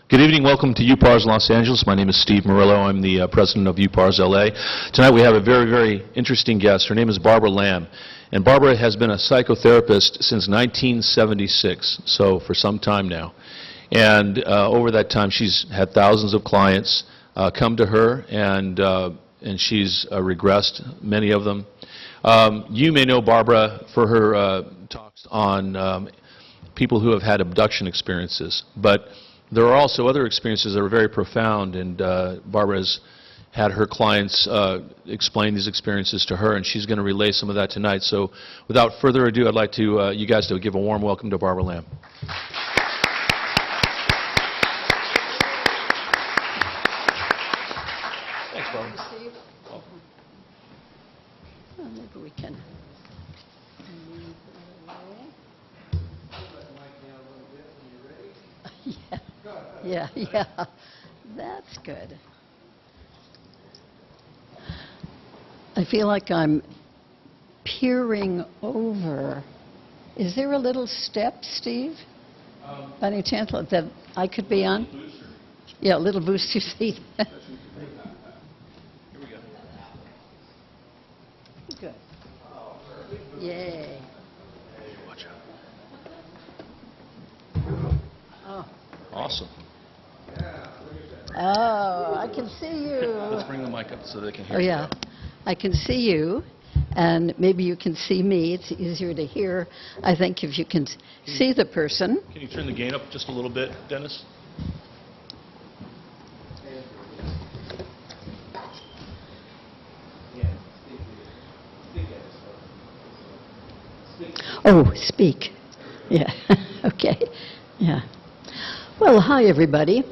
Good evening. Welcome to UPARS Los Angeles. My name is Steve Murillo. I'm the president of UPARS LA. Tonight we have a very, very interesting guest. Her name is Barbara Lamb. And Barbara has been a psychotherapist since 1976, so for some time now. And over that time she's had thousands of clients come to her, and she's regressed, many of them. You may know Barbara for her talks on people who have had abduction experiences, but there are also other experiences that are very profound, and Barbara has had her clients explain these experiences to her, and she's going to relay some of that tonight. So without further ado, I'd like to you guys to give a warm welcome to Barbara Lamb. Thanks, Barbara. Steve. Well, maybe we can. Yeah, that's good. I feel like I'm peering over. Is there a little step, Steve? By any chance that I could be on? Yeah, a little booster seat. Here we go. Good. Yay. Watch out. Oh. Awesome. Oh, I can see you. Let's bring the mic up so they can hear Oh, you. yeah. I can see you, and maybe you can see me. It's easier to hear, I think, if you can see the person. Can you turn the gain up just a little bit, Dennis? Oh, speak. Yeah. Okay. Yeah. Well, hi, everybody.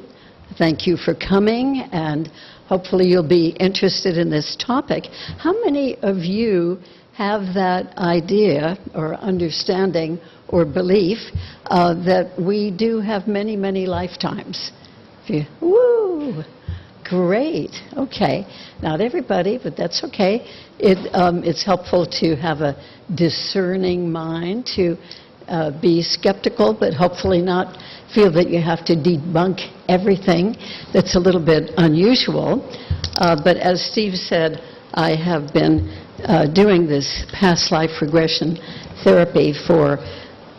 Thank you for coming, and hopefully you'll be interested in this topic. How many of you have that idea or understanding or belief that we do have many, many lifetimes? Woo! Great. Okay. Not everybody, but that's okay. It's helpful to have a discerning mind, to be skeptical, but hopefully not feel that you have to debunk everything. That's a little bit unusual. But as Steve said, I have been doing this past life regression therapy for,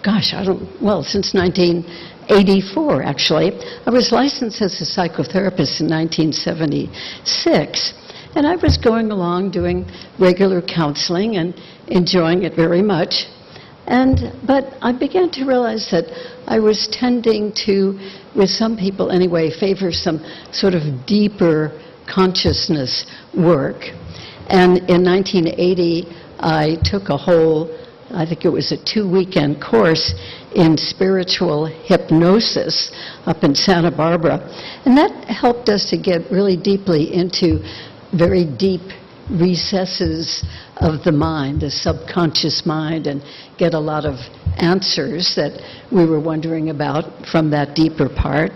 since 1984, actually. I was licensed as a psychotherapist in 1976, and I was going along doing regular counseling and enjoying it very much. But I began to realize that I was tending to, with some people anyway, favor some sort of deeper consciousness work. And in 1980, I took a whole, I think it was a 2-weekend course in spiritual hypnosis up in Santa Barbara. And that helped us to get really deeply into very deep recesses of the mind, the subconscious mind, and get a lot of answers that we were wondering about from that deeper part.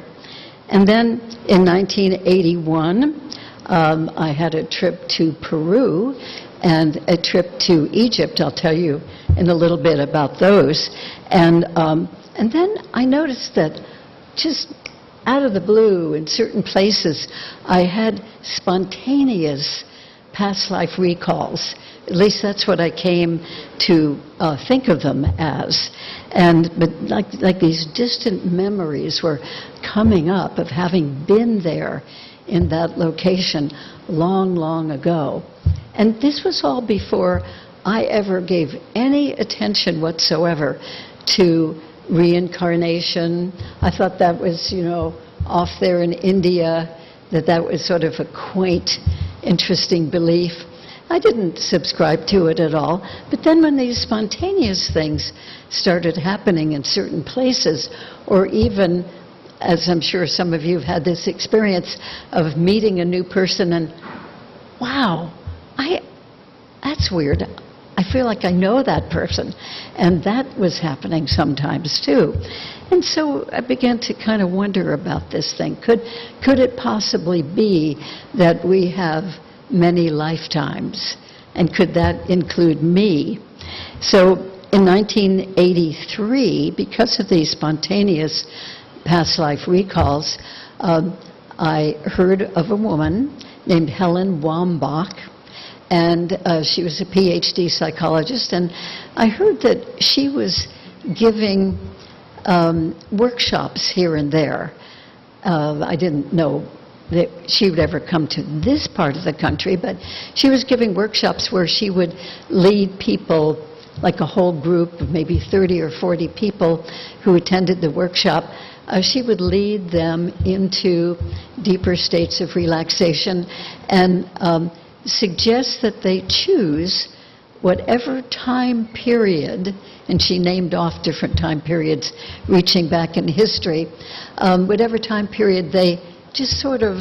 And then in 1981, I had a trip to Peru and a trip to Egypt. I'll tell you in a little bit about those. And then I noticed that just out of the blue in certain places, I had spontaneous past life recalls. At least that's what I came to think of them as. But like these distant memories were coming up of having been there in that location long, long ago. And this was all before I ever gave any attention whatsoever to reincarnation. I thought that was, off there in India, that was sort of a quaint, interesting belief. I didn't subscribe to it at all. But then when these spontaneous things started happening in certain places, or even, as I'm sure some of you have had this experience of meeting a new person and, wow, that's weird. I feel like I know that person. And that was happening sometimes too. And so I began to kind of wonder about this thing. Could it possibly be that we have many lifetimes? And could that include me? So in 1983, because of these spontaneous past life recalls, I heard of a woman named Helen Wambach, and she was a PhD psychologist, and I heard that she was giving workshops here and there. I didn't know that she would ever come to this part of the country, but she was giving workshops where she would lead people, like a whole group of maybe 30 or 40 people who attended the workshop. She would lead them into deeper states of relaxation and suggest that they choose whatever time period, and she named off different time periods reaching back in history, whatever time period they just sort of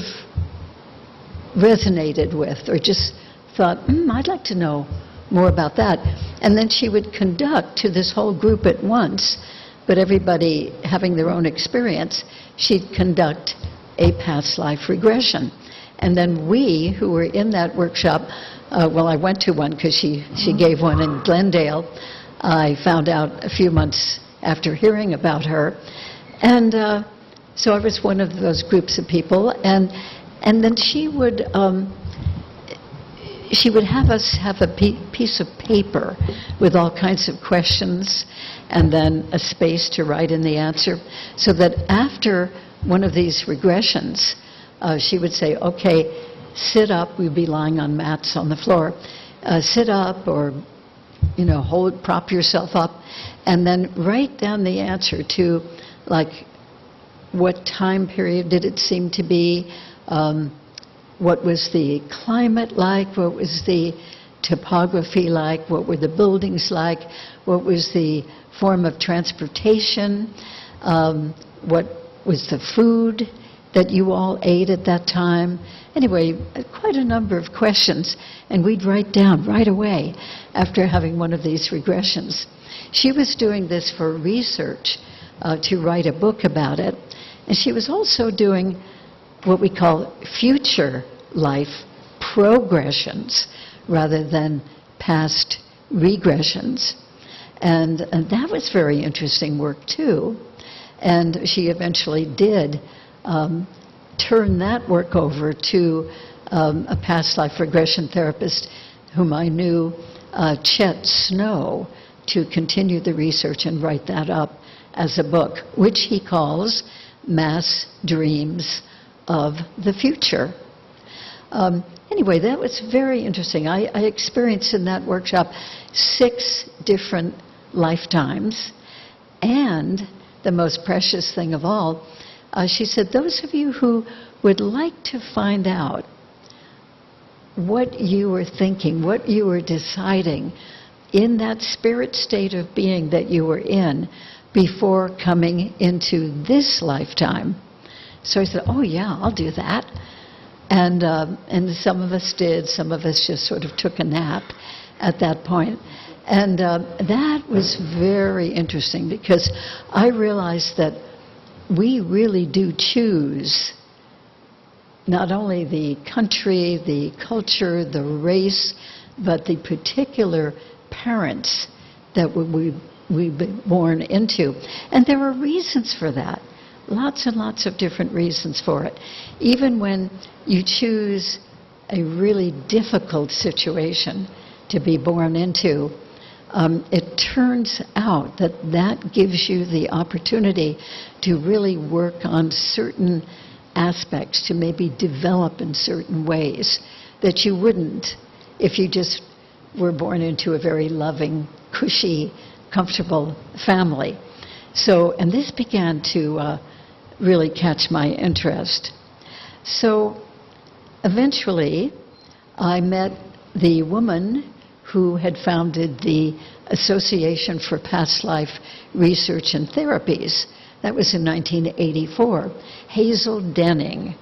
resonated with, or just thought, I'd like to know more about that. And then she would conduct to this whole group at once, but everybody having their own experience, she'd conduct a past life regression. And then we, who were in that workshop, well, I went to one because she gave one in Glendale. I found out a few months after hearing about her. And so I was one of those groups of people. And then she would have us have a piece of paper with all kinds of questions and then a space to write in the answer, so that after one of these regressions, she would say, okay, sit up. We'd be lying on mats on the floor. Sit up, or, prop yourself up, and then write down the answer to, like, what time period did it seem to be, what was the climate like, what was the topography like, what were the buildings like, what was the form of transportation, what was the food that you all ate at that time. Anyway, quite a number of questions, and we'd write down right away after having one of these regressions. She was doing this for research, to write a book about it, and she was also doing what we call future life progressions rather than past regressions. And that was very interesting work, too. And she eventually did turn that work over to a past life regression therapist whom I knew, Chet Snow, to continue the research and write that up as a book, which he calls Mass Dreams of the Future. Anyway, that was very interesting. I experienced in that workshop 6 different lifetimes, and the most precious thing of all, she said, those of you who would like to find out what you were thinking, what you were deciding in that spirit state of being that you were in before coming into this lifetime. So I said, oh yeah, I'll do that. And some of us did, some of us just sort of took a nap at that point. And that was very interesting, because I realized that we really do choose not only the country, the culture, the race, but the particular parents that we've been born into. And there are reasons for that. Lots and lots of different reasons for it. Even when you choose a really difficult situation to be born into, it turns out that that gives you the opportunity to really work on certain aspects, to maybe develop in certain ways that you wouldn't if you just were born into a very loving, cushy, comfortable family. So, and this began to really catch my interest. So eventually I met the woman who had founded the Association for Past Life Research and Therapies. That was in 1984. Hazel Denning,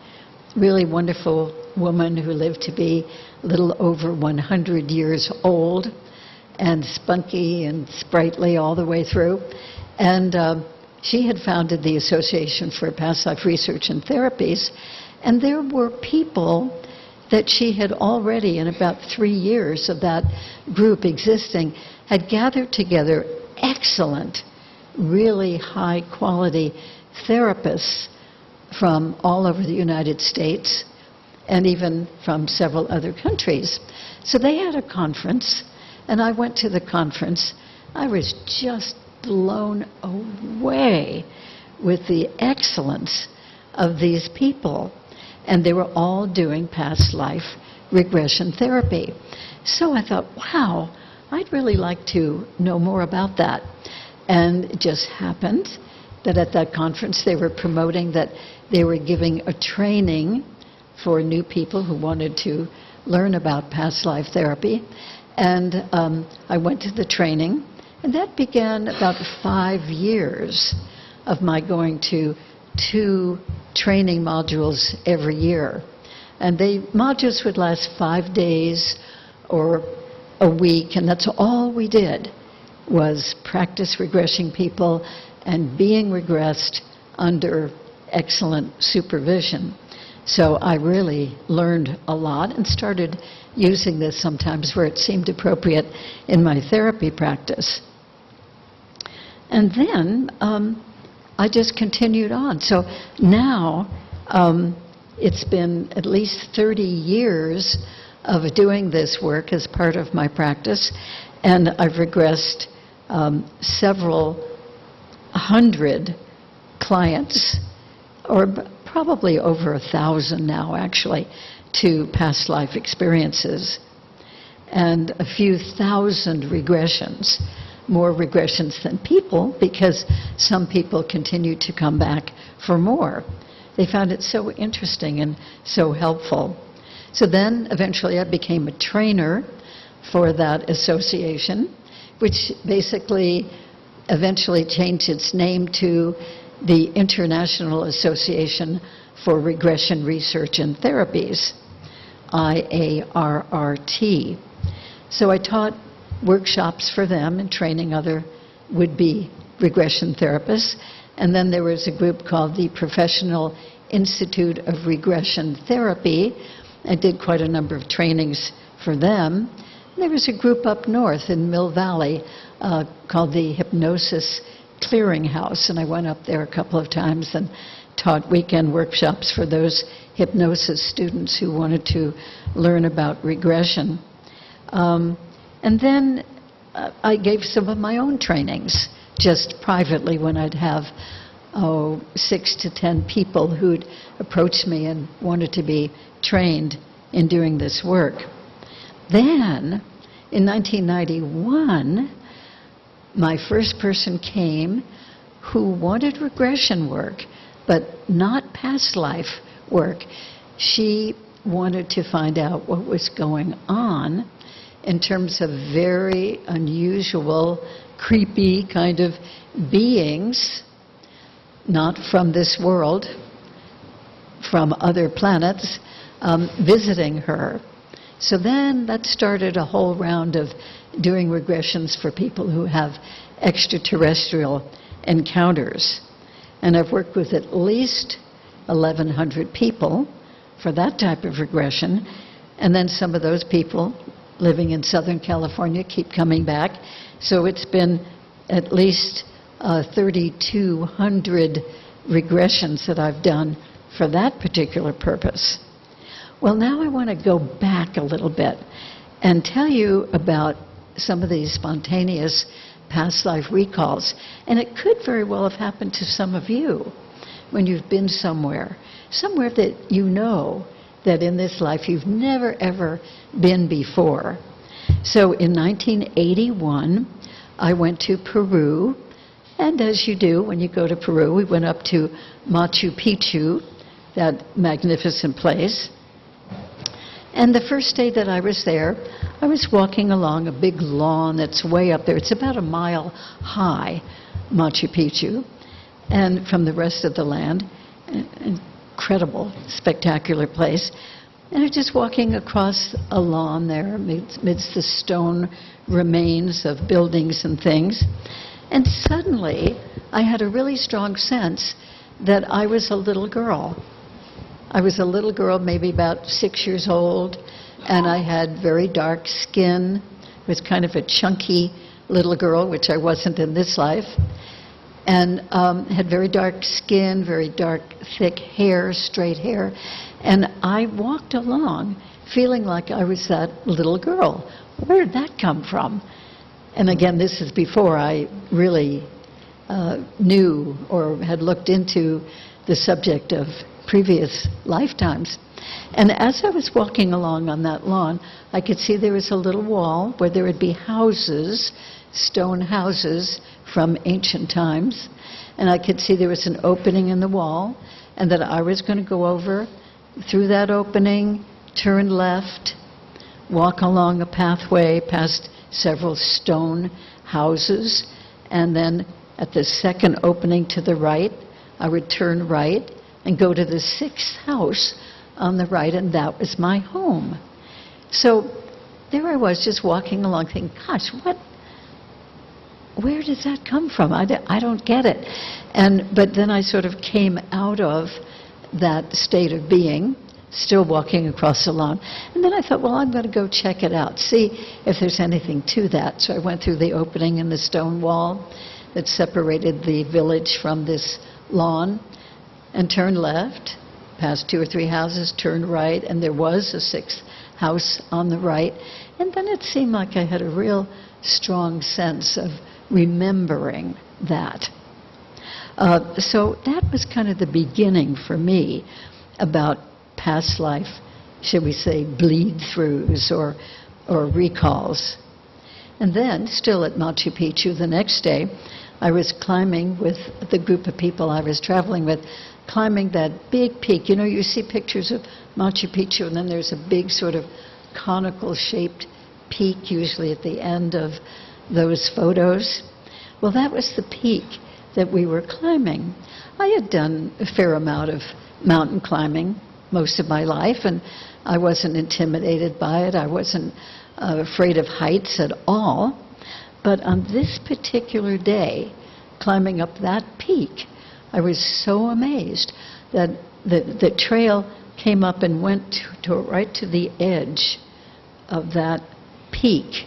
really wonderful woman who lived to be a little over 100 years old, and spunky and sprightly all the way through. And she had founded the Association for Past Life Research and Therapies, and there were people that she had already, in about 3 years of that group existing, had gathered together excellent, really high-quality therapists from all over the United States and even from several other countries. So they had a conference, and I went to the conference. I was just blown away with the excellence of these people. And they were all doing past life regression therapy. So I thought, wow, I'd really like to know more about that. And it just happened that at that conference they were promoting that they were giving a training for new people who wanted to learn about past life therapy. And I went to the training, and that began about 5 years of my going to 2 training modules every year. And the modules would last 5 days or a week, and that's all we did was practice regressing people and being regressed under excellent supervision. So I really learned a lot and started using this sometimes where it seemed appropriate in my therapy practice. And then I just continued on. So now it's been at least 30 years of doing this work as part of my practice, and I've regressed several hundred clients, or probably over 1,000 now actually, to past life experiences, and a few thousand regressions. More regressions than people, because some people continue to come back for more. They found it so interesting and so helpful. So then eventually I became a trainer for that association, which basically eventually changed its name to the International Association for Regression Research and Therapies, IARRT. So I taught workshops for them and training other would-be regression therapists. And then there was a group called the Professional Institute of Regression Therapy. I did quite a number of trainings for them. There was a group up north in Mill Valley called the Hypnosis Clearinghouse, and I went up there a couple of times and taught weekend workshops for those hypnosis students who wanted to learn about regression. And then I gave some of my own trainings, just privately, when I'd have 6 to 10 people who'd approach me and wanted to be trained in doing this work. Then, in 1991, my first person came who wanted regression work, but not past life work. She wanted to find out what was going on in terms of very unusual, creepy kind of beings, not from this world, from other planets, visiting her. So then that started a whole round of doing regressions for people who have extraterrestrial encounters. And I've worked with at least 1,100 people for that type of regression, and then some of those people living in Southern California keep coming back. So it's been at least 3,200 regressions that I've done for that particular purpose. Well, now I want to go back a little bit and tell you about some of these spontaneous past life recalls. And it could very well have happened to some of you when you've been somewhere that you know that in this life you've never ever been before. So in 1981, I went to Peru, and as you do when you go to Peru, we went up to Machu Picchu, that magnificent place. And the first day that I was there, I was walking along a big lawn that's way up there. It's about a mile high, Machu Picchu, and from the rest of the land. Incredible, spectacular place. And I was just walking across a lawn there amidst the stone remains of buildings and things. And suddenly, I had a really strong sense that I was a little girl. I was a little girl, maybe about 6 years old, and I had very dark skin. I was kind of a chunky little girl, which I wasn't in this life. and had very dark skin, very dark, thick hair, straight hair. And I walked along feeling like I was that little girl. Where did that come from? And again, this is before I really knew or had looked into the subject of previous lifetimes. And as I was walking along on that lawn, I could see there was a little wall where there would be houses, stone houses from ancient times. And I could see there was an opening in the wall, and that I was going to go over through that opening, turn left, walk along a pathway past several stone houses, and then at the second opening to the right, I would turn right and go to the sixth house on the right, and that was my home. So there I was, just walking along thinking, gosh, where does that come from? I don't get it. But then I sort of came out of that state of being, still walking across the lawn. And then I thought, well, I'm going to go check it out, see if there's anything to that. So I went through the opening in the stone wall that separated the village from this lawn and turned left, past 2 or 3 houses, turned right, and there was a sixth house on the right. And then it seemed like I had a real strong sense of remembering that. So that was kind of the beginning for me about past life, should we say, bleed-throughs or recalls. And then, still at Machu Picchu the next day, I was climbing with the group of people I was traveling with, climbing that big peak. You know, you see pictures of Machu Picchu, and then there's a big sort of conical-shaped peak, usually at the end of those photos. Well, that was the peak that we were climbing. I had done a fair amount of mountain climbing most of my life, and I wasn't intimidated by it. I wasn't afraid of heights at all. But on this particular day, climbing up that peak, I was so amazed that the trail came up and went right to the edge of that peak.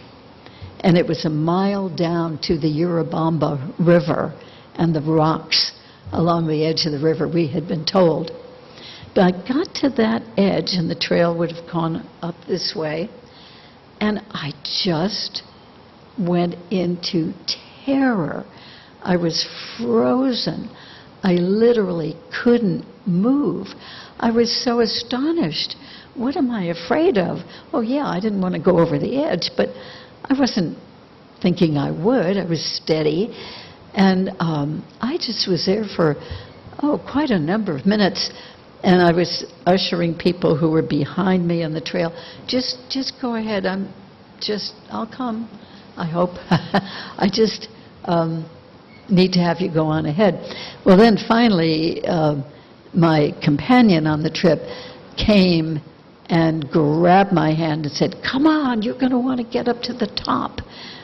And it was a mile down to the Urubamba River and the rocks along the edge of the river, we had been told. But I got to that edge, and the trail would have gone up this way, and I just went into terror. I was frozen. I literally couldn't move. I was so astonished. What am I afraid of? Oh, yeah, I didn't want to go over the edge, but I wasn't thinking I would. I was steady. And I just was there for, quite a number of minutes. And I was ushering people who were behind me on the trail. Just go ahead. I'll come, I hope. I just need to have you go on ahead. Well, then finally, my companion on the trip came and grabbed my hand and said, come on, you're going to want to get up to the top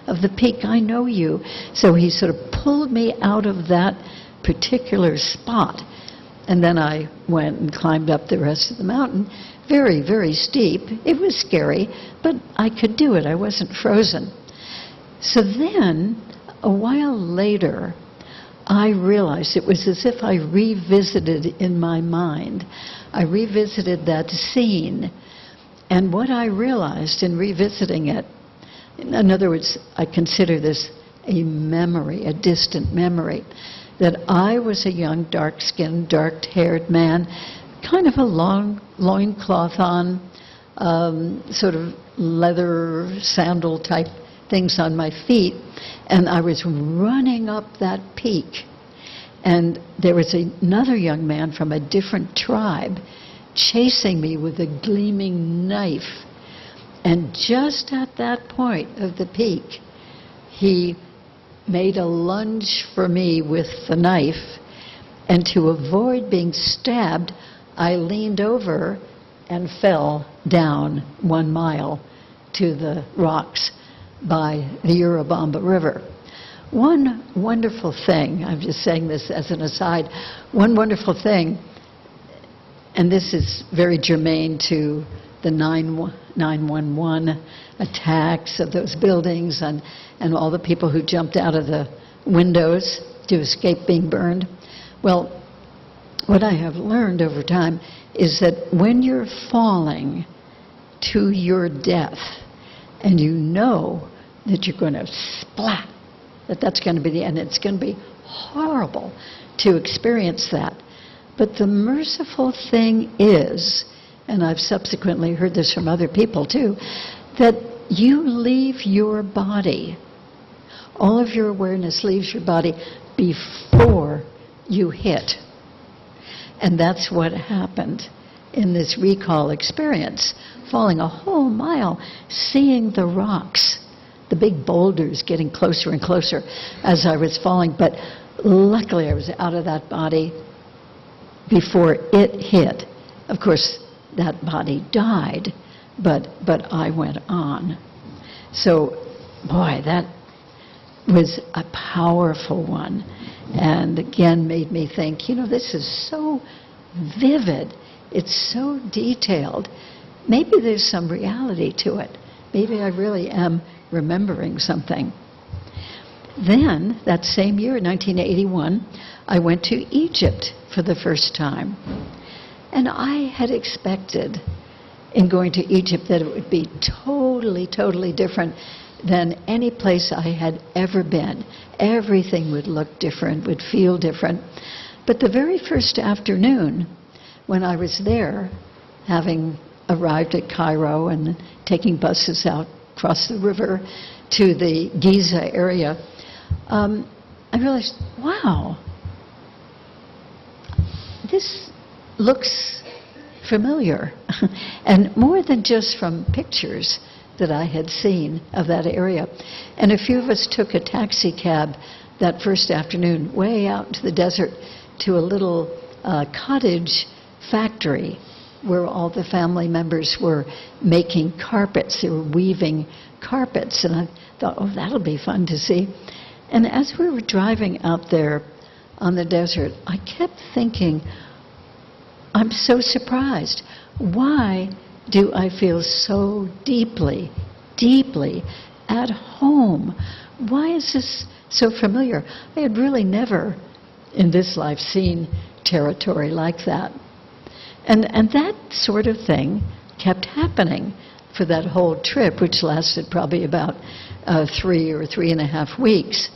of the peak. I know you. So he sort of pulled me out of that particular spot. And then I went and climbed up the rest of the mountain. Very, very steep. It was scary, but I could do it. I wasn't frozen. So then, a while later, I realized it was as if I revisited in my mind. I revisited that scene. And what I realized in revisiting it, in other words, I consider this a memory, a distant memory, that I was a young, dark-skinned, dark-haired man, kind of a long loincloth on, sort of leather sandal type things on my feet, and I was running up that peak. And there was another young man from a different tribe chasing me with a gleaming knife. And just at that point of the peak, he made a lunge for me with the knife, and to avoid being stabbed, I leaned over and fell down 1 mile to the rocks by the Urubamba River. One wonderful thing, I'm just saying this as an aside, one wonderful thing, and this is very germane to the 9/11 attacks of those buildings and all the people who jumped out of the windows to escape being burned. Well, what I have learned over time is that when you're falling to your death and you know that you're going to splat, that's going to be the end, it's going to be horrible to experience that. But the merciful thing is, and I've subsequently heard this from other people too, that you leave your body. All of your awareness leaves your body before you hit. And that's what happened in this recall experience, falling a whole mile, seeing the rocks, the big boulders getting closer and closer as I was falling. But luckily I was out of that body before it hit. Of course, that body died, but I went on. So, boy, that was a powerful one. And again, made me think, this is so vivid. It's so detailed. Maybe there's some reality to it. Maybe I really am remembering something. Then, that same year, 1981, I went to Egypt for the first time. And I had expected in going to Egypt that it would be totally, totally different than any place I had ever been. Everything would look different, would feel different. But the very first afternoon, when I was there, having arrived at Cairo and taking buses out across the river to the Giza area, I realized, wow, this looks familiar. And more than just from pictures that I had seen of that area. And a few of us took a taxi cab that first afternoon way out into the desert to a little cottage factory where all the family members were making carpets. They were weaving carpets. And I thought, oh, that'll be fun to see. And as we were driving out there on the desert, I kept thinking, I'm so surprised. Why do I feel so deeply, deeply at home? Why is this so familiar? I had really never in this life seen territory like that. And that sort of thing kept happening for that whole trip, which lasted probably about 3 or 3.5 weeks.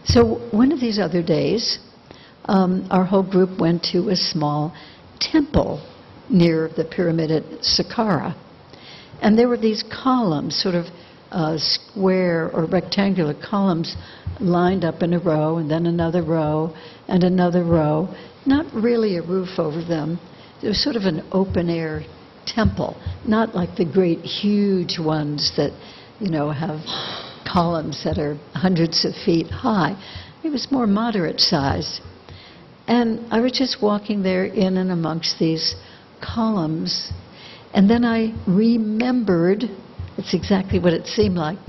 So one of these other days, our whole group went to a small temple near the pyramid at Saqqara. And there were these columns, sort of square or rectangular columns lined up in a row, and then another row, and another row. Not really a roof over them. It was sort of an open-air temple, not like the great, huge ones that, have columns that are hundreds of feet high. It was more moderate size. And I was just walking there in and amongst these columns, and then I remembered, it's exactly what it seemed like,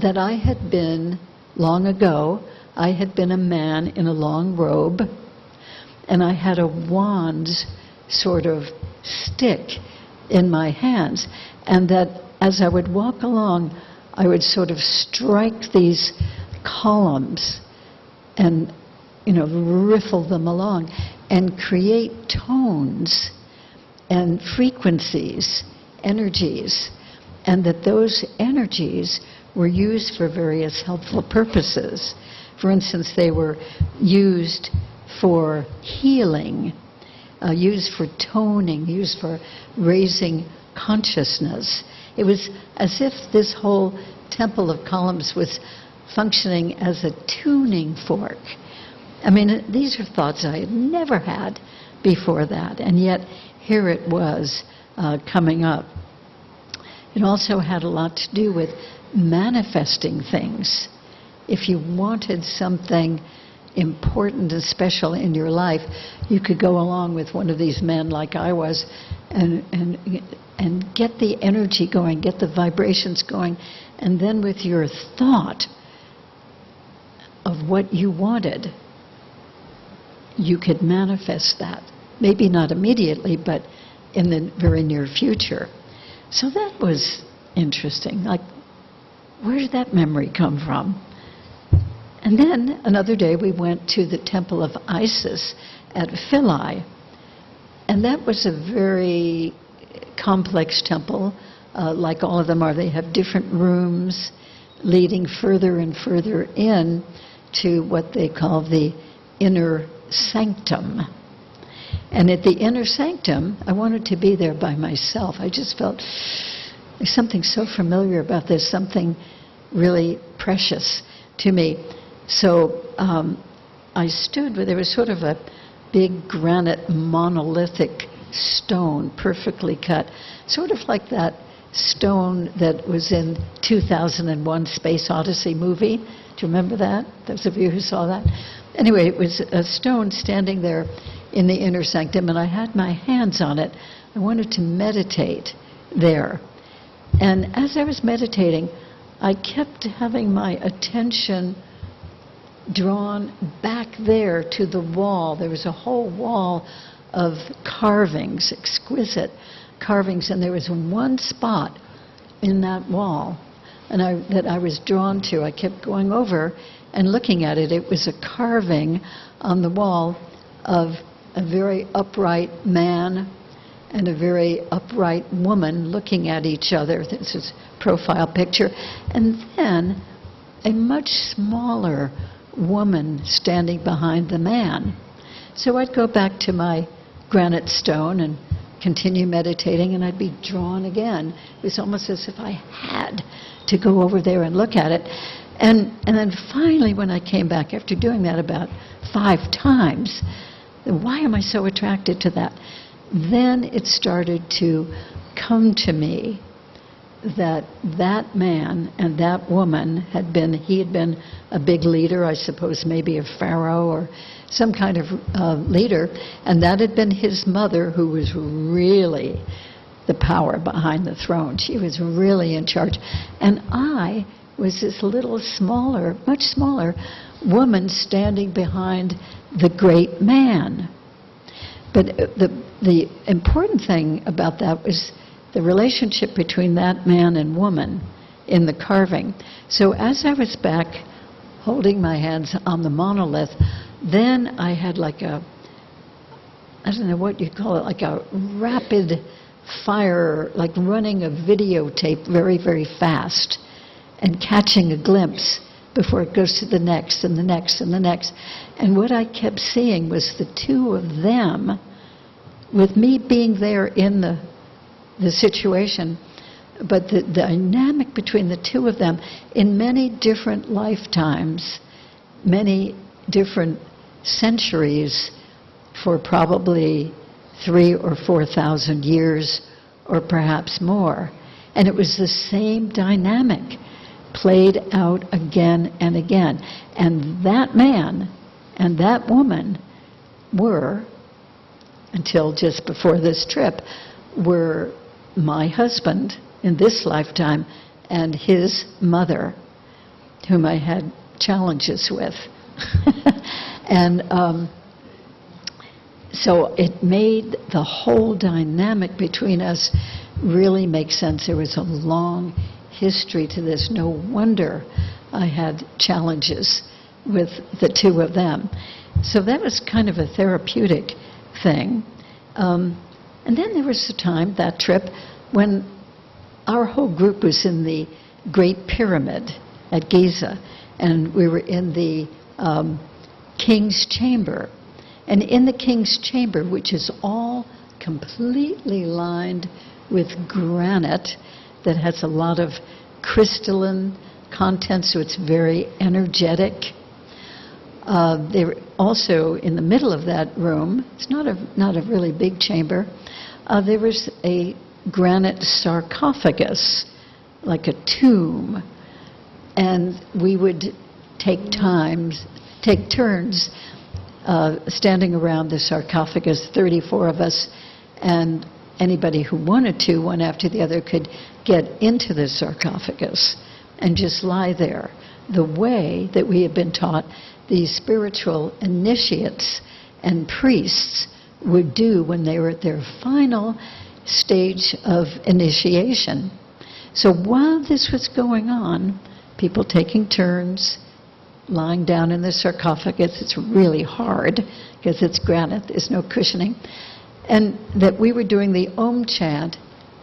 that I had been, long ago, I had been a man in a long robe, and I had a wand sort of stick in my hands, and that as I would walk along, I would sort of strike these columns and riffle them along and create tones and frequencies, energies, and that those energies were used for various helpful purposes. For instance, they were used for healing, used for toning, used for raising consciousness. It was as if this whole temple of columns was functioning as a tuning fork. I mean, these are thoughts I had never had before that, and yet here it was coming up. It also had a lot to do with manifesting things. If you wanted something important and special in your life, you could go along with one of these men like I was and get the energy going, get the vibrations going, and then with your thought of what you wanted, you could manifest that. Maybe not immediately, but in the very near future. So that was interesting. Like, where did that memory come from? And then another day we went to the Temple of Isis at Philae. And that was a very complex temple, like all of them are. They have different rooms leading further and further in to what they call the inner sanctum. And at the inner sanctum, I wanted to be there by myself. I just felt there's something so familiar about this, something really precious to me. So I stood where there was sort of a big granite monolithic stone, perfectly cut, sort of like that stone that was in 2001 Space Odyssey movie. Do you remember that? Those of you who saw that? Anyway, it was a stone standing there in the inner sanctum, and I had my hands on it. I wanted to meditate there. And as I was meditating, I kept having my attention drawn back there to the wall. There was a whole wall of carvings, exquisite carvings, and there was one spot in that wall that I was drawn to. I kept going over and looking at it. It was a carving on the wall of a very upright man and a very upright woman looking at each other. This is a profile picture. And then a much smaller woman standing behind the man. So I'd go back to my granite stone and continue meditating, and I'd be drawn again. It was almost as if I had to go over there and look at it. And then finally, when I came back after doing that about 5 times, why am I so attracted to that? Then it started to come to me that that man and that woman he had been a big leader, I suppose maybe a pharaoh or some kind of leader, and that had been his mother, who was really the power behind the throne. She was really in charge. And I was this little smaller, much smaller woman standing behind the great man. But the important thing about that was the relationship between that man and woman in the carving. So as I was back holding my hands on the monolith, then I had like I don't know what you call it, like a rapid fire, like running a videotape very, very fast and catching a glimpse before it goes to the next and the next and the next. And what I kept seeing was the two of them, with me being there in the situation, but the dynamic between the two of them in many different lifetimes, many different centuries, for probably 3,000 or 4,000 years, or perhaps more. And it was the same dynamic played out again and again. And that man and that woman were, until just before this trip, were my husband in this lifetime and his mother, whom I had challenges with. And so it made the whole dynamic between us really make sense. There was a long history to this. No wonder I had challenges with the two of them. So that was kind of a therapeutic thing. And then there was a time, that trip, when our whole group was in the Great Pyramid at Giza, and we were in the King's Chamber. And in the King's Chamber, which is all completely lined with granite that has a lot of crystalline content, so it's very energetic. They were also in the middle of that room. It's not a really big chamber. There was a granite sarcophagus, like a tomb, and we would take turns standing around the sarcophagus, 34 of us, and anybody who wanted to, one after the other, could get into the sarcophagus and just lie there, the way that we had been taught these spiritual initiates and priests would do when they were at their final stage of initiation. So while this was going on, people taking turns, lying down in the sarcophagus. It's really hard because it's granite, there's no cushioning. And that we were doing the Om chant,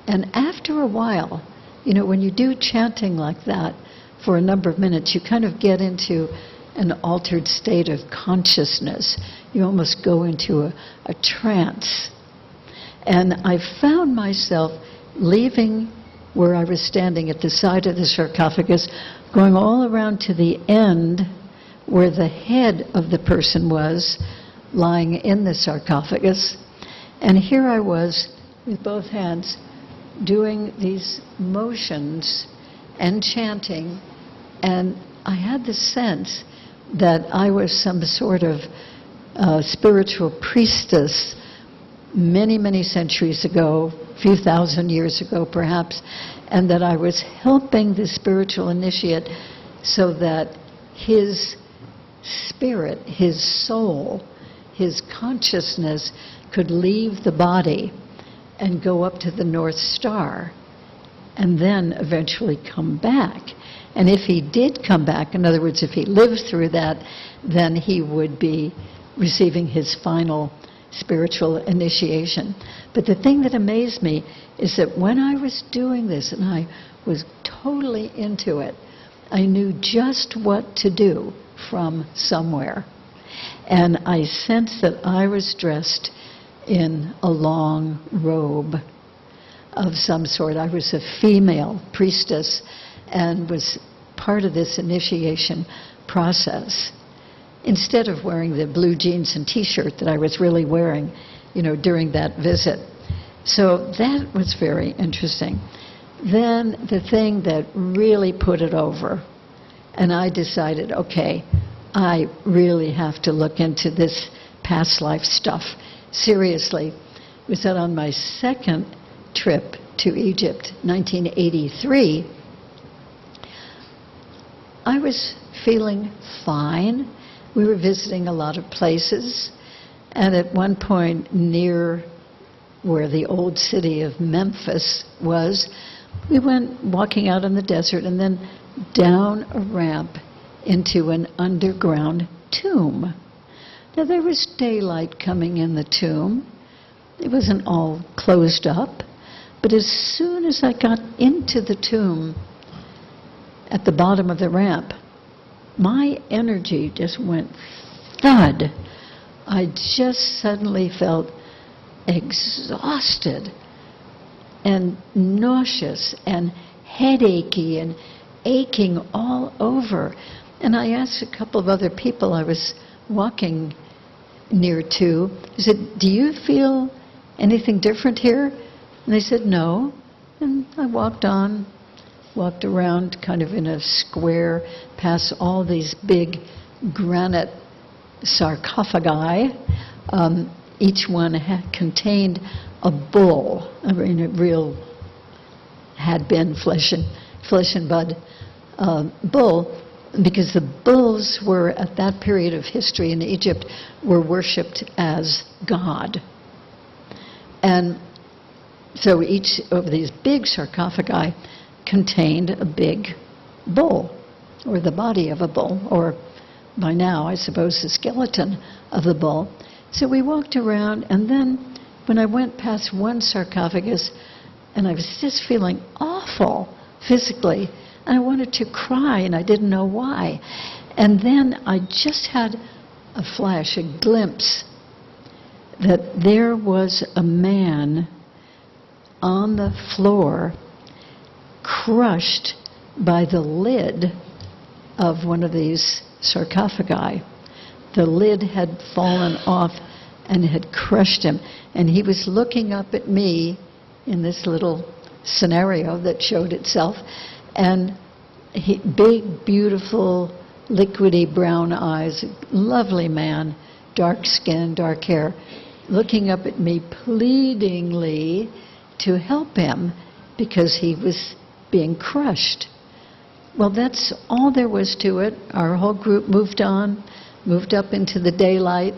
and after a while, when you do chanting like that for a number of minutes, you kind of get into an altered state of consciousness. You almost go into a trance. And I found myself leaving where I was standing at the side of the sarcophagus, going all around to the end where the head of the person was lying in the sarcophagus. And here I was with both hands doing these motions and chanting, and I had the sense that I was some sort of spiritual priestess many, many centuries ago, a few thousand years ago perhaps, and that I was helping the spiritual initiate so that his spirit, his soul, his consciousness could leave the body and go up to the North Star and then eventually come back. And if he did come back, in other words, if he lived through that, then he would be receiving his final spiritual initiation. But the thing that amazed me is that when I was doing this, and I was totally into it, I knew just what to do from somewhere. And I sensed that I was dressed in a long robe of some sort. I was a female priestess and was part of this initiation process, instead of wearing the blue jeans and T-shirt that I was really wearing, during that visit. So that was very interesting. Then the thing that really put it over, and I decided, okay, I really have to look into this past life stuff seriously, was that on my second trip to Egypt, 1983, I was feeling fine. We were visiting a lot of places, and at one point near where the old city of Memphis was, we went walking out in the desert and then down a ramp into an underground tomb. Now there was daylight coming in the tomb. It wasn't all closed up, but as soon as I got into the tomb at the bottom of the ramp, my energy just went thud. I just suddenly felt exhausted and nauseous and headachy and aching all over. And I asked a couple of other people I was walking near to, I said, do you feel anything different here? And they said, no. And I walked on, walked around kind of in a square, past all these big granite sarcophagi. Each one contained a bull. I mean, it had been flesh and blood bull, because the bulls were, at that period of history in Egypt, were worshipped as God. And so each of these big sarcophagi contained a big bull, or the body of a bull, or by now, I suppose, the skeleton of the bull. So we walked around, and then when I went past one sarcophagus, and I was just feeling awful physically, and I wanted to cry, and I didn't know why. And then I just had a flash, a glimpse, that there was a man on the floor, crushed by the lid of one of these sarcophagi. The lid had fallen off and had crushed him. And he was looking up at me in this little scenario that showed itself. And big, beautiful, liquidy brown eyes, lovely man, dark skin, dark hair, looking up at me pleadingly to help him because he was being crushed. Well, that's all there was to it. Our whole group moved on, moved up into the daylight,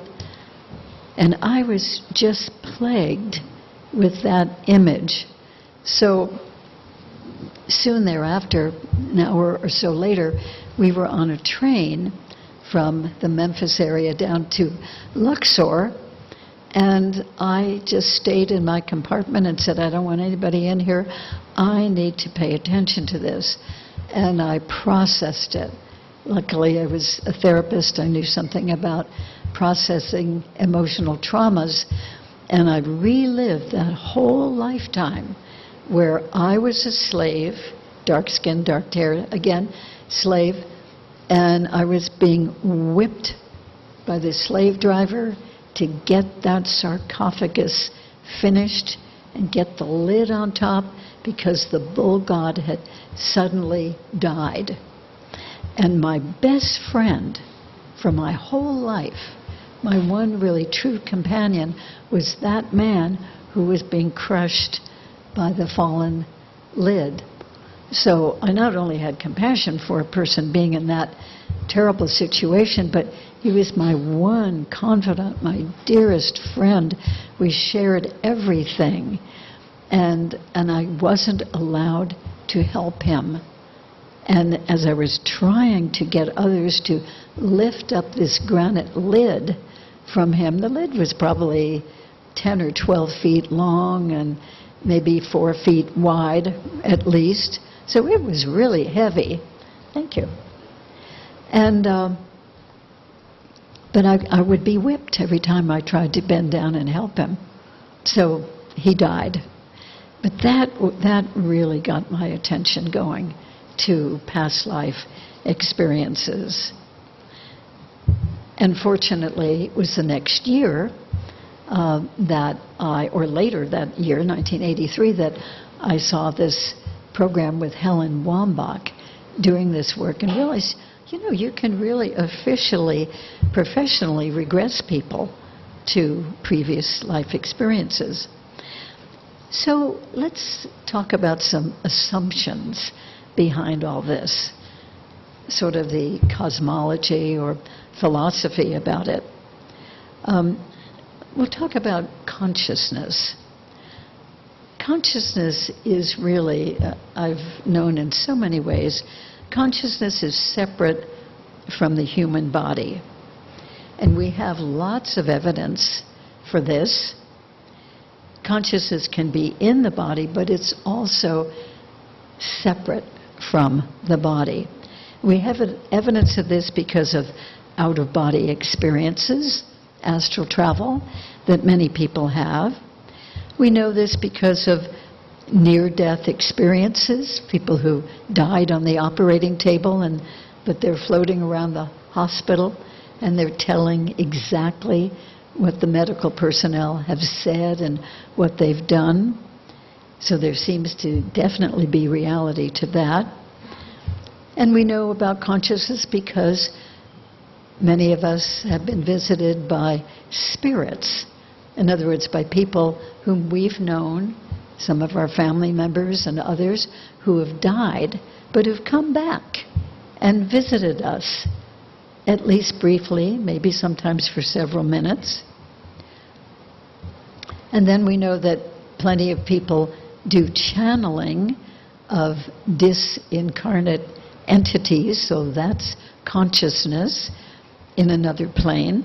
and I was just plagued with that image. So soon thereafter, an hour or so later, we were on a train from the Memphis area down to Luxor. And I just stayed in my compartment and said, I don't want anybody in here. I need to pay attention to this. And I processed it. Luckily, I was a therapist. I knew something about processing emotional traumas. And I relived that whole lifetime where I was a slave, dark skin, dark hair, again, slave, and I was being whipped by the slave driver to get that sarcophagus finished and get the lid on top because the bull god had suddenly died. And my best friend for my whole life, my one really true companion, was that man who was being crushed by the fallen lid. So I not only had compassion for a person being in that terrible situation, but he was my one confidant, my dearest friend. We shared everything. And I wasn't allowed to help him. And as I was trying to get others to lift up this granite lid from him, the lid was probably 10 or 12 feet long and maybe 4 feet wide at least. So it was really heavy. Thank you. And but I would be whipped every time I tried to bend down and help him. So he died. But that really got my attention going to past life experiences. And fortunately, it was the next year or later that year, 1983, that I saw this program with Helen Wambach doing this work and realized, you can really officially, professionally regress people to previous life experiences. So let's talk about some assumptions behind all this, sort of the cosmology or philosophy about it. We'll talk about consciousness. Consciousness is really, I've known in so many ways, consciousness is separate from the human body. And we have lots of evidence for this. Consciousness can be in the body, but it's also separate from the body. We have evidence of this because of out-of-body experiences, astral travel, that many people have. We know this because of near-death experiences, people who died on the operating table, but they're floating around the hospital and they're telling exactly what the medical personnel have said and what they've done. So there seems to definitely be reality to that. And we know about consciousness because many of us have been visited by spirits. In other words, by people whom we've known, some of our family members and others who have died, but who've come back and visited us, at least briefly, maybe sometimes for several minutes. And then we know that plenty of people do channeling of disincarnate entities, so that's consciousness in another plane.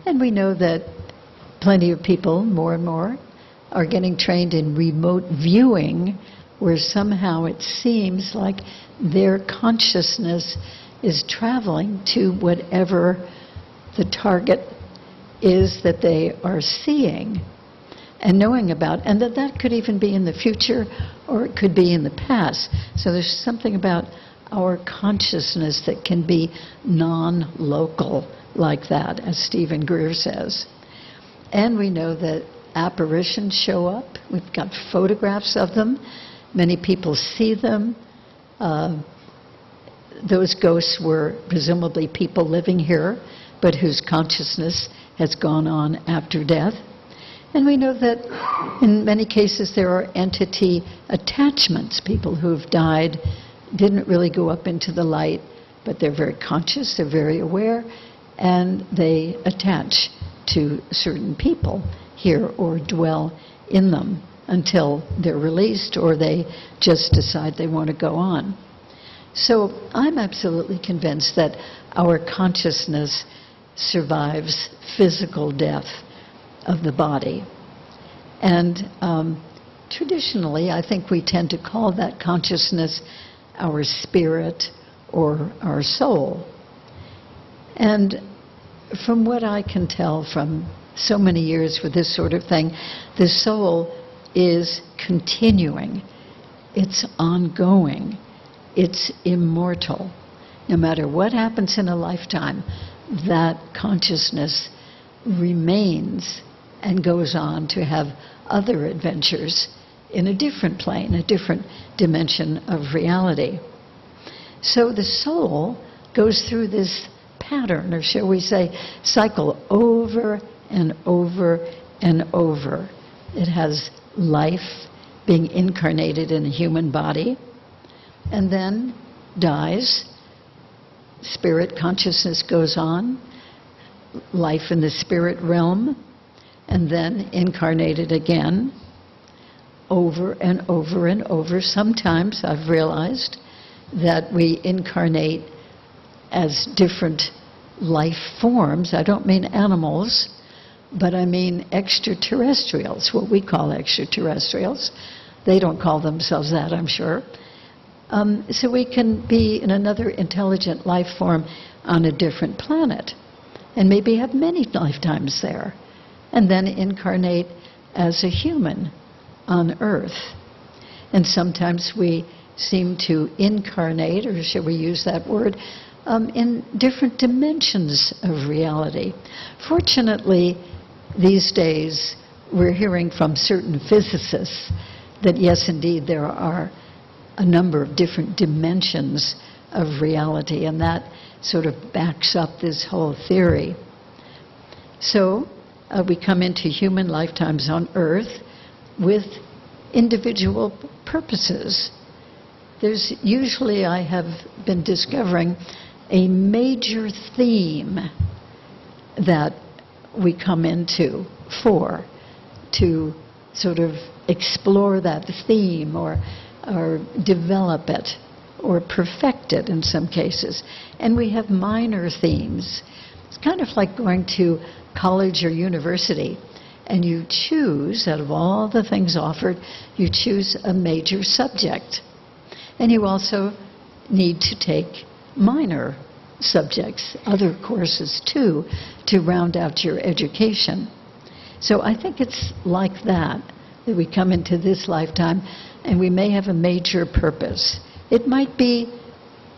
And we know that plenty of people, more and more, are getting trained in remote viewing, where somehow it seems like their consciousness is traveling to whatever the target is that they are seeing and knowing about, and that could even be in the future or it could be in the past. So there's something about our consciousness that can be non-local like that, as Stephen Greer says. And we know that apparitions show up. We've got photographs of them. Many people see them. Those ghosts were presumably people living here, but whose consciousness has gone on after death. And we know that in many cases there are entity attachments. People who've died didn't really go up into the light, but they're very conscious, they're very aware, and they attach to certain people here or dwell in them until they're released or they just decide they want to go on. So I'm absolutely convinced that our consciousness survives physical death of the body. And traditionally, I think we tend to call that consciousness our spirit or our soul. And from what I can tell from so many years with this sort of thing, the soul is continuing. It's ongoing. It's immortal. No matter what happens in a lifetime, that consciousness remains and goes on to have other adventures in a different plane, a different dimension of reality. So the soul goes through this pattern, or shall we say, cycle over and over and over. It has life, being incarnated in a human body, and then dies. Spirit consciousness goes on, life in the spirit realm, and then incarnated again, over and over and over. Sometimes I've realized that we incarnate as different life forms. I don't mean animals, but I mean extraterrestrials, what we call extraterrestrials. They don't call themselves that, I'm sure. So we can be in another intelligent life form on a different planet, and maybe have many lifetimes there, and then incarnate as a human on Earth. And sometimes we seem to incarnate, or shall we use that word, in different dimensions of reality. Fortunately, these days, we're hearing from certain physicists that yes, indeed, there are a number of different dimensions of reality, and that sort of backs up this whole theory. So we come into human lifetimes on Earth with individual purposes. There's usually, I have been discovering, a major theme that we come into for, to sort of explore that theme or develop it or perfect it in some cases. And we have minor themes. It's kind of like going to college or university, and you choose, out of all the things offered, you choose a major subject. And you also need to take minor subjects, other courses too, to round out your education. So I think it's like that we come into this lifetime and we may have a major purpose. It might be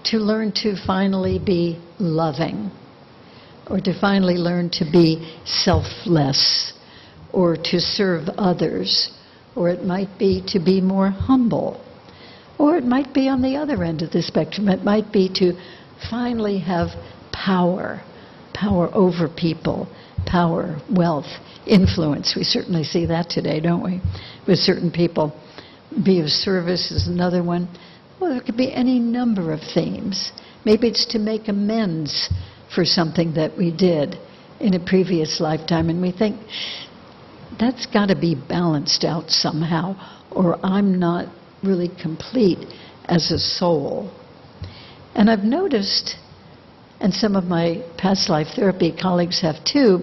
to learn to finally be loving, or to finally learn to be selfless, or to serve others, or it might be to be more humble, or it might be on the other end of the spectrum. It might be to finally have power over people, power, wealth, influence. We certainly see that today, don't we, with certain people. Be of service is another one. Well, there could be any number of themes. Maybe it's to make amends for something that we did in a previous lifetime, and we think, that's got to be balanced out somehow, or I'm not really complete as a soul. And I've noticed, and some of my past life therapy colleagues have too,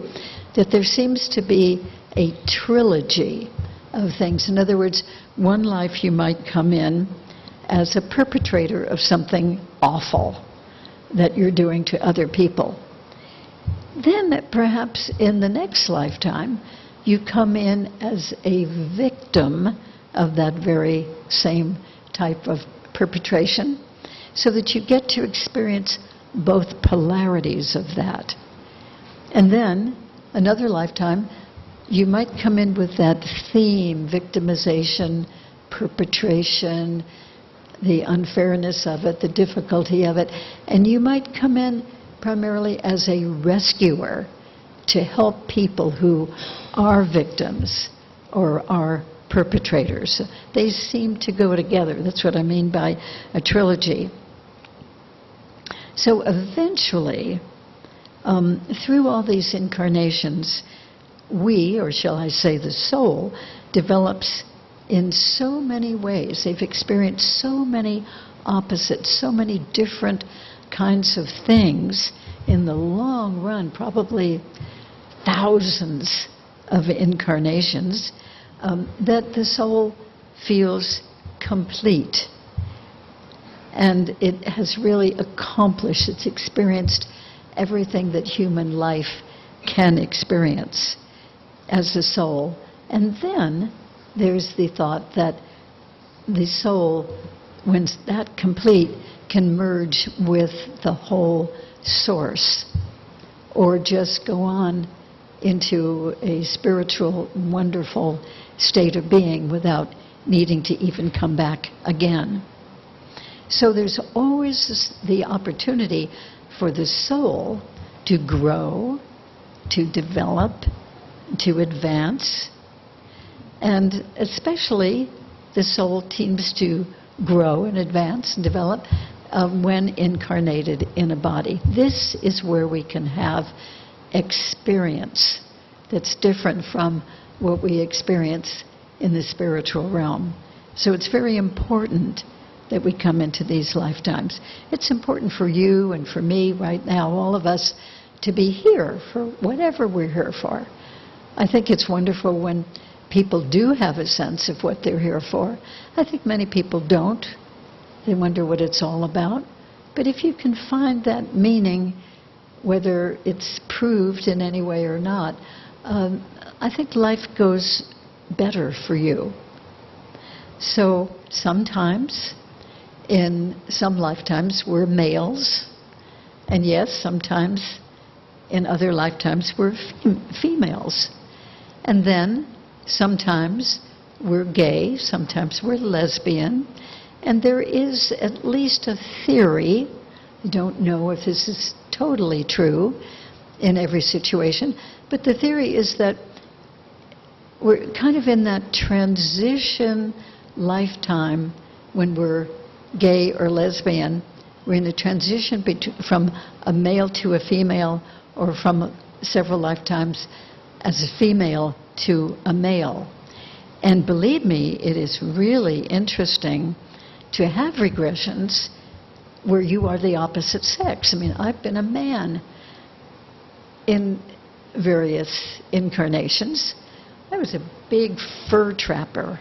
that there seems to be a trilogy of things. In other words, one life you might come in as a perpetrator of something awful that you're doing to other people. Then perhaps in the next lifetime, you come in as a victim of that very same type of perpetration, so that you get to experience both polarities of that. And then, another lifetime, you might come in with that theme, victimization, perpetration, the unfairness of it, the difficulty of it, and you might come in primarily as a rescuer to help people who are victims or are perpetrators. They seem to go together. That's what I mean by a trilogy. So eventually, through all these incarnations, we, or shall I say the soul, develops in so many ways. They've experienced so many opposites, so many different kinds of things in the long run, probably thousands of incarnations, that the soul feels complete. And it has really accomplished, it's experienced everything that human life can experience as a soul. And then there's the thought that the soul, when that complete, can merge with the whole source, or just go on into a spiritual, wonderful state of being without needing to even come back again. So there's always the opportunity for the soul to grow, to develop, to advance, and especially the soul seems to grow and advance and develop when incarnated in a body. This is where we can have experience that's different from what we experience in the spiritual realm. So it's very important that we come into these lifetimes. It's important for you and for me right now, all of us, to be here for whatever we're here for. I think it's wonderful when people do have a sense of what they're here for. I think many people don't. They wonder what it's all about. But if you can find that meaning, whether it's proved in any way or not, I think life goes better for you. So sometimes, in some lifetimes, we're males. And yes, sometimes in other lifetimes we're females. And then sometimes we're gay, sometimes we're lesbian. And there is at least a theory, I don't know if this is totally true in every situation, but the theory is that we're kind of in that transition lifetime when we're gay or lesbian. We're in a transition from a male to a female, or from several lifetimes as a female to a male. And believe me, it is really interesting to have regressions where you are the opposite sex. I mean, I've been a man in various incarnations. I was a big fur trapper,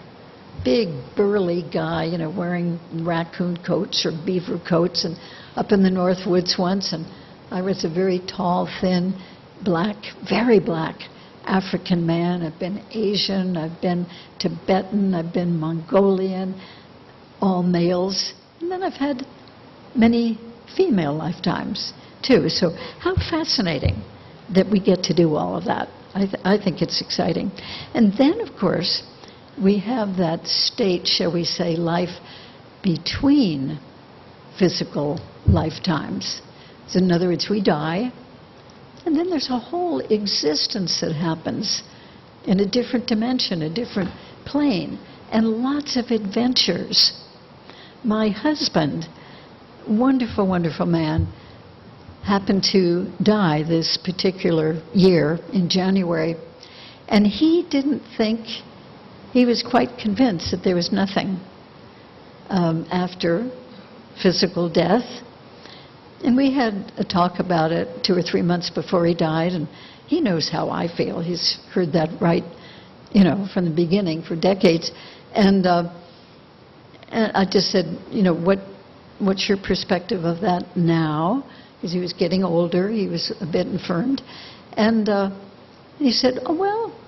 big burly guy, you know, wearing raccoon coats or beaver coats, and up in the North Woods once, and I was a very tall, thin, black, very black African man. I've been Asian, I've been Tibetan, I've been Mongolian, all males. And then I've had many female lifetimes, too. So how fascinating that we get to do all of that. I think it's exciting. And then, of course, we have that state, shall we say, life between physical lifetimes. So in other words, we die, and then there's a whole existence that happens in a different dimension, a different plane, and lots of adventures. My husband, wonderful, wonderful man, happened to die this particular year in January, and he didn't think, he was quite convinced that there was nothing after physical death. And we had a talk about it 2 or 3 months before he died, and he knows how I feel. He's heard that right, you know, from the beginning for decades. And I just said, you know, what's your perspective of that now? Because he was getting older, he was a bit infirmed. And he said, oh, well,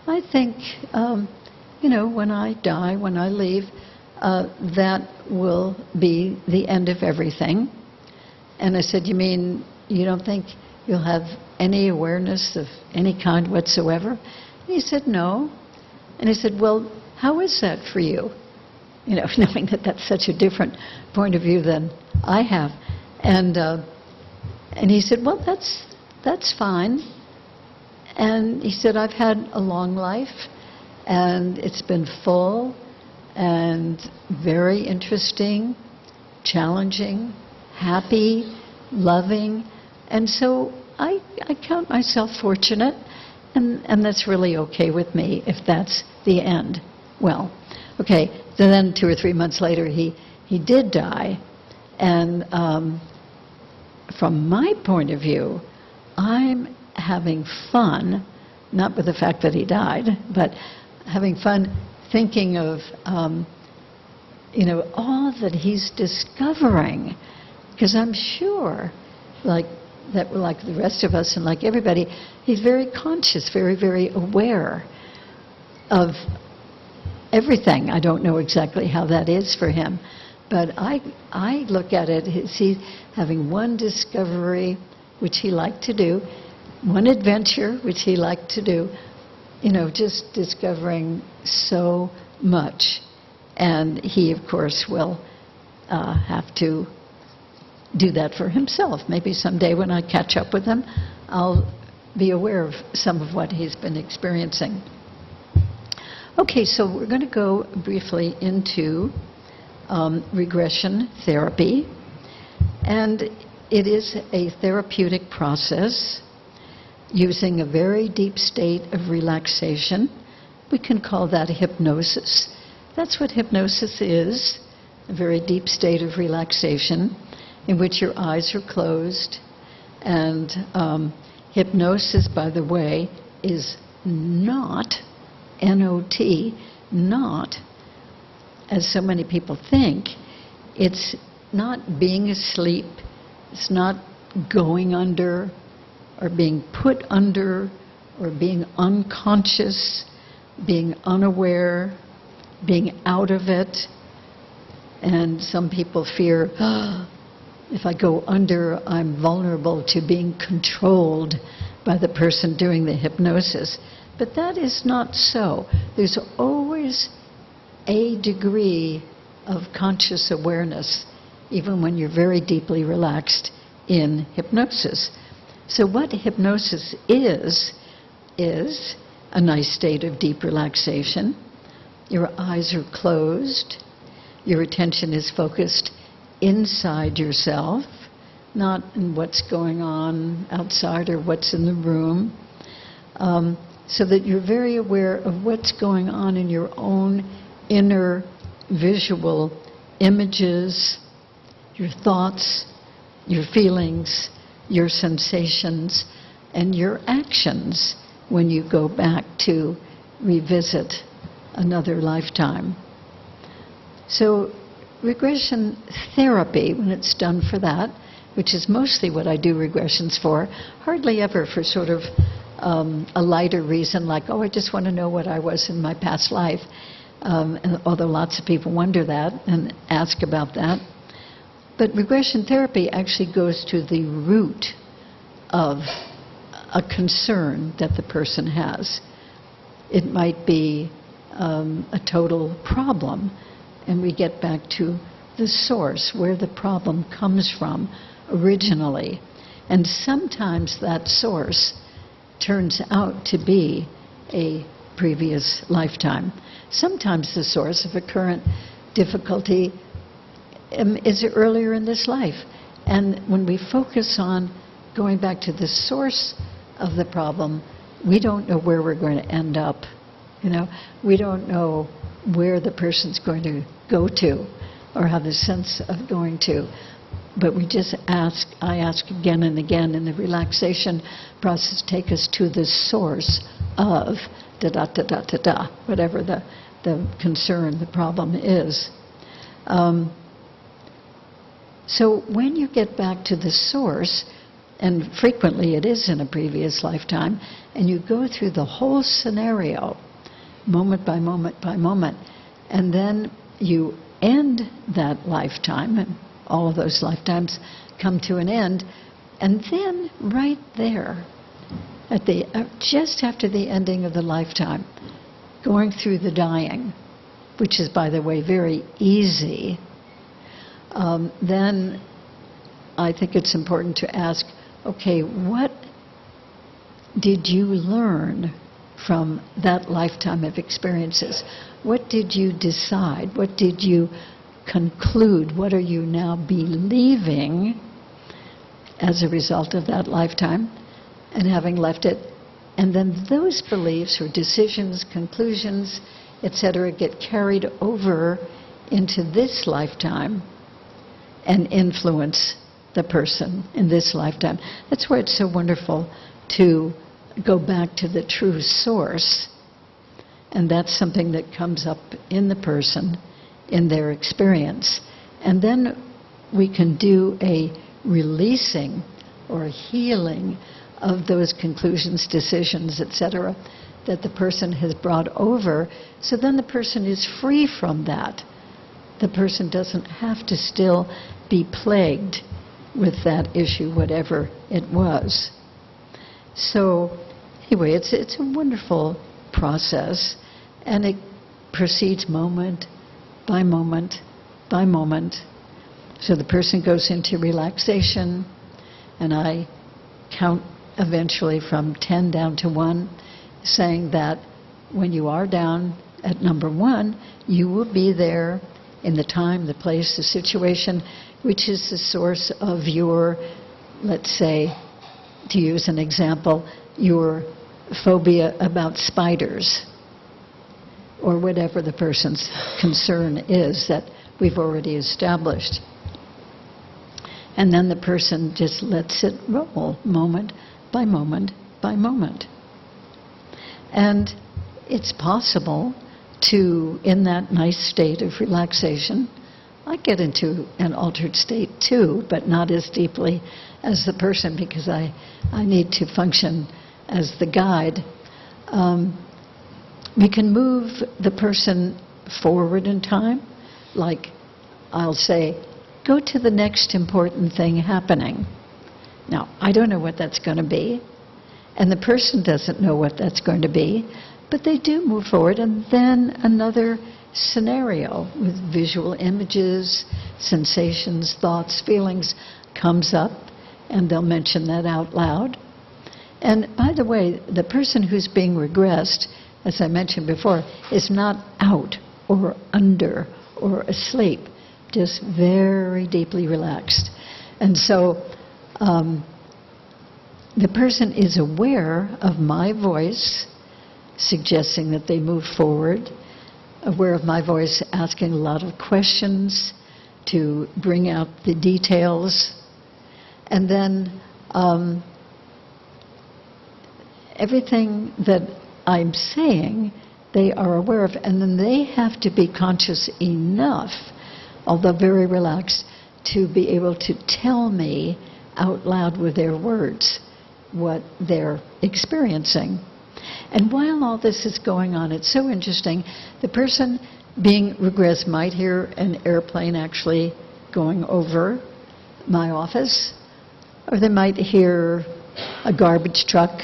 I think, you know, when I die, when I leave, that will be the end of everything. And I said, you mean you don't think you'll have any awareness of any kind whatsoever? And he said, no. And I said, well, how is that for you? You know, knowing that that's such a different point of view than I have. And he said, well, that's fine. And he said, I've had a long life, and it's been full and very interesting, challenging, happy, loving, and so I count myself fortunate, and that's really okay with me if that's the end. Well, okay, so then 2 or 3 months later he he did die. And from my point of view, I'm having fun, not with the fact that he died, but having fun thinking of, all that he's discovering. Because I'm sure, like the rest of us and like everybody, he's very conscious, very, very aware of everything. I don't know exactly how that is for him, but I look at it as he's having one discovery, which he liked to do, one adventure, which he liked to do, just discovering so much. And he, of course, will have to do that for himself. Maybe someday when I catch up with him, I'll be aware of some of what he's been experiencing. Okay, so we're going to go briefly into regression therapy. And it is a therapeutic process using a very deep state of relaxation. We can call that hypnosis. That's what hypnosis is, a very deep state of relaxation in which your eyes are closed. And hypnosis, by the way, is not, N-O-T, not, as so many people think, it's not being asleep, it's not going under or being put under or being unconscious, being unaware, being out of it. And some people fear, if I go under, I'm vulnerable to being controlled by the person doing the hypnosis. But that is not so. There's always a degree of conscious awareness, even when you're very deeply relaxed in hypnosis. So what hypnosis is a nice state of deep relaxation. Your eyes are closed. Your attention is focused inside yourself, not in what's going on outside or what's in the room, so that you're very aware of what's going on in your own inner visual images, your thoughts, your feelings, your sensations, and your actions when you go back to revisit another lifetime. So regression therapy, when it's done for that, which is mostly what I do regressions for, hardly ever for sort of a lighter reason like, oh, I just want to know what I was in my past life. And although lots of people wonder that and ask about that. But regression therapy actually goes to the root of a concern that the person has. It might be a total problem, and we get back to the source, where the problem comes from originally. And sometimes that source turns out to be a previous lifetime. Sometimes the source of a current difficulty is earlier in this life. And when we focus on going back to the source of the problem, we don't know where we're going to end up. We don't know where the person's going to go to or have the sense of going to. But we just I ask again and again in the relaxation process, take us to the source of da-da-da-da-da-da, whatever the concern, the problem is. So when you get back to the source, and frequently it is in a previous lifetime, and you go through the whole scenario, moment by moment by moment, and then you end that lifetime, and all of those lifetimes come to an end, and then right there, just after the ending of the lifetime, going through the dying, which is, by the way, very easy, then I think it's important to ask, okay, what did you learn from that lifetime of experiences? What did you decide? What did you conclude? What are you now believing as a result of that lifetime and having left it? And then those beliefs or decisions, conclusions, etc., get carried over into this lifetime and influence the person in this lifetime. That's why it's so wonderful to go back to the true source, and that's something that comes up in the person, in their experience. And then we can do a releasing or healing of those conclusions, decisions, etc., that the person has brought over, so then the person is free from that. The person doesn't have to still be plagued with that issue, whatever it was. So anyway, it's a wonderful process, and it proceeds moment by moment by moment. So the person goes into relaxation, and I count eventually from 10 down to 1, saying that when you are down at number 1, you will be there in the time, the place, the situation, which is the source of your, let's say, to use an example, your phobia about spiders, or whatever the person's concern is that we've already established. And then the person just lets it roll, moment by moment by moment. And it's possible to, in that nice state of relaxation, I get into an altered state too, but not as deeply as the person, because I need to function as the guide. We can move the person forward in time, like I'll say, go to the next important thing happening. Now, I don't know what that's going to be, and the person doesn't know what that's going to be, but they do move forward, and then another scenario with visual images, sensations, thoughts, feelings comes up, and they'll mention that out loud. And by the way, the person who's being regressed, as I mentioned before, is not out or under or asleep, just very deeply relaxed. And so the person is aware of my voice suggesting that they move forward, aware of my voice asking a lot of questions to bring out the details, and then everything that I'm saying they are aware of, and then they have to be conscious enough, although very relaxed, to be able to tell me out loud with their words what they're experiencing. And while all this is going on, it's so interesting, the person being regressed might hear an airplane actually going over my office, or they might hear a garbage truck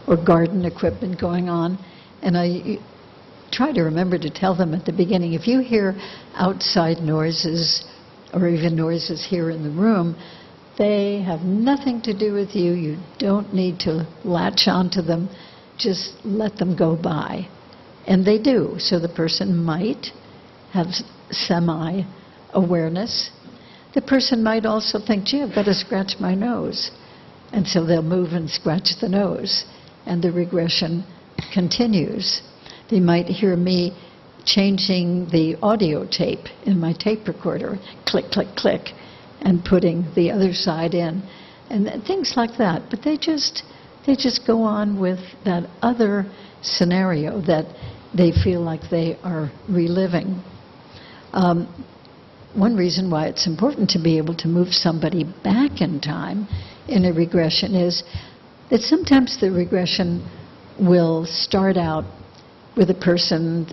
or garden equipment going on. And I try to remember to tell them at the beginning, if you hear outside noises or even noises here in the room, they have nothing to do with you. You don't need to latch onto them. Just let them go by. And they do. So the person might have semi-awareness. The person might also think, gee, I've got to scratch my nose. And so they'll move and scratch the nose. And the regression continues. They might hear me changing the audio tape in my tape recorder, click, click, click, and putting the other side in, and things like that. But they just go on with that other scenario that they feel like they are reliving. One reason why it's important to be able to move somebody back in time in a regression is that sometimes the regression will start out with a person,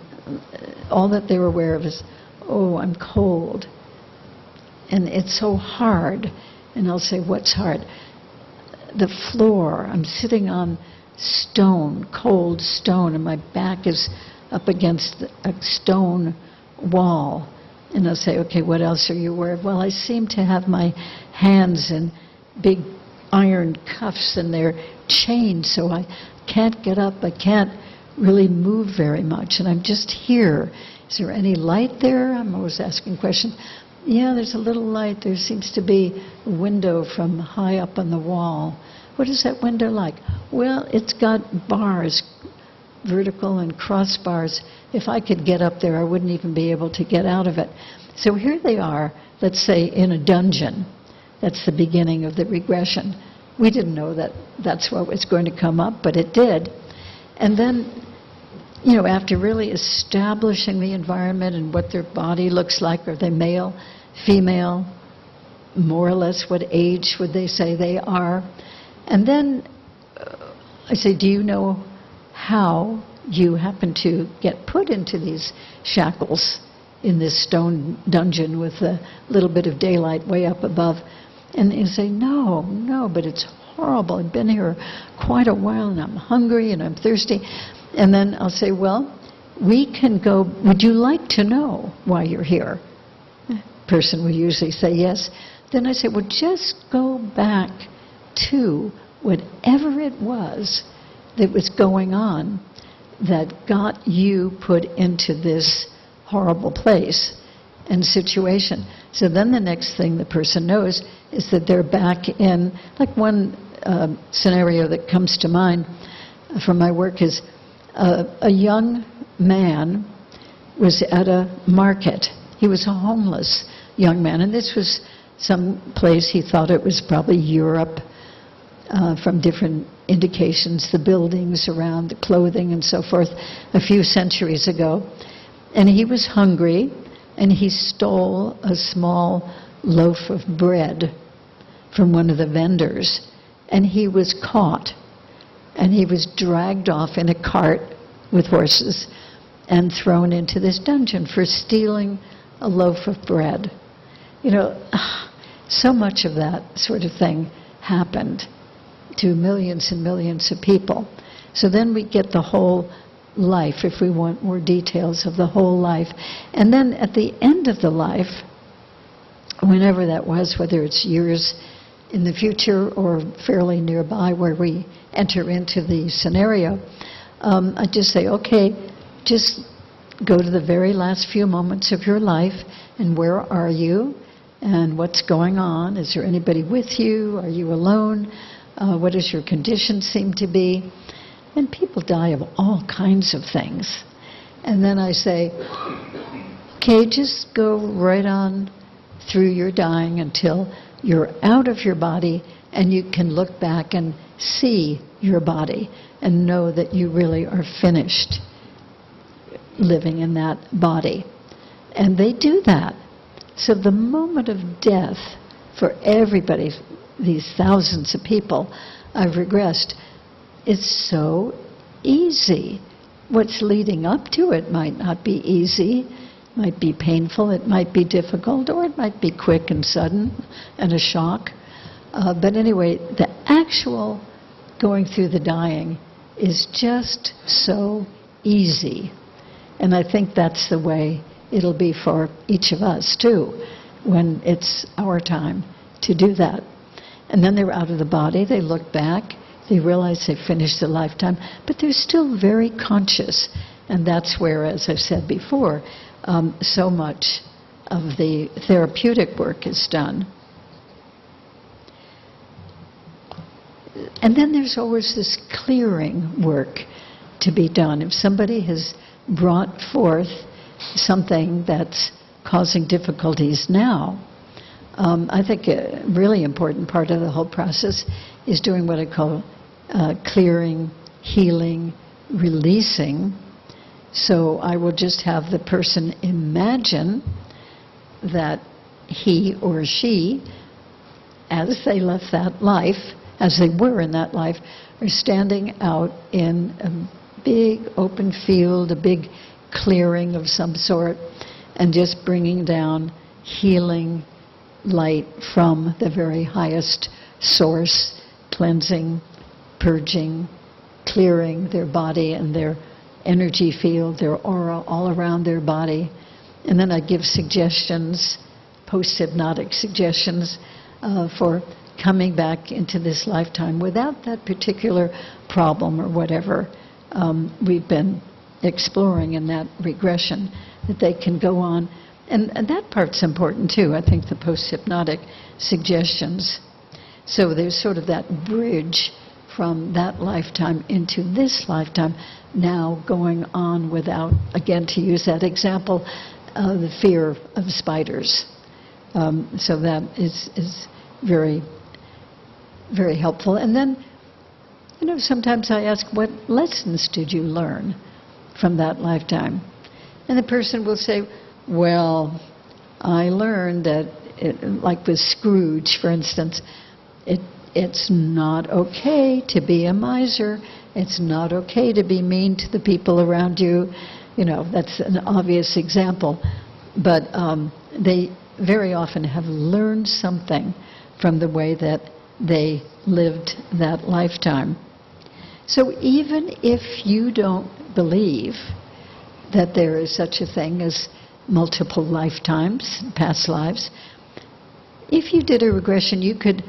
all that they're aware of is, oh, I'm cold, and it's so hard. And I'll say, what's hard? The floor. I'm sitting on stone, cold stone, and my back is up against a stone wall. And I'll say, okay, what else are you aware of? Well, I seem to have my hands in big iron cuffs, and they're chained, so I can't get up. I can't really move very much, and I'm just here. Is there any light there? I'm always asking questions. Yeah, there's a little light. There seems to be a window from high up on the wall. What is that window like? Well, it's got bars vertical and crossbars. If I could get up there, I wouldn't even be able to get out of it. So here they are, let's say, in a dungeon. That's the beginning of the regression. We didn't know that that's what was going to come up, but it did. And then, after really establishing the environment and what their body looks like, are they male, female, more or less what age would they say they are? And then I say, do you know how you happen to get put into these shackles in this stone dungeon with a little bit of daylight way up above? And you say, no, but it's horrible. I've been here quite a while, and I'm hungry, and I'm thirsty. And then I'll say, well, we can go, would you like to know why you're here? The person will usually say yes. Then I say, well, just go back to whatever it was that was going on that got you put into this horrible place and situation. So then the next thing the person knows is that they're back in, like one scenario that comes to mind from my work is a young man was at a market. He was a homeless young man, and this was some place he thought it was probably Europe, from different indications, the buildings around, the clothing and so forth, a few centuries ago. And he was hungry, and he stole a small loaf of bread from one of the vendors, and he was caught, and he was dragged off in a cart with horses and thrown into this dungeon for stealing a loaf of bread. So much of that sort of thing happened to millions and millions of people. So then we get the whole life, if we want more details of the whole life. And then at the end of the life, whenever that was, whether it's years in the future or fairly nearby where we enter into the scenario, I just say, okay, just go to the very last few moments of your life, and where are you, and what's going on? Is there anybody with you? Are you alone? What does your condition seem to be? And people die of all kinds of things. And then I say, okay, just go right on through your dying until you're out of your body and you can look back and see your body and know that you really are finished living in that body. And they do that. So the moment of death for everybody, these thousands of people I've regressed, it's so easy. What's leading up to it might not be easy, might be painful, it might be difficult, or it might be quick and sudden and a shock. But anyway, the actual going through the dying is just so easy. And I think that's the way it'll be for each of us, too, when it's our time to do that. And then they're out of the body, they look back, they realize they finished the lifetime, but they're still very conscious. And that's where, as I've said before, so much of the therapeutic work is done. And then there's always this clearing work to be done. If somebody has brought forth something that's causing difficulties now, I think a really important part of the whole process is doing what I call clearing, healing, releasing. So I will just have the person imagine that he or she, as they left that life, as they were in that life, are standing out in a big open field, a big clearing of some sort, and just bringing down healing light from the very highest source, cleansing, purging, clearing their body and their energy field, their aura all around their body. And then I give suggestions, post-hypnotic suggestions, for coming back into this lifetime without that particular problem or whatever we've been exploring in that regression, that they can go on. And that part's important too, I think, the post-hypnotic suggestions. So there's sort of that bridge from that lifetime into this lifetime, now going on without, again, to use that example, the fear of spiders. So that is very, very helpful. And then, sometimes I ask, what lessons did you learn from that lifetime? And the person will say, well, I learned that, like with Scrooge, for instance, it's not okay to be a miser. It's not okay to be mean to the people around you. That's an obvious example. But they very often have learned something from the way that they lived that lifetime. So even if you don't believe that there is such a thing as multiple lifetimes, past lives, if you did a regression, you could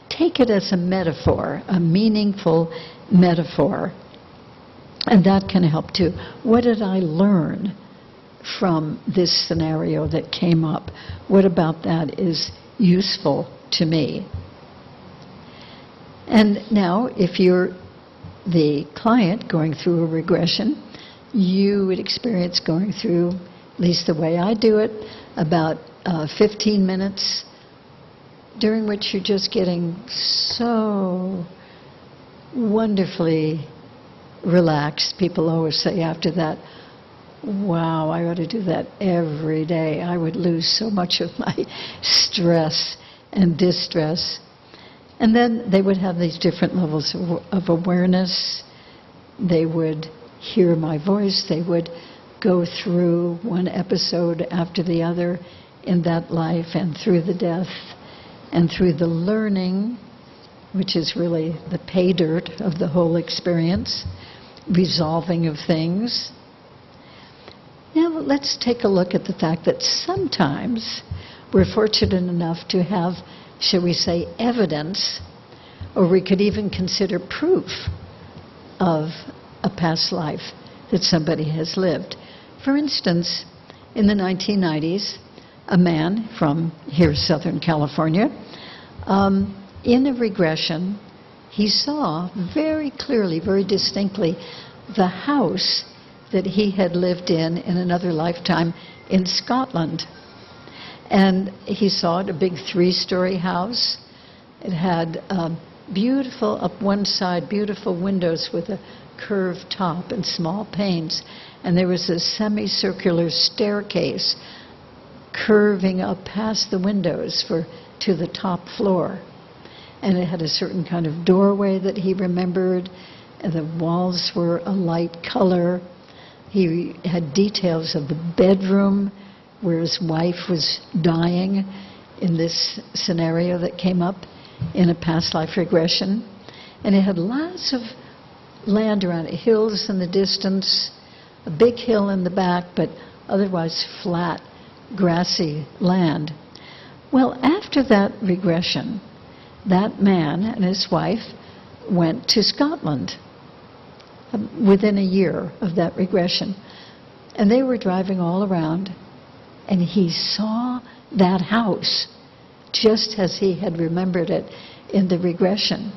take it as a metaphor, a meaningful metaphor, and that can help too. What did I learn from this scenario that came up? What about that is useful to me? And now, if you're the client going through a regression, you would experience going through, at least the way I do it, about 15 minutes, during which you're just getting so wonderfully relaxed. People always say after that, wow, I ought to do that every day. I would lose so much of my stress and distress. And then they would have these different levels of awareness. They would hear my voice. They would go through one episode after the other in that life, and through the death, and through the learning, which is really the pay dirt of the whole experience, resolving of things. Now let's take a look at the fact that sometimes we're fortunate enough to have, shall we say, evidence, or we could even consider proof of a past life that somebody has lived. For instance, in the 1990s, a man from here, Southern California, in a regression, he saw very clearly, very distinctly, the house that he had lived in another lifetime in Scotland. And he saw it, a big 3-story house. It had beautiful, up one side, beautiful windows with a curved top and small panes. And there was a semicircular staircase curving up past the windows to the top floor. And it had a certain kind of doorway that he remembered. And the walls were a light color. He had details of the bedroom where his wife was dying in this scenario that came up in a past life regression. And it had lots of land around it, hills in the distance, a big hill in the back, but otherwise flat, grassy land. Well, after that regression, that man and his wife went to Scotland within a year of that regression. And they were driving all around, and he saw that house just as he had remembered it in the regression.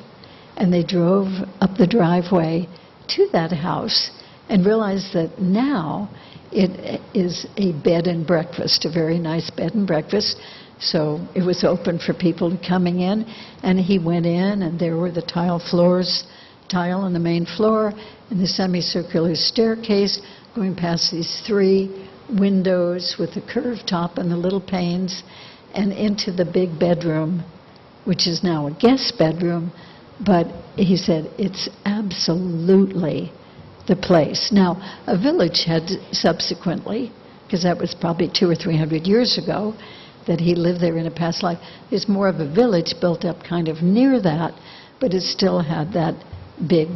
And they drove up the driveway to that house and realized that now it is a bed and breakfast, a very nice bed and breakfast. So it was open for people coming in, and he went in, and there were the tile on the main floor, and the semicircular staircase going past these 3 windows with the curved top and the little panes, and into the big bedroom, which is now a guest bedroom. But he said it's absolutely the place. Now, a village had subsequently, because that was probably 200 or 300 years ago, that he lived there in a past life. There's more of a village built up kind of near that, but it still had that big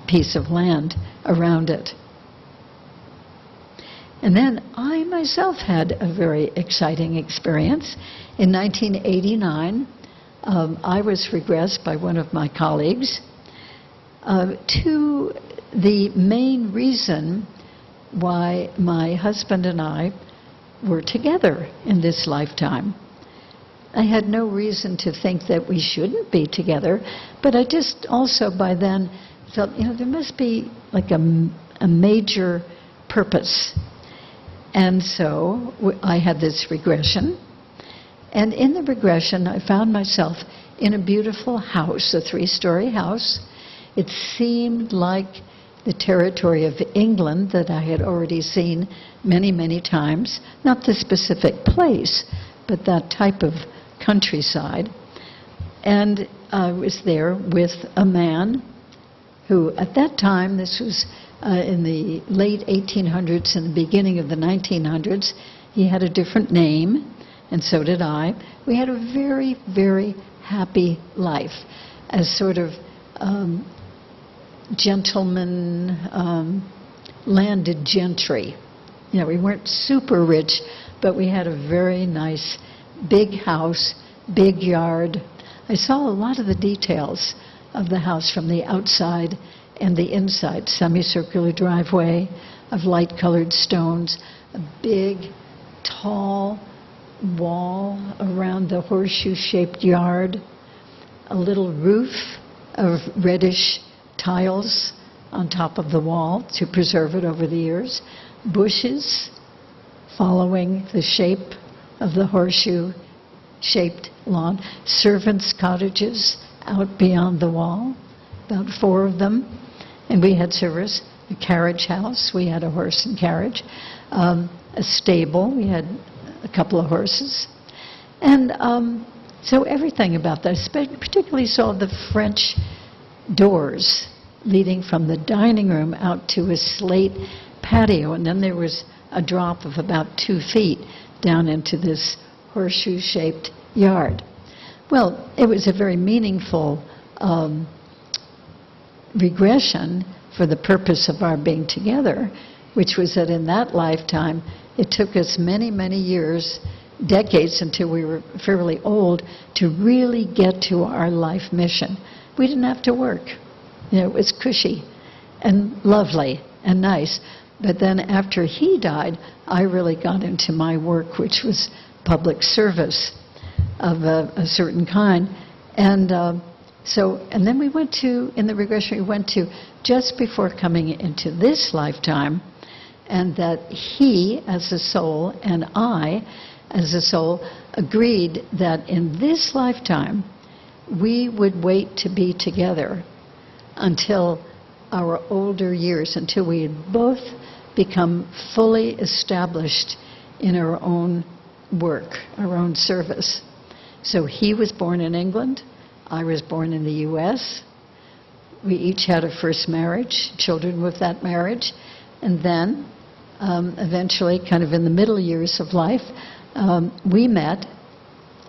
piece of land around it. And then I myself had a very exciting experience. In 1989, I was regressed by one of my colleagues to the main reason why my husband and I were together in this lifetime. I had no reason to think that we shouldn't be together, but I just also by then felt, there must be like a major purpose. And so I had this regression, and in the regression I found myself in a beautiful house, a 3-story house. It seemed like the territory of England that I had already seen many, many times, not the specific place, but that type of countryside. And I was there with a man who, at that time, this was in the late 1800s and the beginning of the 1900s, he had a different name, and so did I. We had a very, very happy life as sort of gentlemen, landed gentry. We weren't super rich, but we had a very nice big house, big yard. I saw a lot of the details of the house from the outside and the inside. Semicircular driveway of light-colored stones, a big, tall wall around the horseshoe-shaped yard, a little roof of reddish tiles on top of the wall to preserve it over the years, bushes following the shape of the horseshoe-shaped lawn, servants' cottages out beyond the wall, about 4 of them, and we had service, a carriage house, we had a horse and carriage, a stable, we had a couple of horses, and so everything about that. I particularly saw the French doors leading from the dining room out to a slate patio, and then there was a drop of about 2 feet down into this horseshoe-shaped yard. Well, it was a very meaningful regression for the purpose of our being together, which was that in that lifetime, it took us many, many years, decades until we were fairly old, to really get to our life mission. We didn't have to work. It was cushy and lovely and nice. But then after he died, I really got into my work, which was public service of a certain kind. And and then we went to, in the regression, we went to just before coming into this lifetime, and that he, as a soul, and I, as a soul, agreed that in this lifetime, we would wait to be together until our older years, until we had both become fully established in our own work, our own service. So he was born in England, I was born in the U.S. We each had a first marriage, children with that marriage, and then eventually, kind of in the middle years of life, we met,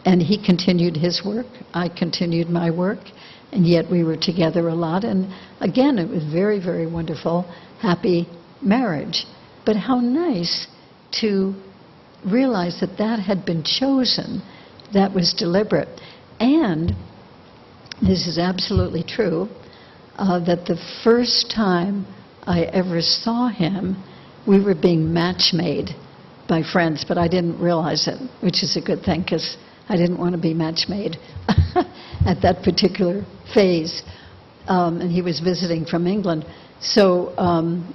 and he continued his work, I continued my work, and yet we were together a lot. And again, it was very, very wonderful, happy marriage. But how nice to realize that that had been chosen, that was deliberate. And this is absolutely true, that the first time I ever saw him, we were being match-made by friends, but I didn't realize it, which is a good thing, because I didn't want to be match-made at that particular phase. And he was visiting from England. So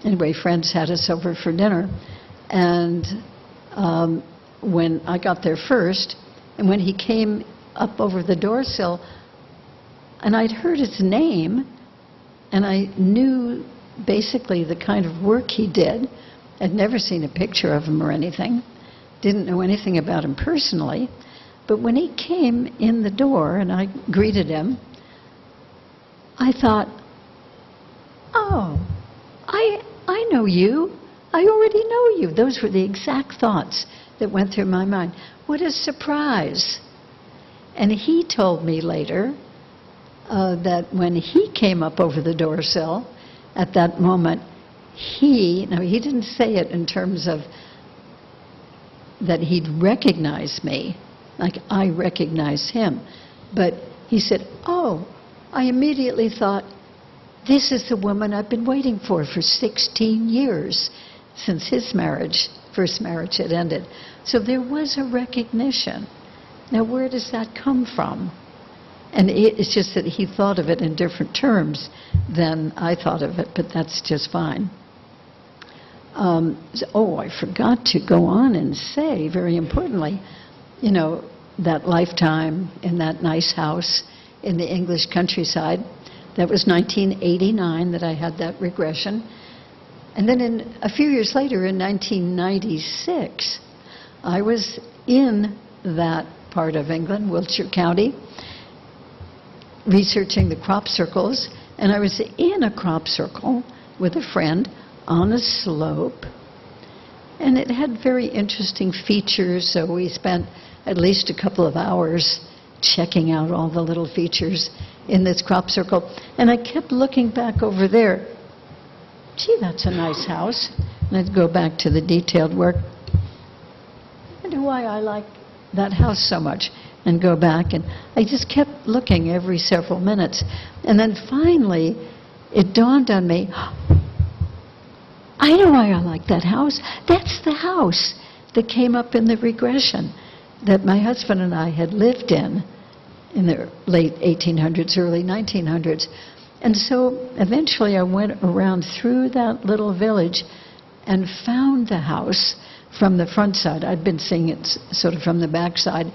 anyway, friends had us over for dinner. And when I got there first, and when he came up over the door sill, and I'd heard his name, and I knew basically the kind of work he did. I'd never seen a picture of him or anything, didn't know anything about him personally. But when he came in the door and I greeted him, I thought, oh, I know you. I already know you. Those were the exact thoughts that went through my mind. What a surprise. And he told me later that when he came up over the door sill, at that moment, he didn't say it in terms of that he'd recognize me, like I recognize him, but he said, oh, I immediately thought, this is the woman I've been waiting for 16 years, since his marriage, first marriage, had ended. So there was a recognition Now, where does that come from? And it's just that he thought of it in different terms than I thought of it, but that's just fine. I forgot to go on and say, very importantly, that lifetime in that nice house in the English countryside, that was 1989 that I had that regression. And then a few years later, in 1996, I was in that part of England, Wiltshire County, researching the crop circles, and I was in a crop circle with a friend on a slope, and it had very interesting features, so we spent at least a couple of hours checking out all the little features in this crop circle, and I kept looking back over there. Gee, that's a nice house. And I'd go back to the detailed work. I wonder why I like that house so much, and go back, and I just kept looking every several minutes. And then finally, it dawned on me, I know why I like that house. That's the house that came up in the regression that my husband and I had lived in the late 1800s, early 1900s. And so eventually I went around through that little village and found the house from the front side. I'd been seeing it sort of from the back side.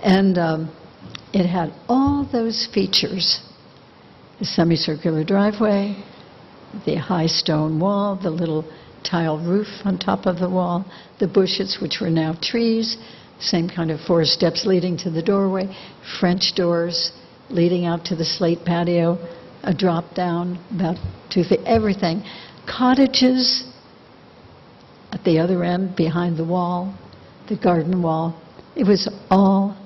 And it had all those features: the semicircular driveway, the high stone wall, the little tile roof on top of the wall, the bushes, which were now trees, same kind of 4 steps leading to the doorway, French doors leading out to the slate patio, a drop down about 2 feet, everything. Cottages at the other end behind the wall, the garden wall. It was all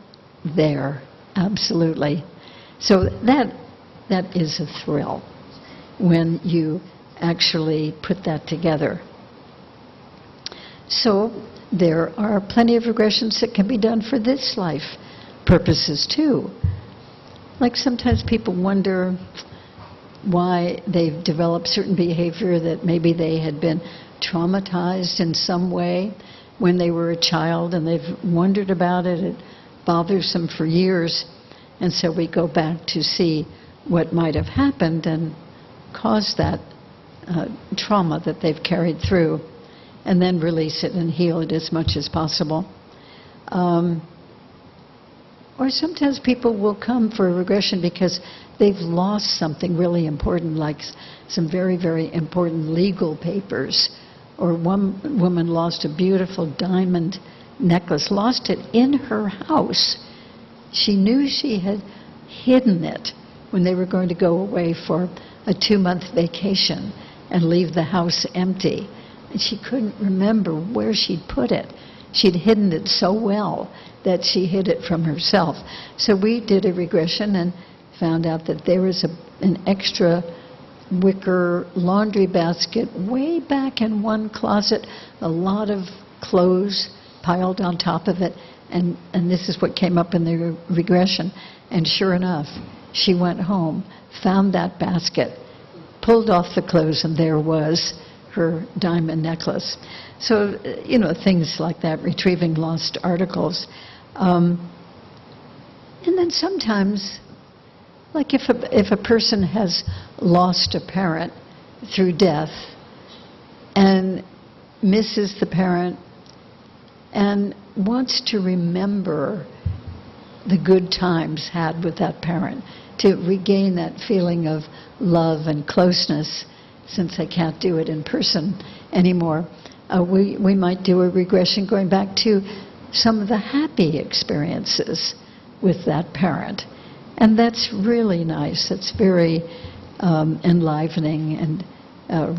there, absolutely. So that is a thrill when you actually put that together. So there are plenty of regressions that can be done for this life purposes too. Like sometimes people wonder why they've developed certain behavior, that maybe they had been traumatized in some way when they were a child, and they've wondered about it. It bothers them for years. And so we go back to see what might have happened and caused that trauma that they've carried through, and then release it and heal it as much as possible. Or sometimes people will come for a regression because they've lost something really important, like some very, very important legal papers. Or one woman lost a beautiful diamond necklace, lost it in her house. She knew she had hidden it when they were going to go away for a 2-month vacation and leave the house empty. And she couldn't remember where she'd put it. She'd hidden it so well that she hid it from herself. So we did a regression and found out that there was an extra wicker laundry basket way back in one closet, a lot of clothes piled on top of it, and this is what came up in the regression. And sure enough, she went home, found that basket, pulled off the clothes, and there was her diamond necklace. So, things like that, retrieving lost articles. And then sometimes, like if a person has lost a parent through death and misses the parent and wants to remember the good times had with that parent, to regain that feeling of love and closeness, since they can't do it in person anymore, we might do a regression going back to some of the happy experiences with that parent. And that's really nice. It's very enlivening and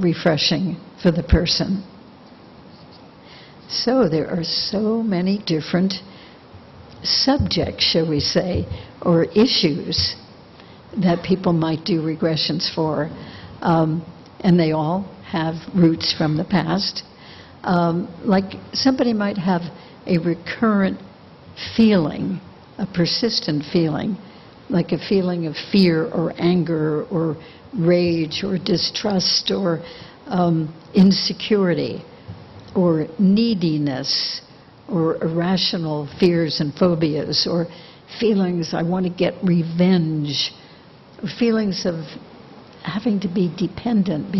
refreshing for the person. So there are so many different subjects, shall we say, or issues that people might do regressions for. And they all have roots from the past. Like somebody might have a recurrent feeling, a persistent feeling, like a feeling of fear or anger or rage or distrust or insecurity or neediness or irrational fears and phobias, or feelings I want to get revenge, or feelings of having to be dependent,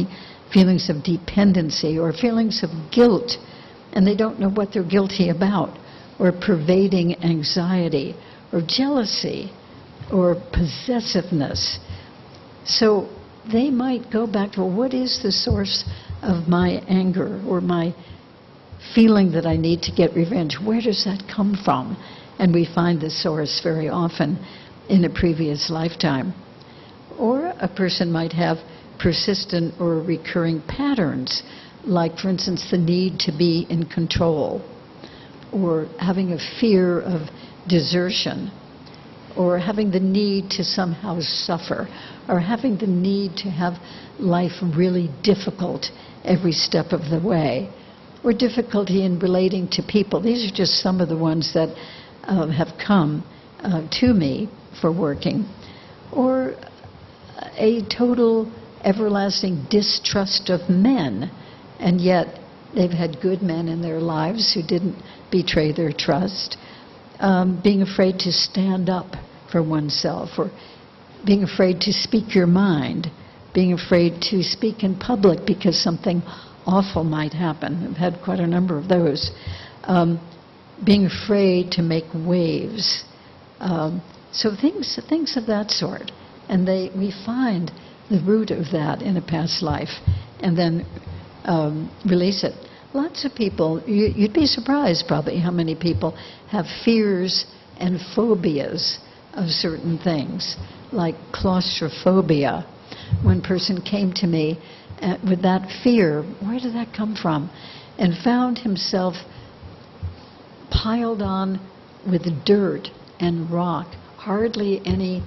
feelings of dependency, or feelings of guilt, and they don't know what they're guilty about, or pervading anxiety, or jealousy, or possessiveness. So they might go back to, well, what is the source of my anger or my feeling that I need to get revenge? Where does that come from? And we find the source very often in a previous lifetime. Or a person might have persistent or recurring patterns, like, for instance, the need to be in control, or having a fear of desertion, or having the need to somehow suffer, or having the need to have life really difficult every step of the way, or difficulty in relating to people. These are just some of the ones that have come to me for working. Or a total everlasting distrust of men, and yet they've had good men in their lives who didn't betray their trust. Being afraid to stand up for oneself, or being afraid to speak your mind, being afraid to speak in public because something awful might happen. I've had quite a number of those. Being afraid to make waves. So things of that sort. And we find the root of that in a past life and then release it. Lots of people, you'd be surprised probably how many people have fears and phobias of certain things, like claustrophobia. One person came to me with that fear. Where did that come from? And found himself piled on with dirt and rock, hardly any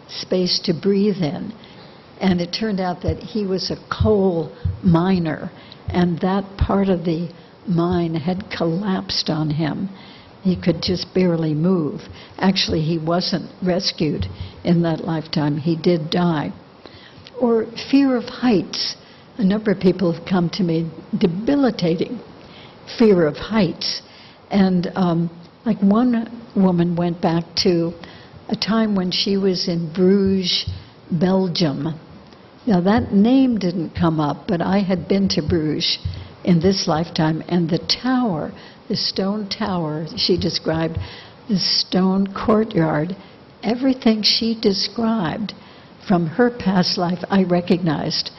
space to breathe in. And it turned out that he was a coal miner, and that part of the mine had collapsed on him. He could just barely move. Actually, he wasn't rescued in that lifetime. He did die. Or fear of heights. A number of people have come to me, debilitating fear of heights. And like one woman went back to a time when she was in Bruges, Belgium. Now that name didn't come up, but I had been to Bruges in this lifetime, and the tower, the stone tower, she described, the stone courtyard, everything she described from her past life I recognized.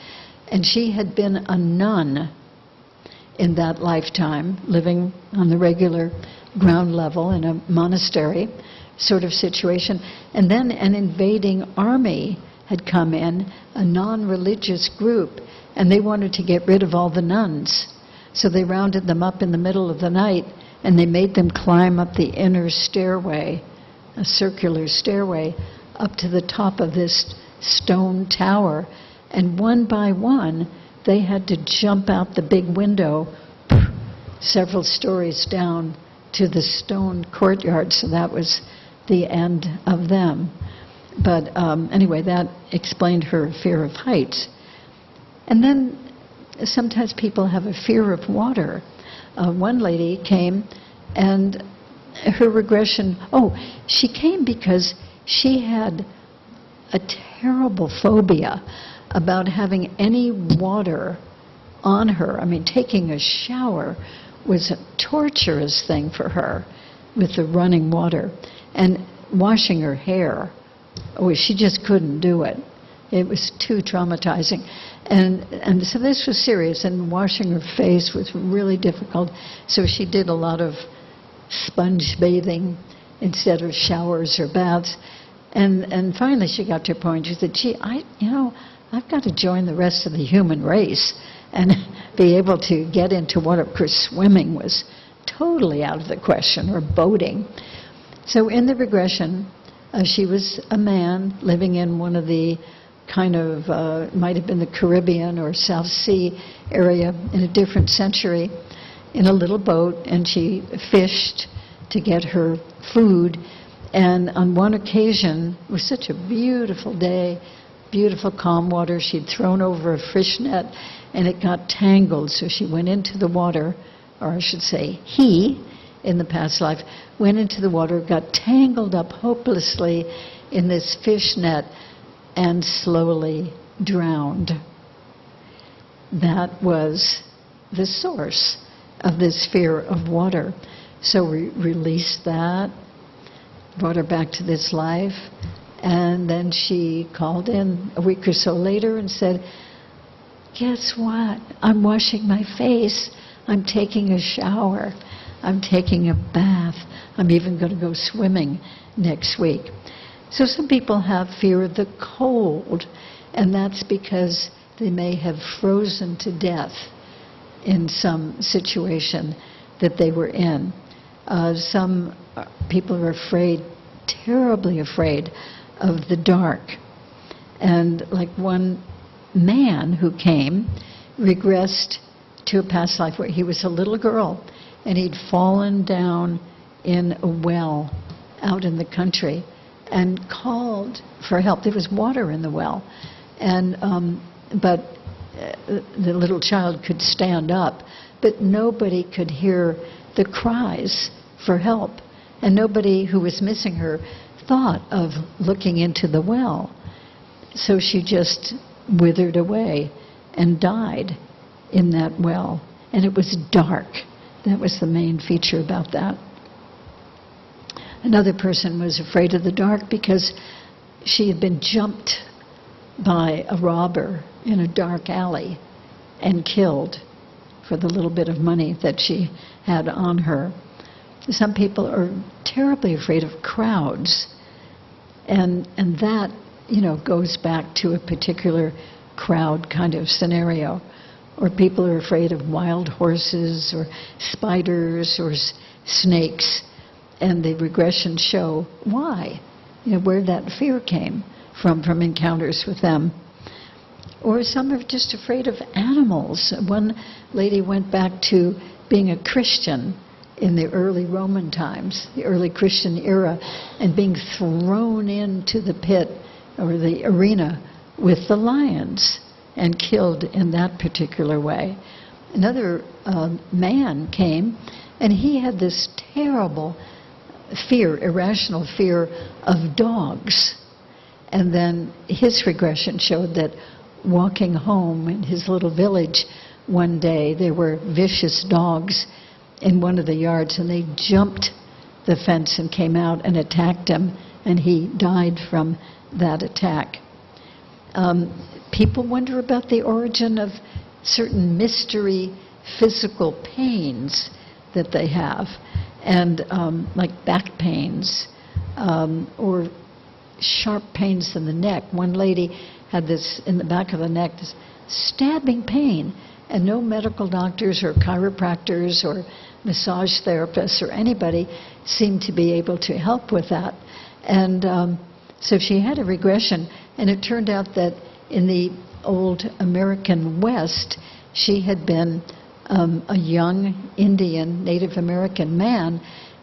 And she had been a nun in that lifetime, living on the regular ground level in a monastery sort of situation. And then an invading army had come in, a non-religious group, and they wanted to get rid of all the nuns. So they rounded them up in the middle of the night, and they made them climb up the inner stairway, a circular stairway, up to the top of this stone tower. And one by one, they had to jump out the big window several stories down to the stone courtyard. So that was the end of them. But anyway, that explained her fear of heights. And then sometimes people have a fear of water. One lady came, and her regression, she came because she had a terrible phobia about having any water on her. I mean, taking a shower was a torturous thing for her with the running water. And washing her hair, she just couldn't do it. It was too traumatizing. And so this was serious, and washing her face was really difficult. So she did a lot of sponge bathing instead of showers or baths. And finally she got to a point, she said, I've got to join the rest of the human race and be able to get into water. Of course, swimming was totally out of the question, or boating. So in the regression, she was a man living in one of the kind of, might have been the Caribbean or South Sea area in a different century, in a little boat, and she fished to get her food. And on one occasion, it was such a beautiful day, beautiful calm water, she'd thrown over a fish net, and it got tangled, so she went into the water, or I should say he, in the past life, went into the water, got tangled up hopelessly in this fish net, and slowly drowned. That was the source of this fear of water. So we released that, brought her back to this life, and then she called in a week or so later and said, "Guess what? I'm washing my face. I'm taking a shower. I'm taking a bath. I'm even going to go swimming next week." So some people have fear of the cold, and that's because they may have frozen to death in some situation that they were in. Some people are afraid, terribly afraid, of the dark. And like one man who came regressed to a past life where he was a little girl and he'd fallen down in a well out in the country and called for help. There was water in the well, and but the little child could stand up, but nobody could hear the cries for help, and nobody who was missing her thought of looking into the well. So she just withered away and died in that well. And it was dark. That was the main feature about that. Another person was afraid of the dark because she had been jumped by a robber in a dark alley and killed for the little bit of money that she had on her. Some people are terribly afraid of crowds, and that, goes back to a particular crowd kind of scenario. Or people are afraid of wild horses or spiders or snakes, and the regressions show why, where that fear came from encounters with them. Or some are just afraid of animals. One lady went back to being a Christian in the early Roman times, the early Christian era, and being thrown into the pit or the arena with the lions and killed in that particular way. Another man came, and he had this terrible fear, irrational fear of dogs. And then his regression showed that walking home in his little village one day, there were vicious dogs in one of the yards, and they jumped the fence and came out and attacked him, and he died from that attack. People wonder about the origin of certain mystery physical pains that they have, and like back pains or sharp pains in the neck. One lady had this in the back of the neck, this stabbing pain, and no medical doctors or chiropractors or massage therapists or anybody seemed to be able to help with that. And so she had a regression, and it turned out that in the old American West, she had been a young Indian, Native American man,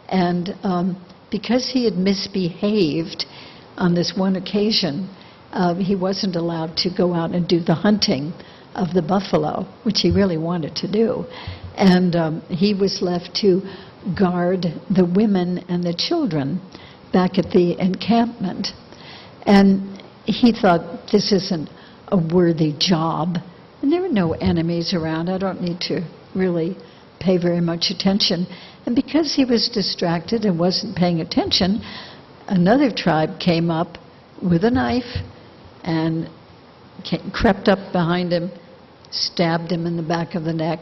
and because he had misbehaved on this one occasion, he wasn't allowed to go out and do the hunting of the buffalo, which he really wanted to do. And he was left to guard the women and the children back at the encampment. And he thought, this isn't a worthy job. And there were no enemies around. I don't need to really pay very much attention. And because he was distracted and wasn't paying attention, another tribe came up with a knife and crept up behind him, stabbed him in the back of the neck.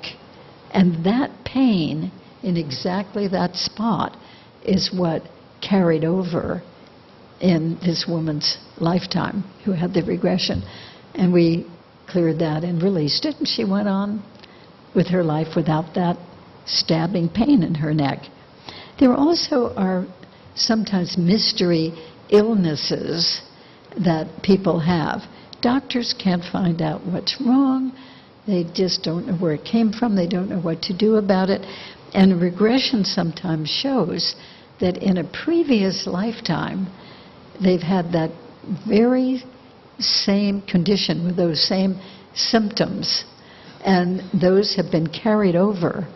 And that pain in exactly that spot is what carried over in this woman's lifetime who had the regression. And we cleared that and released it, and she went on with her life without that stabbing pain in her neck. There also are sometimes mystery illnesses that people have. Doctors can't find out what's wrong. They just don't know where it came from. They don't know what to do about it. And regression sometimes shows that in a previous lifetime, they've had that very same condition with those same symptoms. And those have been carried over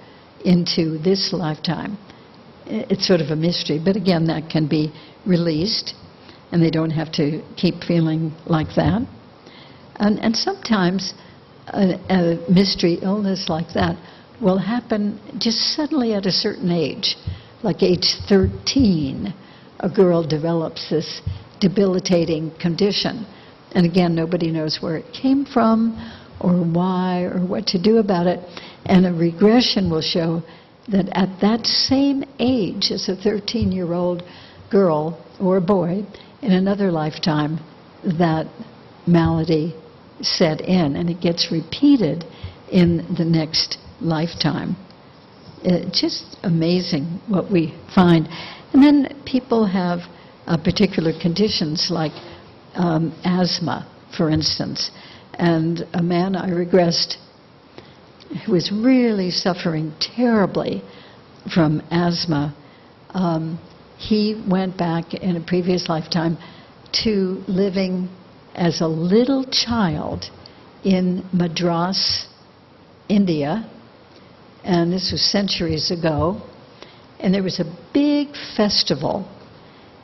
into this lifetime. it's sort of a mystery. But again, that can be released, and they don't have to keep feeling like that. And sometimes a mystery illness like that will happen just suddenly at a certain age. Like age 13, a girl develops this debilitating condition. And again, nobody knows where it came from or why or what to do about it. And a regression will show that at that same age as a 13-year-old girl or boy, in another lifetime, that malady set in, and it gets repeated in the next lifetime. Just amazing what we find. And then people have particular conditions like asthma, for instance. And a man I regressed who was really suffering terribly from asthma, he went back in a previous lifetime to living as a little child in Madras, India, and this was centuries ago, and there was a big festival,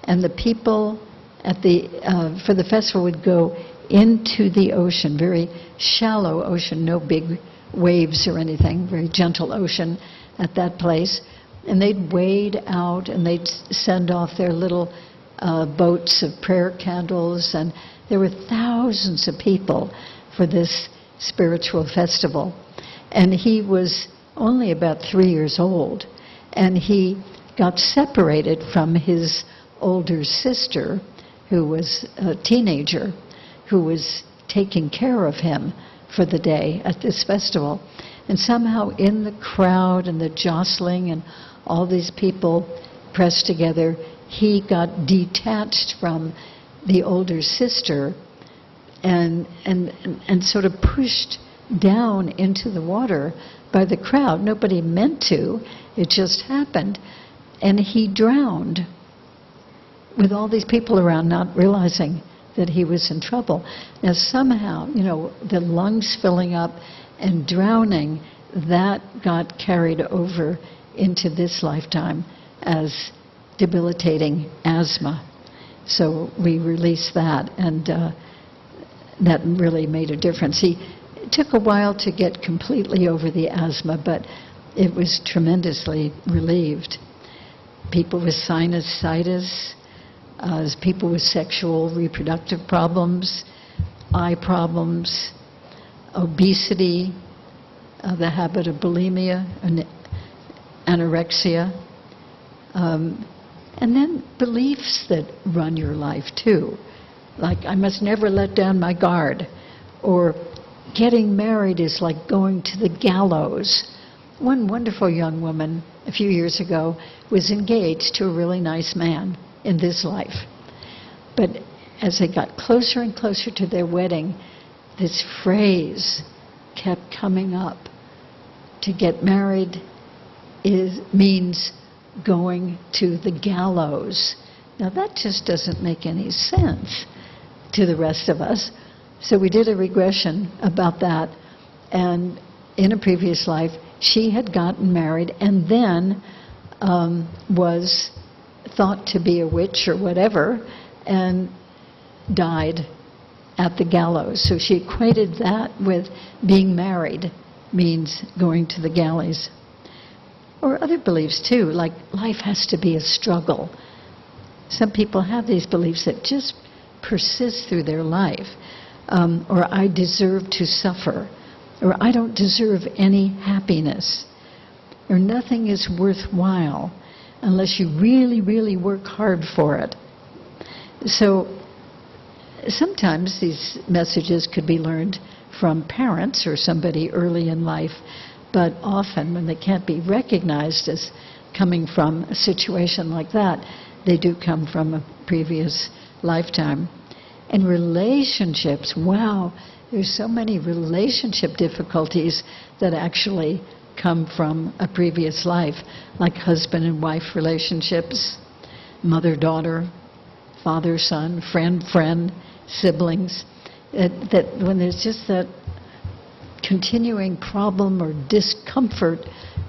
and the people at for the festival would go into the ocean, very shallow ocean, no big waves or anything, very gentle ocean at that place, and they'd wade out and they'd send off their little boats of prayer candles, and there were thousands of people for this spiritual festival. And he was only about 3 years old, and he got separated from his older sister, who was a teenager, who was taking care of him for the day at this festival. And somehow in the crowd and the jostling and all these people pressed together, he got detached from the older sister and sort of pushed down into the water by the crowd. Nobody meant to. It just happened. And he drowned with all these people around, not realizing that he was in trouble. Now somehow, the lungs filling up and drowning, that got carried over into this lifetime as debilitating asthma. So we released that, and that really made a difference. It took a while to get completely over the asthma, but it was tremendously relieved. People with sinusitis, people with sexual reproductive problems, eye problems, obesity, the habit of bulimia, anorexia, and then beliefs that run your life too, like I must never let down my guard, or getting married is like going to the gallows. One wonderful young woman a few years ago was engaged to a really nice man in this life. But as they got closer and closer to their wedding, this phrase kept coming up. To get married means going to the gallows. Now that just doesn't make any sense to the rest of us. So we did a regression about that, and in a previous life, she had gotten married and then was thought to be a witch or whatever, and died at the gallows. So she equated that with being married means going to the galleys. Or other beliefs too, like life has to be a struggle. Some people have these beliefs that just persist through their life. Or I deserve to suffer. Or I don't deserve any happiness. Or nothing is worthwhile unless you really, really work hard for it. So sometimes these messages could be learned from parents or somebody early in life, but often when they can't be recognized as coming from a situation like that, they do come from a previous lifetime. And relationships, wow, there's so many relationship difficulties that actually come from a previous life, like husband and wife relationships, mother-daughter, father-son, friend-friend, siblings, that when there's just that continuing problem or discomfort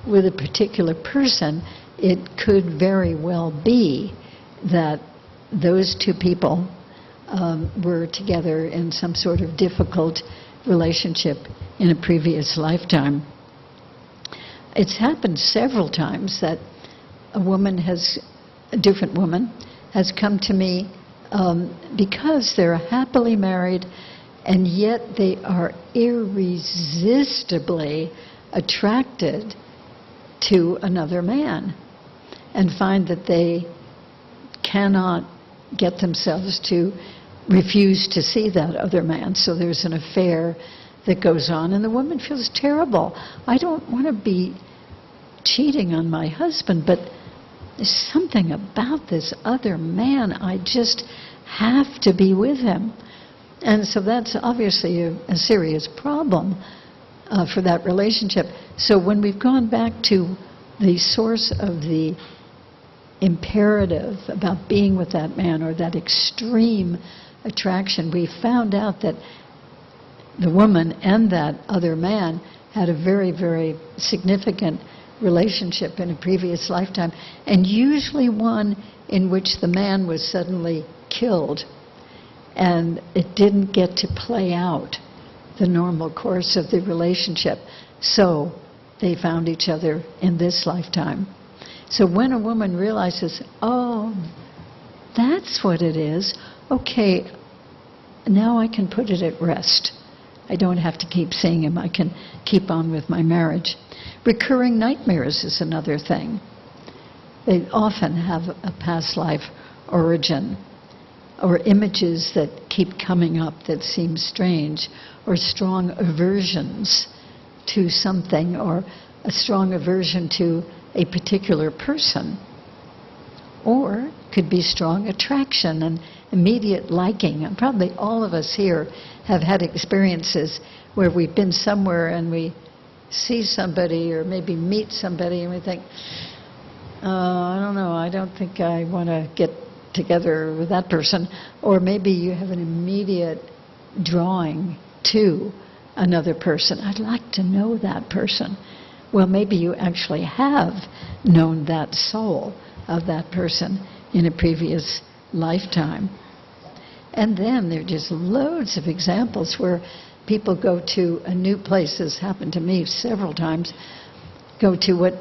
with a particular person, it could very well be that those two people were together in some sort of difficult relationship in a previous lifetime. It's happened several times that a different woman has come to me because they're happily married, and yet they are irresistibly attracted to another man, and find that they cannot get themselves to refuse to see that other man. So there's an affair that goes on, and the woman feels terrible. I don't want to be cheating on my husband, but there's something about this other man. I just have to be with him. And so that's obviously a serious problem for that relationship. So when we've gone back to the source of the imperative about being with that man, or that extreme attraction, we found out that the woman and that other man had a very, very significant relationship in a previous lifetime, and usually one in which the man was suddenly killed, and it didn't get to play out the normal course of the relationship. So they found each other in this lifetime. So when a woman realizes, oh, that's what it is, okay, now I can put it at rest. I don't have to keep seeing him. I can keep on with my marriage. Recurring nightmares is another thing. They often have a past life origin, or images that keep coming up that seem strange, or strong aversions to something, or a strong aversion to a particular person. Or could be strong attraction and immediate liking. And probably all of us here have had experiences where we've been somewhere and we see somebody or maybe meet somebody and we think, I don't know, I don't think I want to get together with that person. Or maybe you have an immediate drawing to another person. I'd like to know that person. Well, maybe you actually have known that soul of that person in a previous lifetime. And then there are just loads of examples where people go to a new place. This happened to me several times. Go to what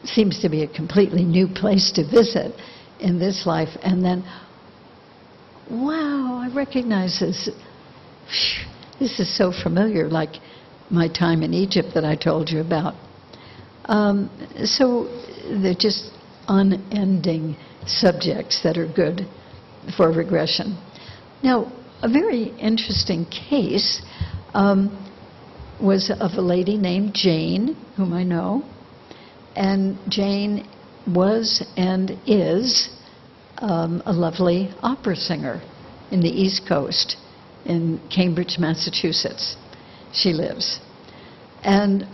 seems to be a completely new place to visit in this life, and then, wow, I recognize this. This is so familiar, like my time in Egypt that I told you about. So they're just unending subjects that are good for regression. Now, a very interesting case was of a lady named Jane, whom I know. And Jane was and is a lovely opera singer in the East Coast, in Cambridge, Massachusetts. She lives. And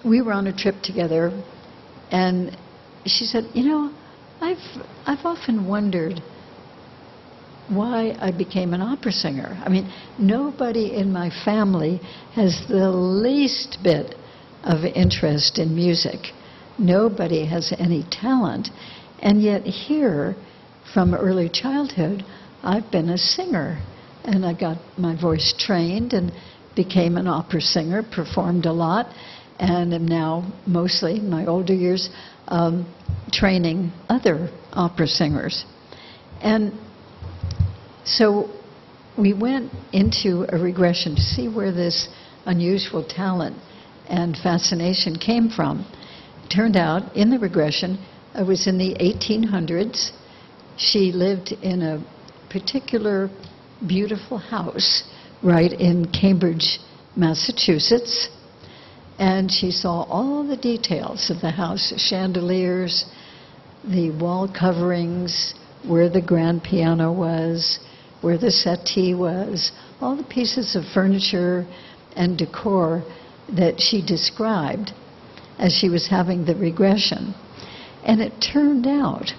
we were on a trip together, and she said, you know, I've often wondered why I became an opera singer. I mean, nobody in my family has the least bit of interest in music. Nobody has any talent. And yet here, from early childhood, I've been a singer. And I got my voice trained and became an opera singer, performed a lot, and am now, mostly in my older years, training other opera singers. And so we went into a regression to see where this unusual talent and fascination came from. Turned out, in the regression, it was in the 1800s. She lived in a particular beautiful house right in Cambridge, Massachusetts. And she saw all the details of the house, chandeliers, the wall coverings, where the grand piano was, where the settee was, all the pieces of furniture and decor that she described as she was having the regression. And it turned out,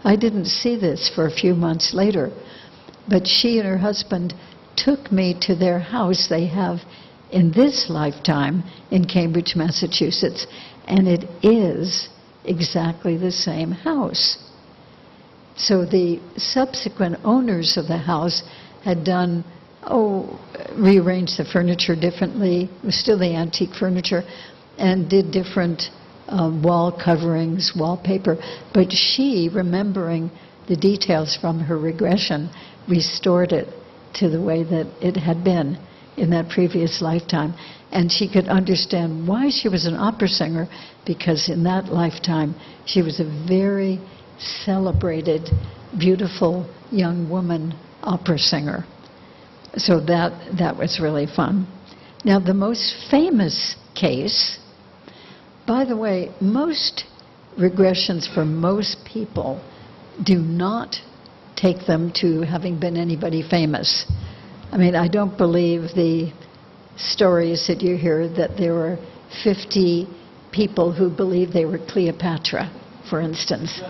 I didn't see this for a few months later, but she and her husband took me to their house they have in this lifetime in Cambridge, Massachusetts, and it is exactly the same house. So the subsequent owners of the house had done, rearranged the furniture differently, it was still the antique furniture, and did different wall coverings, wallpaper. But she, remembering the details from her regression, restored it to the way that it had been in that previous lifetime. And she could understand why she was an opera singer, because in that lifetime she was a very celebrated, beautiful young woman opera singer. So that was really fun. Now, the most famous case, by the way, most regressions for most people do not take them to having been anybody famous. I mean, I don't believe the stories that you hear that there were 50 people who believed they were Cleopatra, for instance.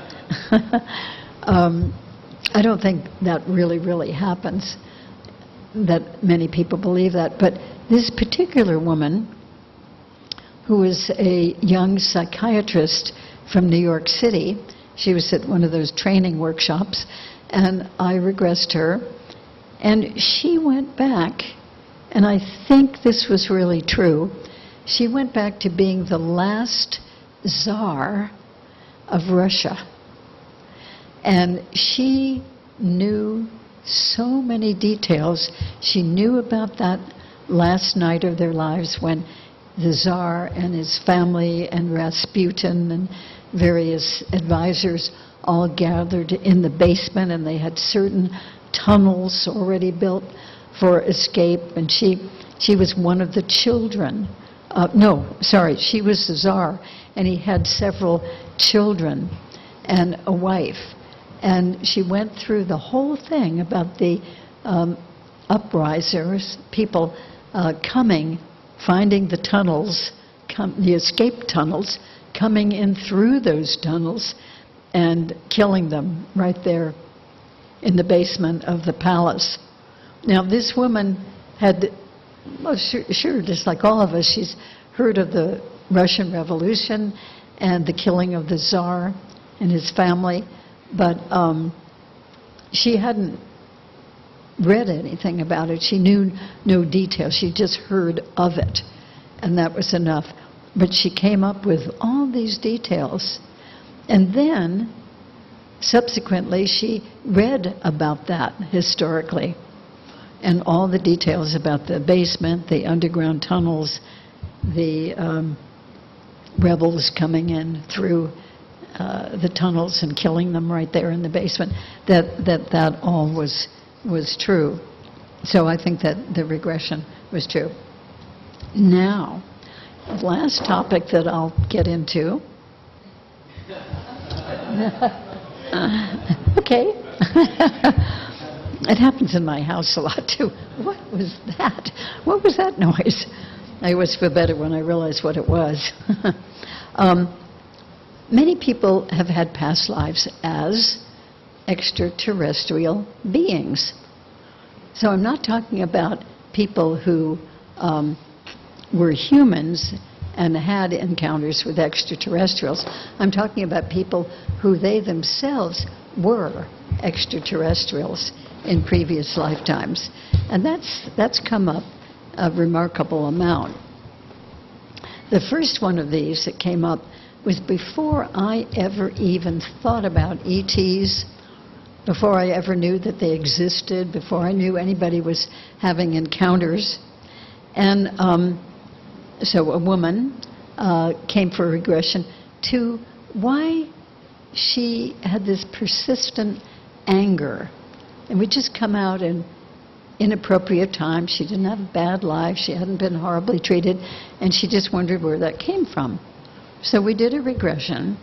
I don't think that really happens, that many people believe that. But this particular woman, who was a young psychiatrist from New York City, she was at one of those training workshops, and I regressed her, and she went back, and I think this was really true, she went back to being the last Tsar of Russia. And she knew so many details. She knew about that last night of their lives when the Tsar and his family and Rasputin and various advisors all gathered in the basement, and they had certain tunnels already built for escape. And she was one of the children. She was the Tsar, and he had several children and a wife. And she went through the whole thing about the uprisers, people coming, finding the tunnels, the escape tunnels, coming in through those tunnels and killing them right there in the basement of the palace. Now, this woman had, sure, just like all of us, she's heard of the Russian Revolution and the killing of the Tsar and his family, but she hadn't read anything about it. She knew no details. She just heard of it, and that was enough. But she came up with all these details, and then subsequently she read about that historically, and all the details about the basement, the underground tunnels, the rebels coming in through the tunnels and killing them right there in the basement, that all was true. So I think that the regression was true. Now, the last topic that I'll get into. Okay. It happens in my house a lot, too. What was that? What was that noise? I always feel better when I realize what it was. Many people have had past lives as extraterrestrial beings. So I'm not talking about people who were humans and had encounters with extraterrestrials. I'm talking about people who they themselves were extraterrestrials in previous lifetimes. And that's come up a remarkable amount. The first one of these that came up was before I ever even thought about ETs, before I ever knew that they existed, before I knew anybody was having encounters. And so a woman came for regression to why she had this persistent anger. And would just come out in inappropriate times. She didn't have a bad life. She hadn't been horribly treated. And she just wondered where that came from. So we did a regression.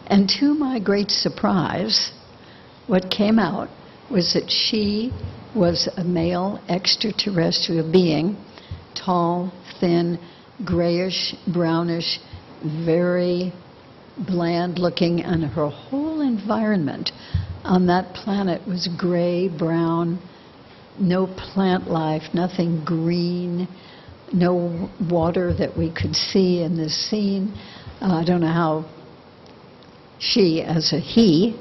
And to my great surprise, what came out was that she was a male extraterrestrial being, tall, thin, grayish, brownish, very bland looking, and her whole environment on that planet was gray, brown, no plant life, nothing green, no water that we could see in this scene. I don't know how she as a he,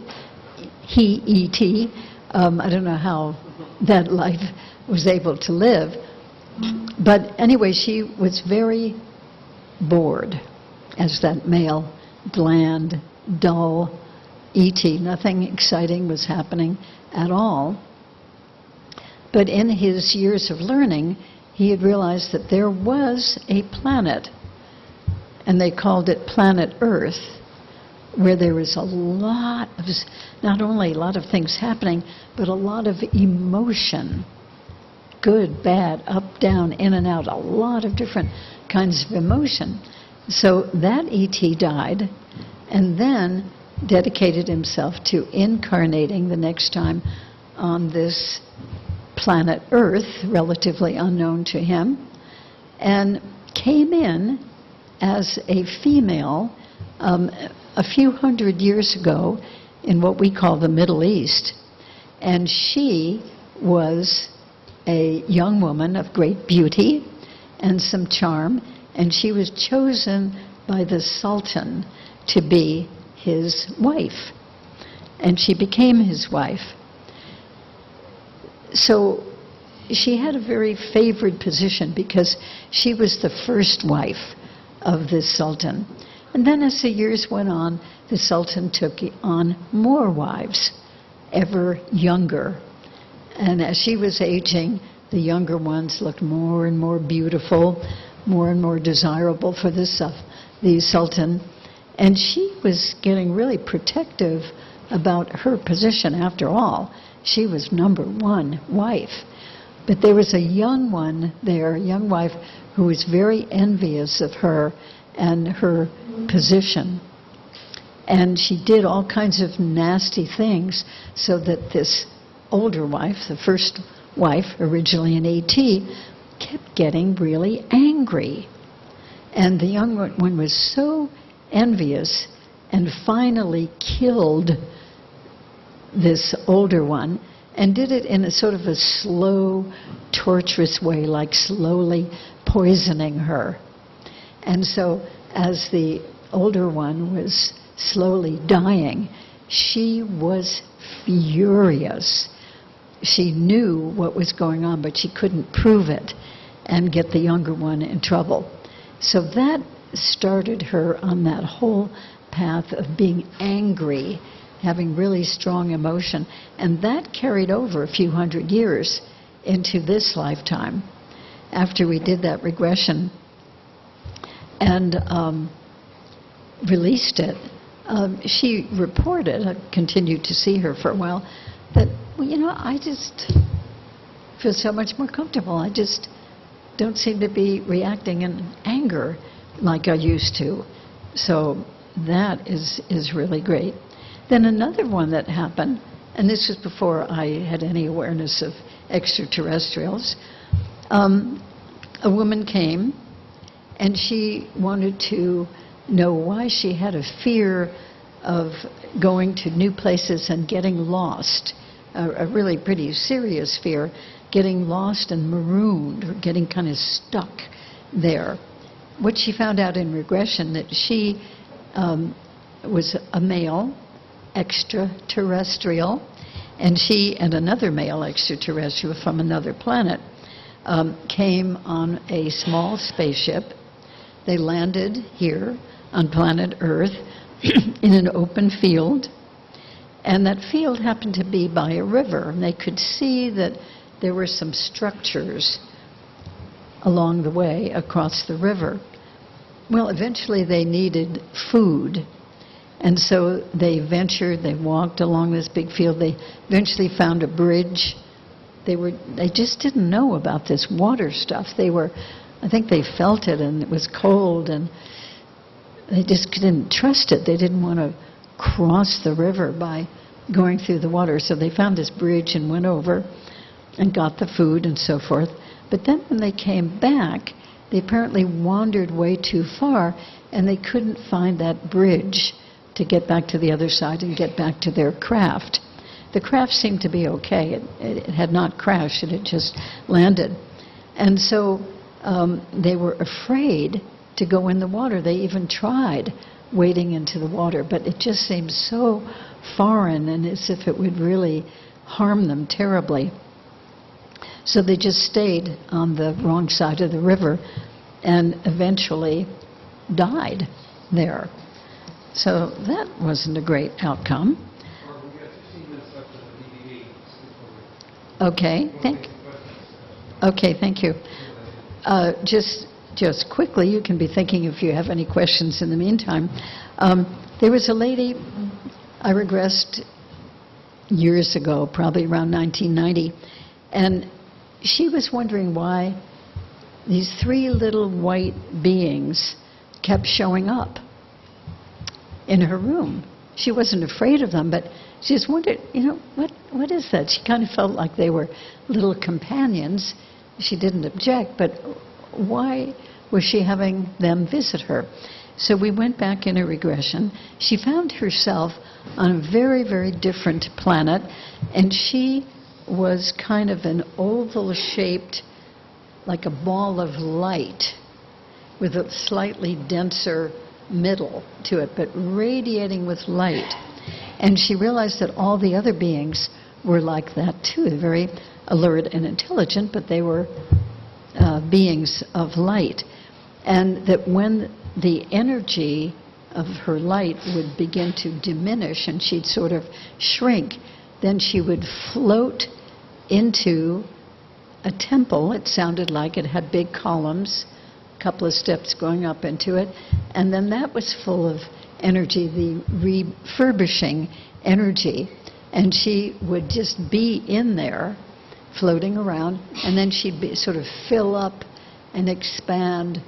E.T., I don't know how that life was able to live. But anyway, she was very bored as that male, bland, dull E.T. Nothing exciting was happening at all. But in his years of learning, he had realized that there was a planet, and they called it planet Earth, where there was a lot of, not only a lot of things happening, but a lot of emotion. Good, bad, up, down, in and out, a lot of different kinds of emotion. So that E.T. died, and then dedicated himself to incarnating the next time on this planet Earth, relatively unknown to him, and came in as a female a few hundred years ago in what we call the Middle East. And she was a young woman of great beauty and some charm, and she was chosen by the Sultan to be his wife. And she became his wife. So she had a very favored position because she was the first wife of this Sultan. And then as the years went on, the Sultan took on more wives, ever younger. And as she was aging, the younger ones looked more and more beautiful, more and more desirable for the Sultan. And she was getting really protective about her position. After all, she was number one wife. But there was a young one there, a young wife, who was very envious of her and her position. And she did all kinds of nasty things so that this older wife, the first wife, originally an A.T., kept getting really angry. And the young one was so envious and finally killed this older one, and did it in a sort of a slow, torturous way, like slowly poisoning her. And so as the older one was slowly dying, she was furious. She knew what was going on, but she couldn't prove it and get the younger one in trouble. So that started her on that whole path of being angry, having really strong emotion. And that carried over a few hundred years into this lifetime. After we did that regression and released it, she reported, I continued to see her for a while, that, well, you know, I just feel so much more comfortable. I just don't seem to be reacting in anger like I used to. So that is really great. Then another one that happened, and this was before I had any awareness of extraterrestrials, a woman came and she wanted to know why she had a fear of going to new places and getting lost, a really pretty serious fear, getting lost and marooned or getting kind of stuck there. What she found out in regression, that she was a male extraterrestrial, and she and another male extraterrestrial from another planet came on a small spaceship. They landed here on planet Earth in an open field, and that field happened to be by a river, and they could see that there were some structures along the way across the river. Well, eventually they needed food, and so they walked along this big field. They eventually found a bridge. They just didn't know about this water stuff. I think they felt it, and it was cold, and they just didn't trust it. They didn't want to cross the river by going through the water. So they found this bridge and went over and got the food and so forth. But then when they came back, they apparently wandered way too far, and they couldn't find that bridge to get back to the other side and get back to their craft. The craft seemed to be okay. It had not crashed. It had just landed. And so they were afraid to go in the water. They even tried wading into the water, but it just seemed so foreign and as if it would really harm them terribly. So they just stayed on the wrong side of the river and eventually died there. So that wasn't a great outcome. Okay, thank you. Just quickly, you can be thinking if you have any questions in the meantime. There was a lady, I regressed years ago, probably around 1990, and she was wondering why these three little white beings kept showing up in her room. She wasn't afraid of them, but she just wondered, what is that? She kind of felt like they were little companions. She didn't object, but why was she having them visit her? So we went back in a regression. She found herself on a very, very different planet, and she was kind of an oval-shaped, like a ball of light, with a slightly denser middle to it, but radiating with light. And she realized that all the other beings were like that too, very alert and intelligent, but they were beings of light. And that when the energy of her light would begin to diminish and she'd sort of shrink, then she would float into a temple. It sounded like it had big columns, a couple of steps going up into it, and then that was full of energy, the refurbishing energy, and she would just be in there floating around, and then she'd sort of fill up and expand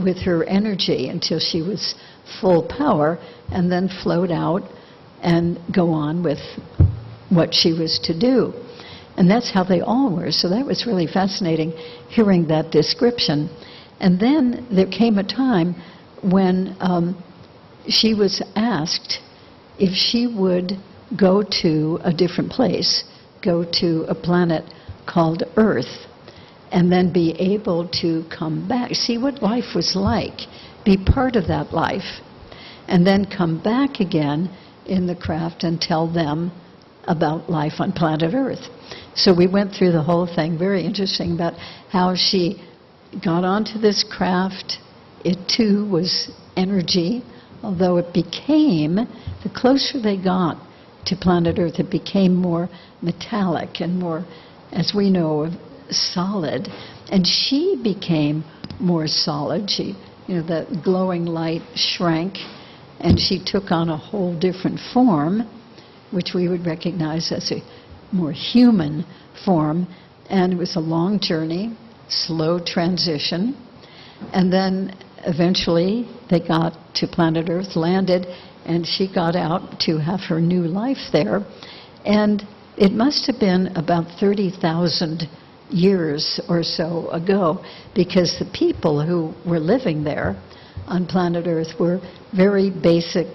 with her energy until she was full power, and then float out and go on with what she was to do. And that's how they all were. So that was really fascinating, hearing that description. And then there came a time when she was asked if she would go to a different place, go to a planet called Earth, and then be able to come back, see what life was like, be part of that life, and then come back again in the craft and tell them about life on planet Earth. So we went through the whole thing, very interesting, about how she got onto this craft. It too was energy, although it became, the closer they got to planet Earth, it became more metallic and more, as we know, solid. And she became more solid. She, that glowing light shrank, and she took on a whole different form, which we would recognize as a more human form. And it was a long journey, slow transition. And then eventually they got to planet Earth, landed, and she got out to have her new life there. And it must have been about 30,000 years or so ago, because the people who were living there on planet Earth were very basic,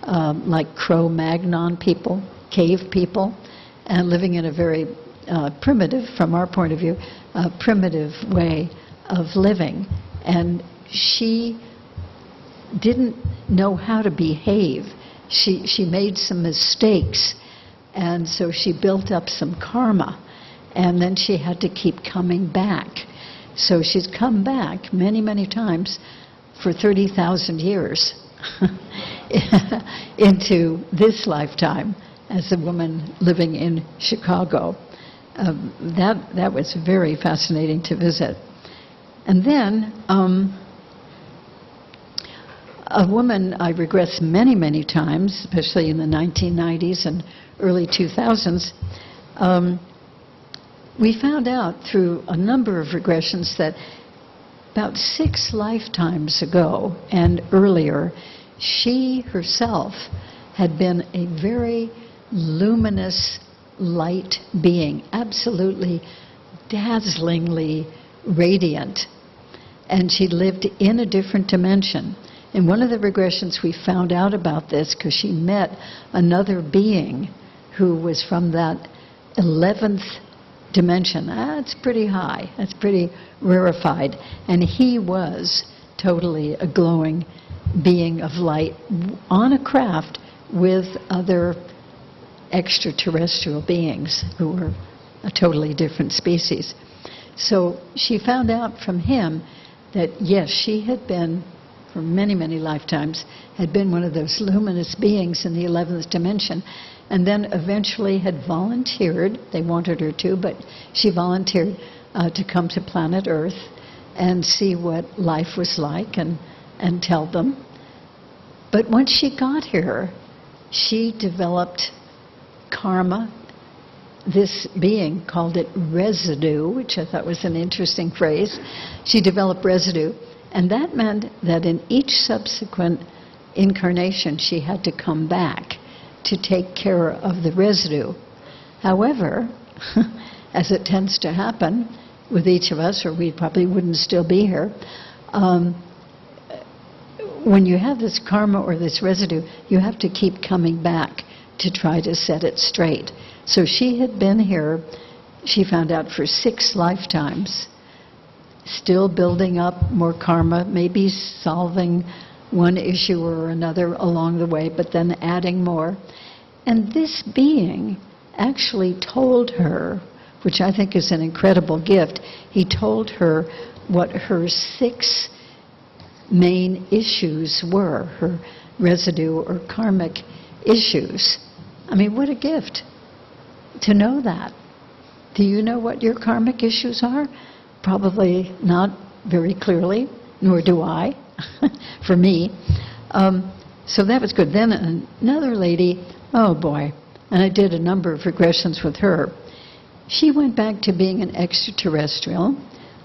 like Cro-Magnon people, cave people, and living in a very primitive, from our point of view, primitive way of living. And she didn't know how to behave. She made some mistakes, and so she built up some karma, and then she had to keep coming back. So she's come back many, many times for 30,000 years into this lifetime as a woman living in Chicago. That was very fascinating to visit. And then a woman I regressed many, many times, especially in the 1990s and early 2000s, we found out through a number of regressions that about 6 lifetimes ago and earlier, she herself had been a very luminous light being, absolutely dazzlingly radiant. And she lived in a different dimension. In one of the regressions, we found out about this because she met another being who was from that 11th dimension. That's pretty high. That's pretty rarefied. And he was totally a glowing being of light on a craft with other extraterrestrial beings who were a totally different species. So she found out from him that, yes, she had been, for many, many lifetimes, had been one of those luminous beings in the 11th dimension, and then eventually had volunteered, they wanted her to, but she volunteered to come to planet Earth and see what life was like and tell them. But once she got here, she developed karma. This being called it residue, which I thought was an interesting phrase. She developed residue, and that meant that in each subsequent incarnation she had to come back to take care of the residue. However, as it tends to happen with each of us, or we probably wouldn't still be here, when you have this karma or this residue, you have to keep coming back to try to set it straight. So she had been here, she found out, for 6 lifetimes, still building up more karma, maybe solving one issue or another along the way, but then adding more. And this being actually told her, which I think is an incredible gift, he told her what her 6 main issues were, her residue or karmic issues. I mean, what a gift to know that. Do you know what your karmic issues are? Probably not very clearly, nor do I, for me. So that was good. Then another lady, oh boy, and I did a number of regressions with her. She went back to being an extraterrestrial,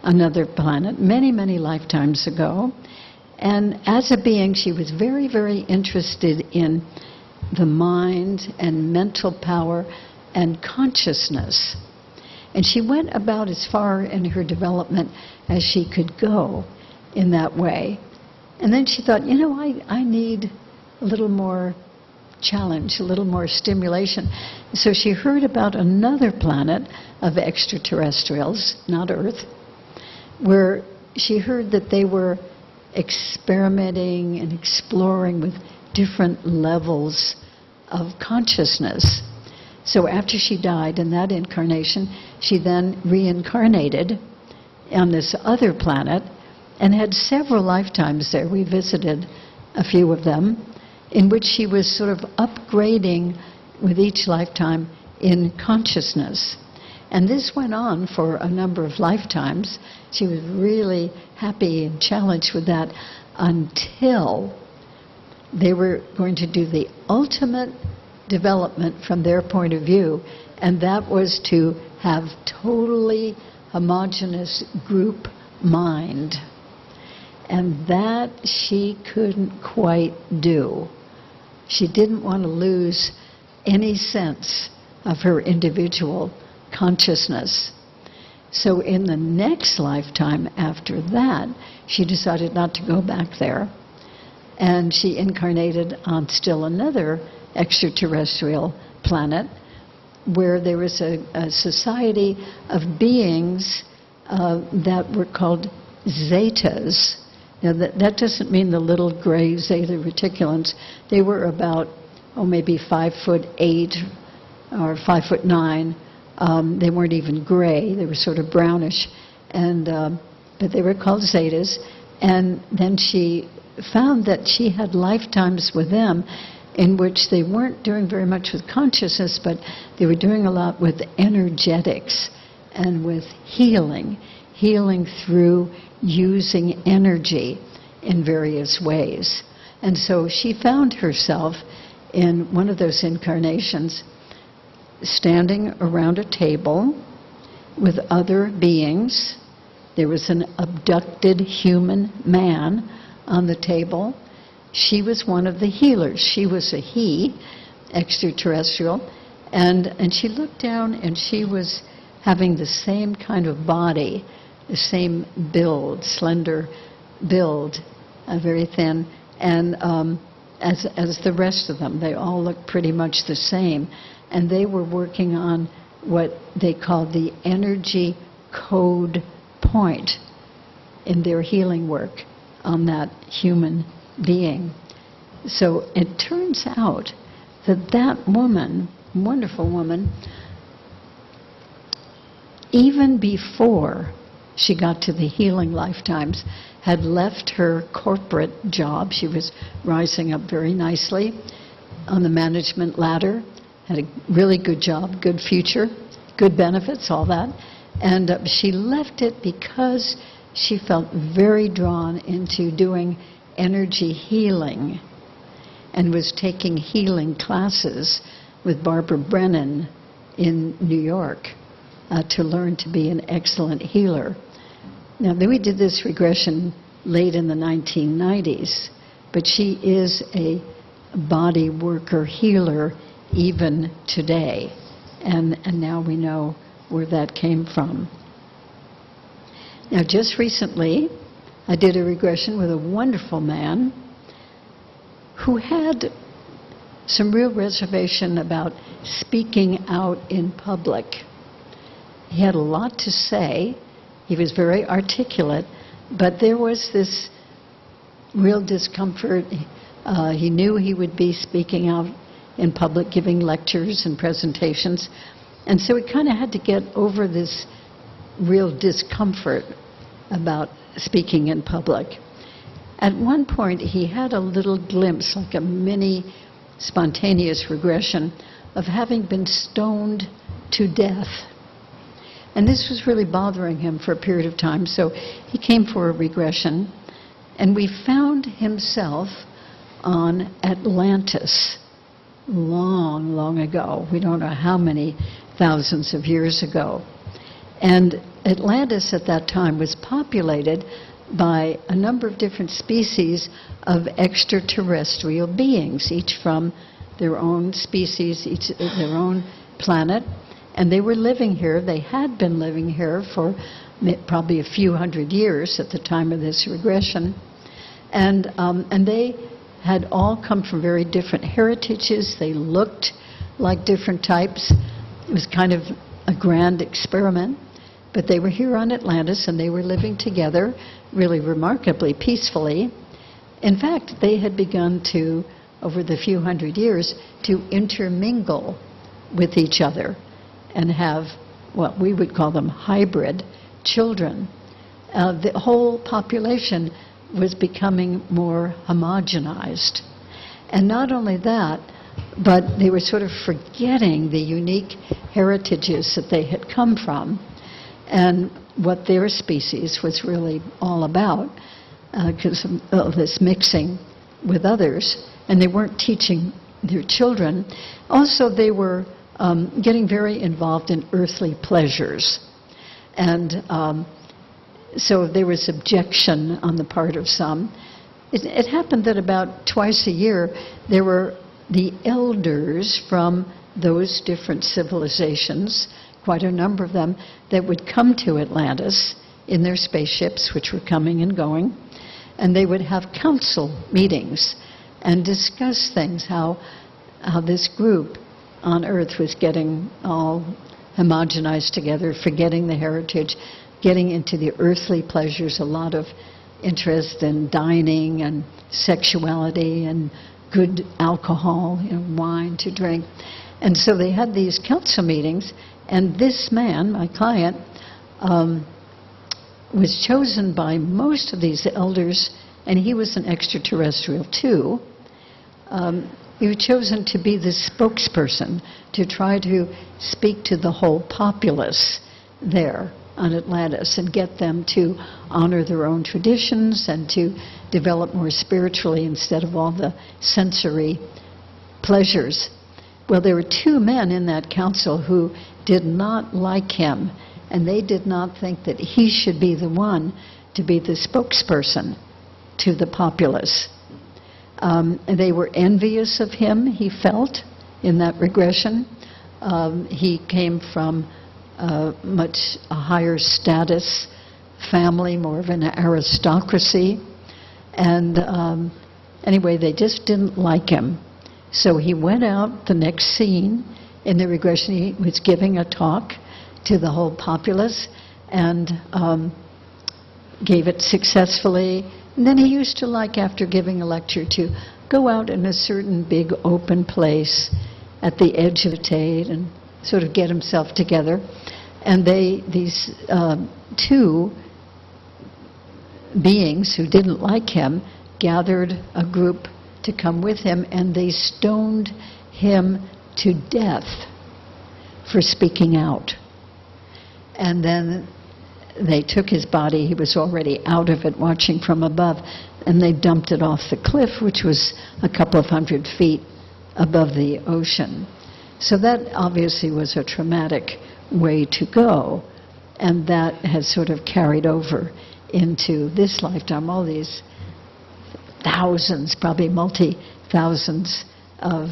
another planet, many, many lifetimes ago. And as a being, she was very, very interested in the mind and mental power and consciousness. And she went about as far in her development as she could go in that way. And then she thought, I need a little more challenge, a little more stimulation. So she heard about another planet of extraterrestrials, not Earth, where she heard that they were experimenting and exploring with different levels of consciousness. So after she died in that incarnation, she then reincarnated on this other planet and had several lifetimes there. We visited a few of them, in which she was sort of upgrading with each lifetime in consciousness. And this went on for a number of lifetimes. She was really happy and challenged with that until they were going to do the ultimate development from their point of view, and that was to have totally homogeneous group mind. And that she couldn't quite do. She didn't want to lose any sense of her individual consciousness. So in the next lifetime after that, she decided not to go back there. And she incarnated on still another extraterrestrial planet where there was a society of beings that were called Zetas. Now that doesn't mean the little gray Zeta reticulans. They were about, maybe 5'8" or 5'9". They weren't even gray. They were sort of brownish, but they were called Zetas. And then she found that she had lifetimes with them in which they weren't doing very much with consciousness, but they were doing a lot with energetics and with healing through using energy in various ways. And so she found herself in one of those incarnations standing around a table with other beings. There was an abducted human man on the table. She was one of the healers. She was a he, extraterrestrial, and she looked down and she was having the same kind of body, the same build, slender build, very thin, and as the rest of them. They all looked pretty much the same. And they were working on what they called the energy code point in their healing work on that human being. So it turns out that that woman, wonderful woman, even before she got to the Healing Lifetimes, had left her corporate job. She was rising up very nicely on the management ladder, had a really good job, good future, good benefits, all that. And she left it because she felt very drawn into doing energy healing and was taking healing classes with Barbara Brennan in New York to learn to be an excellent healer. Now, we did this regression late in the 1990s, but she is a body worker healer even today, and now we know where that came from. Now, just recently, I did a regression with a wonderful man who had some real reservation about speaking out in public. He had a lot to say. He was very articulate, but there was this real discomfort. He knew he would be speaking out in public, giving lectures and presentations, and so he kind of had to get over this real discomfort about speaking in public. At one point, he had a little glimpse, like a mini spontaneous regression, of having been stoned to death. And this was really bothering him for a period of time, so he came for a regression, and we found himself on Atlantis long, long ago. We don't know how many thousands of years ago. And Atlantis at that time was populated by a number of different species of extraterrestrial beings, each from their own species, each their own planet. And they were living here. They had been living here for probably a few hundred years at the time of this regression. And they had all come from very different heritages. They looked like different types. It was kind of a grand experiment. But they were here on Atlantis, and they were living together really remarkably peacefully. In fact, they had begun to, over the few hundred years, to intermingle with each other and have what we would call them hybrid children. The whole population was becoming more homogenized. And not only that, but they were sort of forgetting the unique heritages that they had come from and what their species was really all about, because of this mixing with others. And they weren't teaching their children. Also, they were getting very involved in earthly pleasures. And so there was objection on the part of some. It happened that about twice a year, there were the elders from those different civilizations, quite a number of them, that would come to Atlantis in their spaceships, which were coming and going, and they would have council meetings and discuss things, how this group on Earth was getting all homogenized together, forgetting the heritage, getting into the earthly pleasures, a lot of interest in dining and sexuality and good alcohol, wine to drink. And so they had these council meetings, and this man, my client, was chosen by most of these elders, and he was an extraterrestrial too. He was chosen to be the spokesperson to try to speak to the whole populace there on Atlantis and get them to honor their own traditions and to develop more spiritually instead of all the sensory pleasures. Well, there were two men in that council who did not like him, and they did not think that he should be the one to be the spokesperson to the populace. They were envious of him, he felt, in that regression. He came from much a higher status family, more of an aristocracy. And anyway, they just didn't like him. So he went out the next scene in the regression. He was giving a talk to the whole populace and gave it successfully, And then he used to like, after giving a lecture, to go out in a certain big open place at the edge of the stage and sort of get himself together. And these two beings who didn't like him gathered a group to come with him, and they stoned him to death for speaking out. And then they took his body, he was already out of it, watching from above, and they dumped it off the cliff, which was a couple of 100 feet above the ocean. So that obviously was a traumatic way to go, and that has sort of carried over into this lifetime, all these thousands, probably multi-thousands of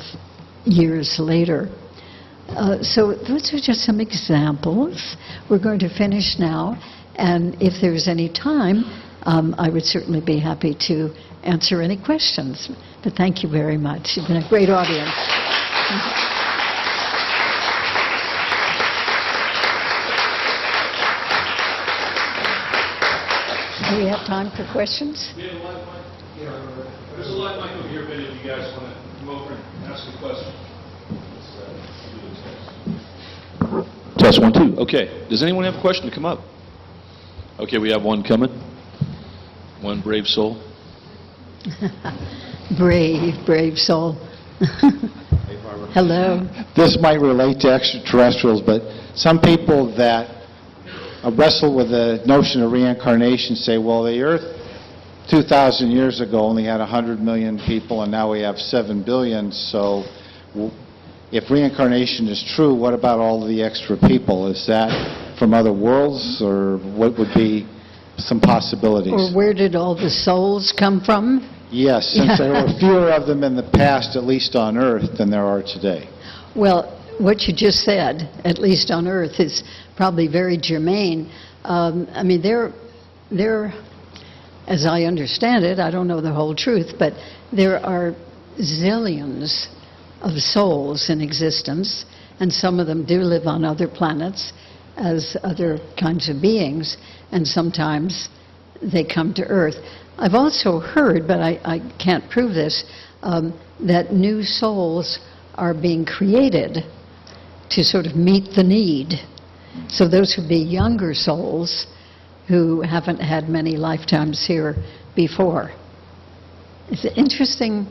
years later. So those are just some examples. We're going to finish now, and if there's any time, I would certainly be happy to answer any questions. But thank you very much. You've been a great audience. Do we have time for questions? We have a live mic. There's a live mic over here if any of you guys want to come over and ask a question. Test 1, 2. Okay. Does anyone have a question to come up? Okay, we have one coming. One brave soul. Brave soul. Hello. This might relate to extraterrestrials, but some people that wrestle with the notion of reincarnation say, well, the Earth 2,000 years ago only had 100 million people, and now we have 7 billion, so if reincarnation is true, what about all the extra people? Is that from other worlds, or what would be some possibilities? Or where did all the souls come from? Yes, since there were fewer of them in the past, at least on Earth, than there are today. Well, what you just said, at least on Earth, is probably very germane. I mean, there, as I understand it, I don't know the whole truth, but there are zillions of souls in existence, and some of them do live on other planets as other kinds of beings, and sometimes they come to Earth. I've also heard, but I can't prove this, that new souls are being created to sort of meet the need. So those would be younger souls who haven't had many lifetimes here before. It's an interesting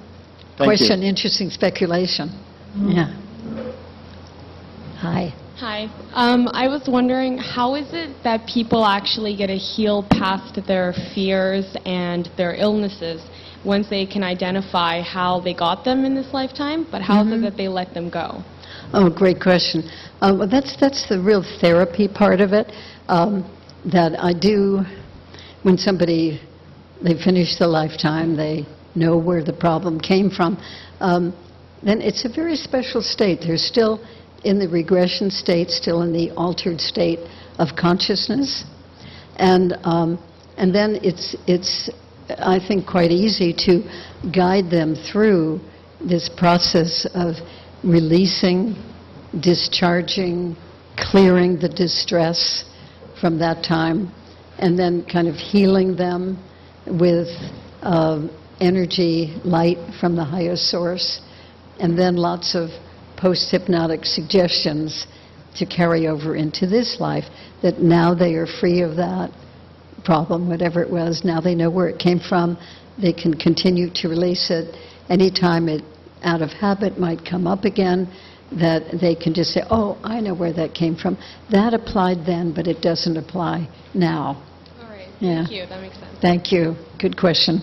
question, interesting speculation. Yeah. Hi. Hi. I was wondering, how is it that people actually get to heal past their fears and their illnesses once they can identify how they got them in this lifetime, but how is it that they let them go? Oh, great question. Well, that's the real therapy part of it, that I do when somebody, they finish the lifetime, they know where the problem came from, then it's a very special state. They're still in the regression state, still in the altered state of consciousness. And then it's, I think, quite easy to guide them through this process of releasing, discharging, clearing the distress from that time, and then kind of healing them with energy, light from the highest source, and then lots of post-hypnotic suggestions to carry over into this life, that now they are free of that problem, whatever it was. Now they know where it came from. They can continue to release it. Anytime it, out of habit, might come up again, that they can just say, oh, I know where that came from. That applied then, but it doesn't apply now. All right. Yeah. Thank you. That makes sense. Thank you. Good question.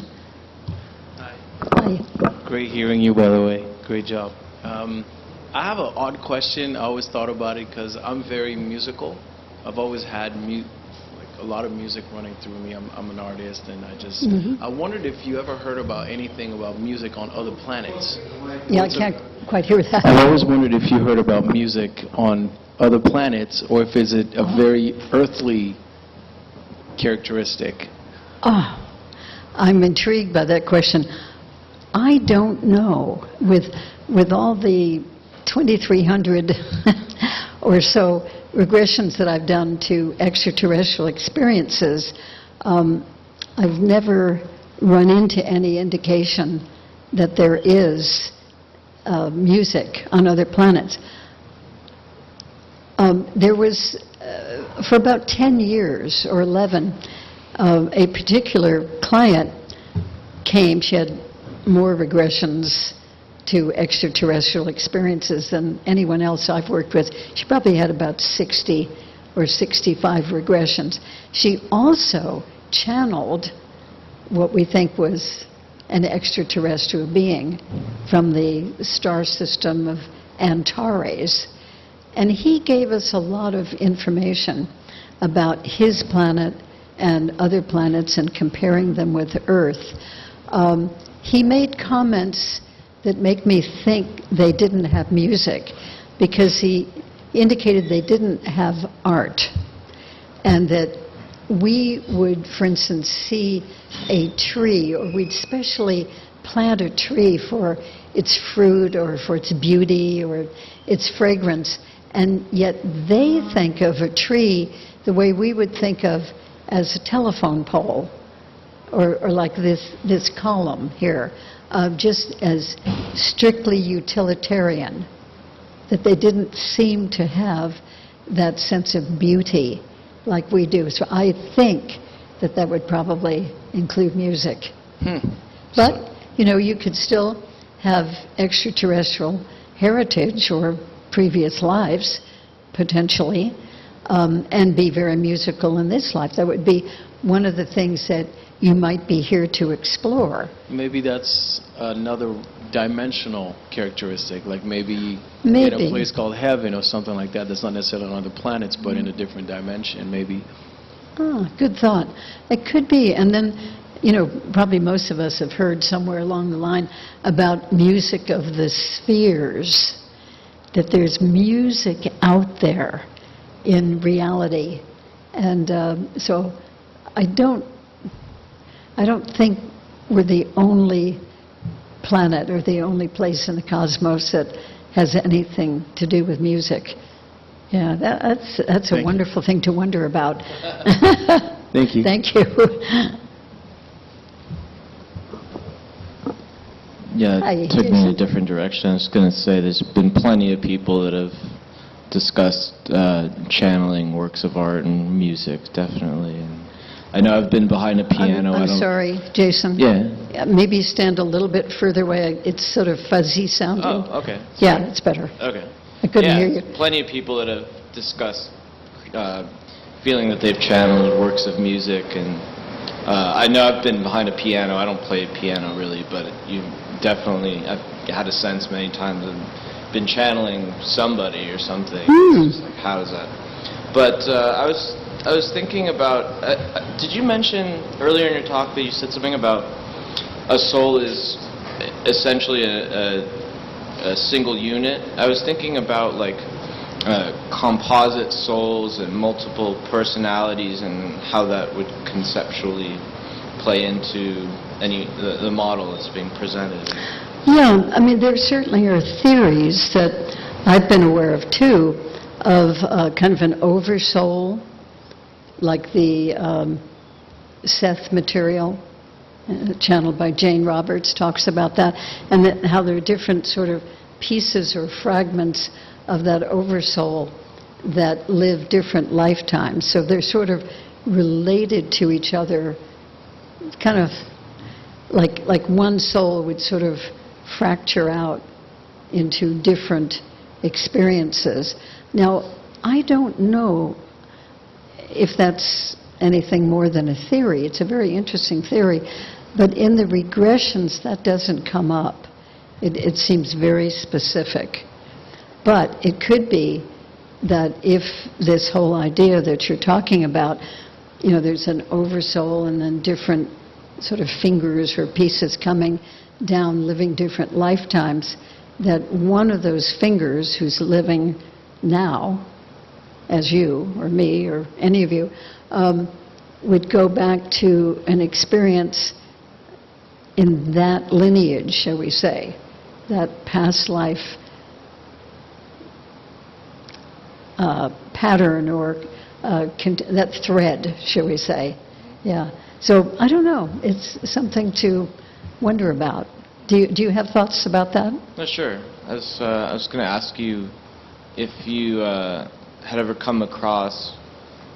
Hi. Great hearing you, by the way. Great job. I have an odd question. I always thought about it because I'm very musical. I've always had a lot of music running through me. I'm an artist, and I wondered if you ever heard about anything about music on other planets. Yeah, I can't quite hear that. I always wondered if you heard about music on other planets, or if is it a very earthly characteristic. Oh, I'm intrigued by that question. I don't know. With all the 2,300 or so regressions that I've done to extraterrestrial experiences, I've never run into any indication that there is music on other planets. There was, for about 10 years or 11, a particular client came. She had more regressions to extraterrestrial experiences than anyone else I've worked with. She probably had about 60 or 65 regressions. She also channeled what we think was an extraterrestrial being from the star system of Antares. And he gave us a lot of information about his planet and other planets and comparing them with Earth. He made comments that make me think they didn't have music, because he indicated they didn't have art, and that we would, for instance, see a tree, or we'd specially plant a tree for its fruit or for its beauty or its fragrance, and yet they think of a tree the way we would think of as a telephone pole, or like this column here, just as strictly utilitarian, that they didn't seem to have that sense of beauty like we do. So I think that that would probably include music. But, you could still have extraterrestrial heritage or previous lives, potentially, and be very musical in this life. That would be one of the things that you might be here to explore. Maybe that's another dimensional characteristic, like maybe in Maybe. a place called heaven or something like that, that's not necessarily on other planets, but in a different dimension, maybe. Ah, good thought. It could be. And then, probably most of us have heard somewhere along the line about music of the spheres, that there's music out there in reality. And so I don't think we're the only planet or the only place in the cosmos that has anything to do with music. Yeah, that's a Thank you. wonderful thing to wonder about. Thank you. Thank you. Yeah, Hi, it took me in a Jason. different direction. I was going to say there's been plenty of people that have discussed channeling works of art and music, definitely. And I know I've been behind a piano. I I'm don't- sorry, Jason. Yeah. Maybe stand a little bit further away. It's sort of fuzzy sounding. Oh, okay. Yeah, it's better. Okay. I couldn't hear Yeah, you. plenty of people that have discussed feeling that they've channeled works of music, and I know I've been behind a piano. I don't play piano really, but you definitely, I've had a sense many times of been channeling somebody or something. It's just like, how is that? But I was thinking about, did you mention earlier in your talk that you said something about a soul is essentially a single unit? I was thinking about like composite souls and multiple personalities and how that would conceptually play into the model that's being presented. Yeah, I mean, there certainly are theories that I've been aware of, too, of kind of an oversoul, like the Seth material, channeled by Jane Roberts, talks about that, and that how there are different sort of pieces or fragments of that oversoul that live different lifetimes. So they're sort of related to each other, kind of like one soul would sort of fracture out into different experiences. Now, I don't know if that's anything more than a theory. It's a very interesting theory, but in the regressions, that doesn't come up. It seems very specific. But it could be that if this whole idea that you're talking about, there's an oversoul and then different sort of fingers or pieces coming down, living different lifetimes, that one of those fingers who's living now, as you or me or any of you, would go back to an experience in that lineage, shall we say, that past life pattern or that thread, shall we say. Yeah. So, I don't know, it's something to wonder about. Do you have thoughts about that? No, sure. I was going to ask you if you had ever come across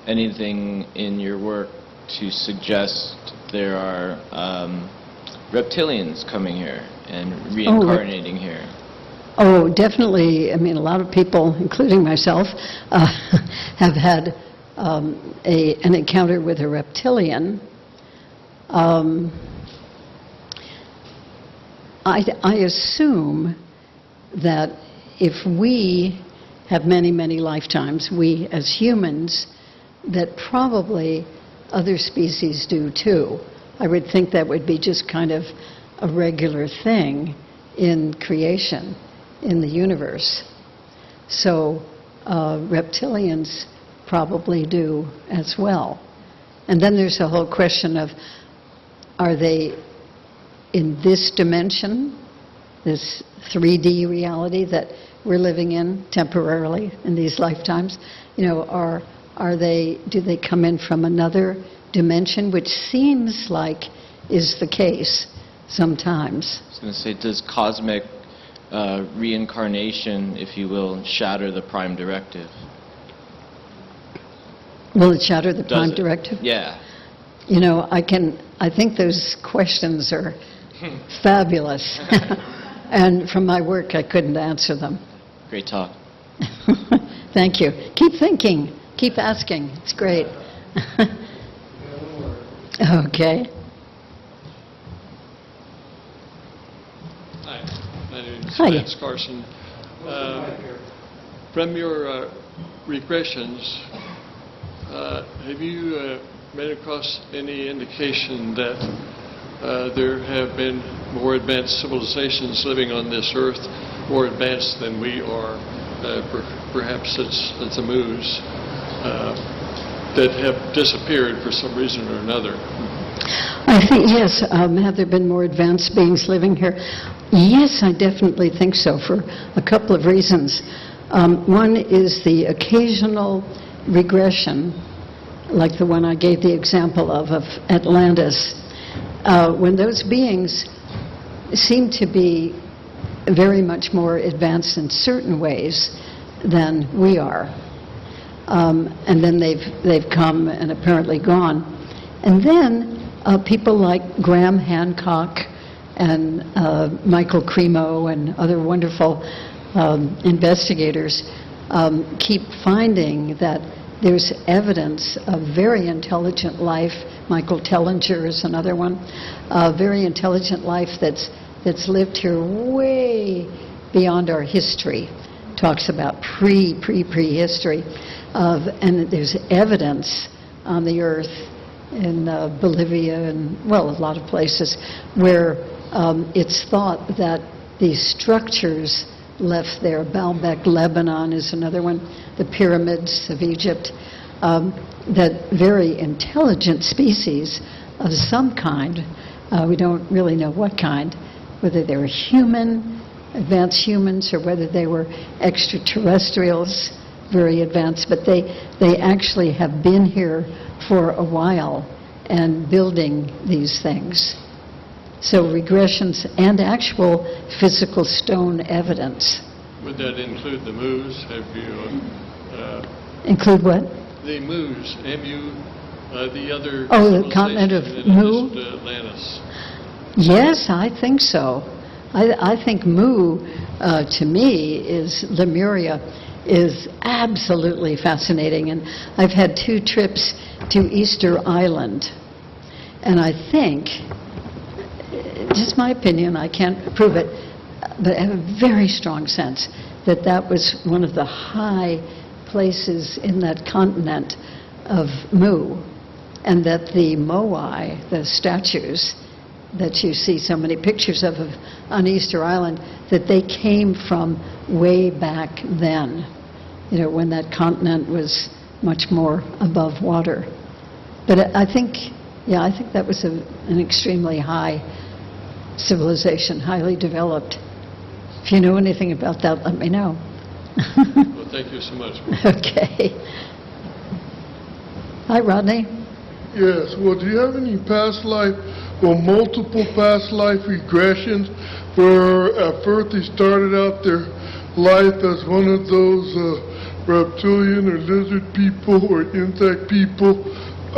anything in your work to suggest there are reptilians coming here and reincarnating here. Oh, definitely. I mean, a lot of people, including myself, have had an encounter with a reptilian. I assume that if we have many, many lifetimes, we as humans, that probably other species do too. I would think that would be just kind of a regular thing in creation, in the universe. So reptilians probably do as well. And then there's the whole question of, are they in this dimension, this 3D reality that we're living in temporarily in these lifetimes? You know, do they come in from another dimension, which seems like is the case sometimes. I was going to say, does cosmic reincarnation, if you will, shatter the prime directive? Will it shatter the Does prime it? directive? Yeah. You know, I think those questions are fabulous. And from my work, I couldn't answer them. Great talk. Thank you. Keep thinking. Keep asking. It's great. Okay. Hi, my name is Hi. Lance Carson. From your regressions, have you made across any indication that there have been more advanced civilizations living on this earth, more advanced than we are, perhaps it's a moose, that have disappeared for some reason or another? I think, yes, have there been more advanced beings living here? Yes, I definitely think so, for a couple of reasons. One is the occasional regression, like the one I gave the example of Atlantis, when those beings seem to be very much more advanced in certain ways than we are. And then they've come and apparently gone. And then people like Graham Hancock and Michael Cremo and other wonderful investigators keep finding that there's evidence of very intelligent life. Michael Tellinger is another one. Very intelligent life that's lived here way beyond our history. Talks about prehistory. And there's evidence on the earth in Bolivia and, well, a lot of places where it's thought that these structures left there. Baalbek, Lebanon is another one, the pyramids of Egypt, that very intelligent species of some kind, we don't really know what kind, whether they were human, advanced humans, or whether they were extraterrestrials, very advanced, but they actually have been here for a while and building these things. So regressions and actual physical stone evidence. Would that include the moose? Have you... Include what? the moose, M-U, the other... Oh, the continent of civilization Mu? in Atlantis. Yes, I think so. I think Mu, to me, is Lemuria, is absolutely fascinating. And I've had 2 trips to Easter Island. And I think, just my opinion, I can't prove it, but I have a very strong sense that that was one of the high places in that continent of Mu, and that the moai, the statues that you see so many pictures of on Easter Island, that they came from way back then, you know, when that continent was much more above water. But I think, yeah, I think that was an extremely high civilization, highly developed. If you know anything about that, let me know. Well, thank you so much. Okay. Hi, Rodney. Yes, well, do you have any past life, or multiple past life regressions where at first they started out their life as one of those reptilian or lizard people or insect people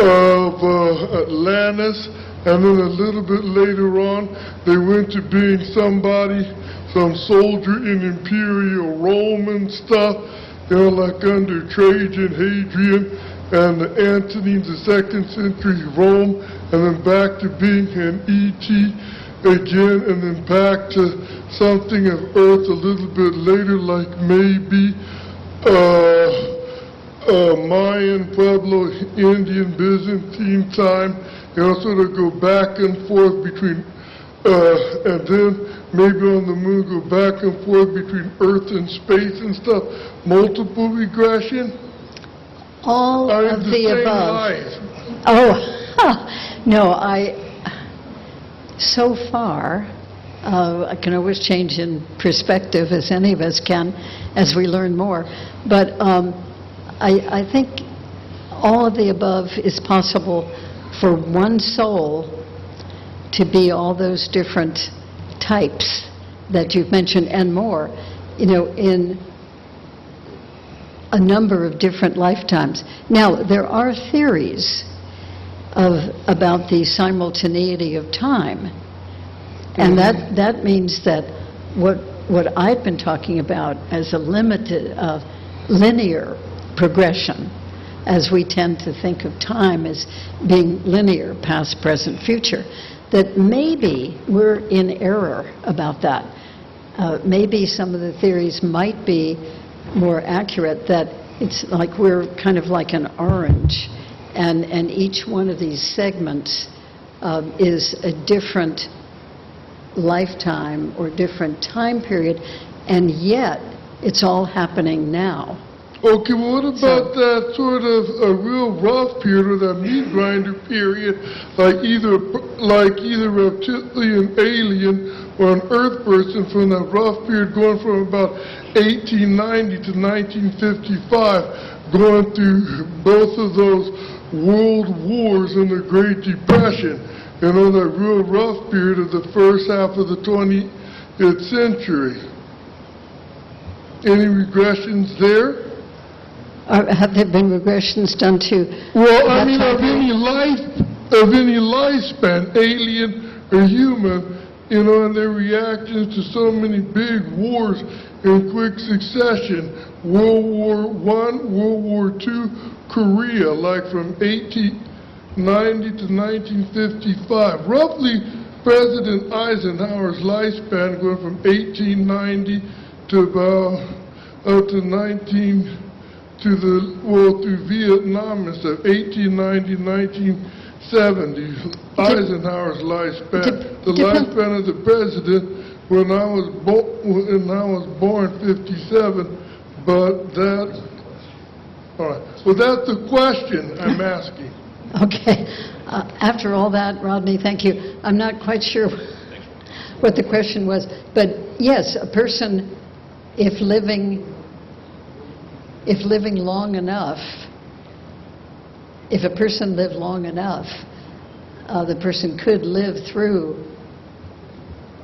of Atlantis, and then a little bit later on they went to being somebody, some soldier in Imperial Rome and stuff, you know, like under Trajan, Hadrian, and Antony, the 2nd century Rome, and then back to being an ET again, and then back to something of Earth a little bit later, like maybe Mayan, Pueblo, Indian, Byzantine time, you know, sort of go back and forth between, and then maybe on the moon go back and forth between Earth and space and stuff. Multiple regression? All of the same above. life. Oh, no, so far, I can always change in perspective, as any of us can, as we learn more. But I think all of the above is possible for one soul to be all those different types that you've mentioned and more, you know, in a number of different lifetimes. Now, there are theories about the simultaneity of time, and that means that what I've been talking about as a limited, linear progression, as we tend to think of time as being linear, past, present, future, that maybe we're in error about that. Maybe some of the theories might be more accurate, that it's like we're kind of like an orange, and each one of these segments is a different lifetime or different time period, and yet it's all happening now. Okay, well, what about that sort of a real rough period, or that meat grinder period, like either reptilian alien or an Earth person, from that rough period going from about 1890 to 1955, going through both of those world wars and the Great Depression, you know, that real rough period of the first half of the 20th century. Any regressions there? Have there been regressions done to? Well, I mean, of any lifespan, alien or human, you know, and their reactions to so many big wars in quick succession. World War I, World War II, Korea, like from 1890 to 1955. Roughly, President Eisenhower's lifespan going from 1890 to about up to through Vietnam and stuff, 1890, 1970, Eisenhower's lifespan. The lifespan of the president when I was born, 57, but that's, all right. Well, that's the question I'm asking. Okay. After all that, Rodney, thank you. I'm not quite sure what the question was, but yes, a person, if living long enough, if a person lived long enough, the person could live through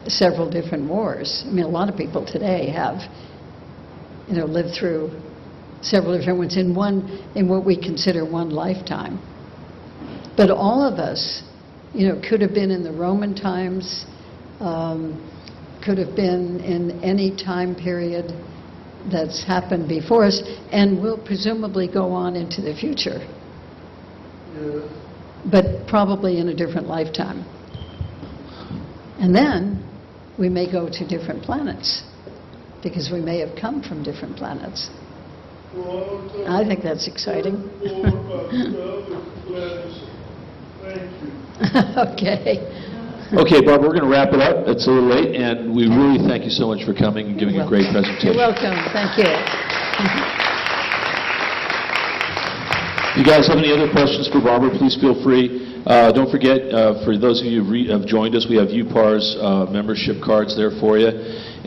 several different wars. I mean, a lot of people today have, lived through several different ones in what we consider one lifetime. But all of us, could have been in the Roman times, could have been in any time period that's happened before us, and will presumably go on into the future. Yeah. But probably in a different lifetime. And then we may go to different planets, because we may have come from different planets. I think that's exciting. Thank you. Okay. Okay, Barbara, we're going to wrap it up. It's a little late, and we really thank you so much for coming and giving a great presentation. You're welcome. Thank you. If you guys have any other questions for Barbara, please feel free. Don't forget, for those of you who have joined us, we have UPARS membership cards there for you.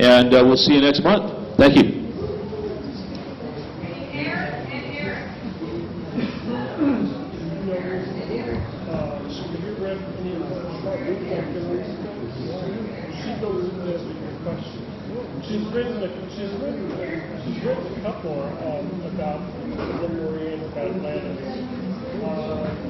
And we'll see you next month. Thank you. read any of her about documentaries. She goes into this with your question. She's written a couple about the Marine, about Atlantis.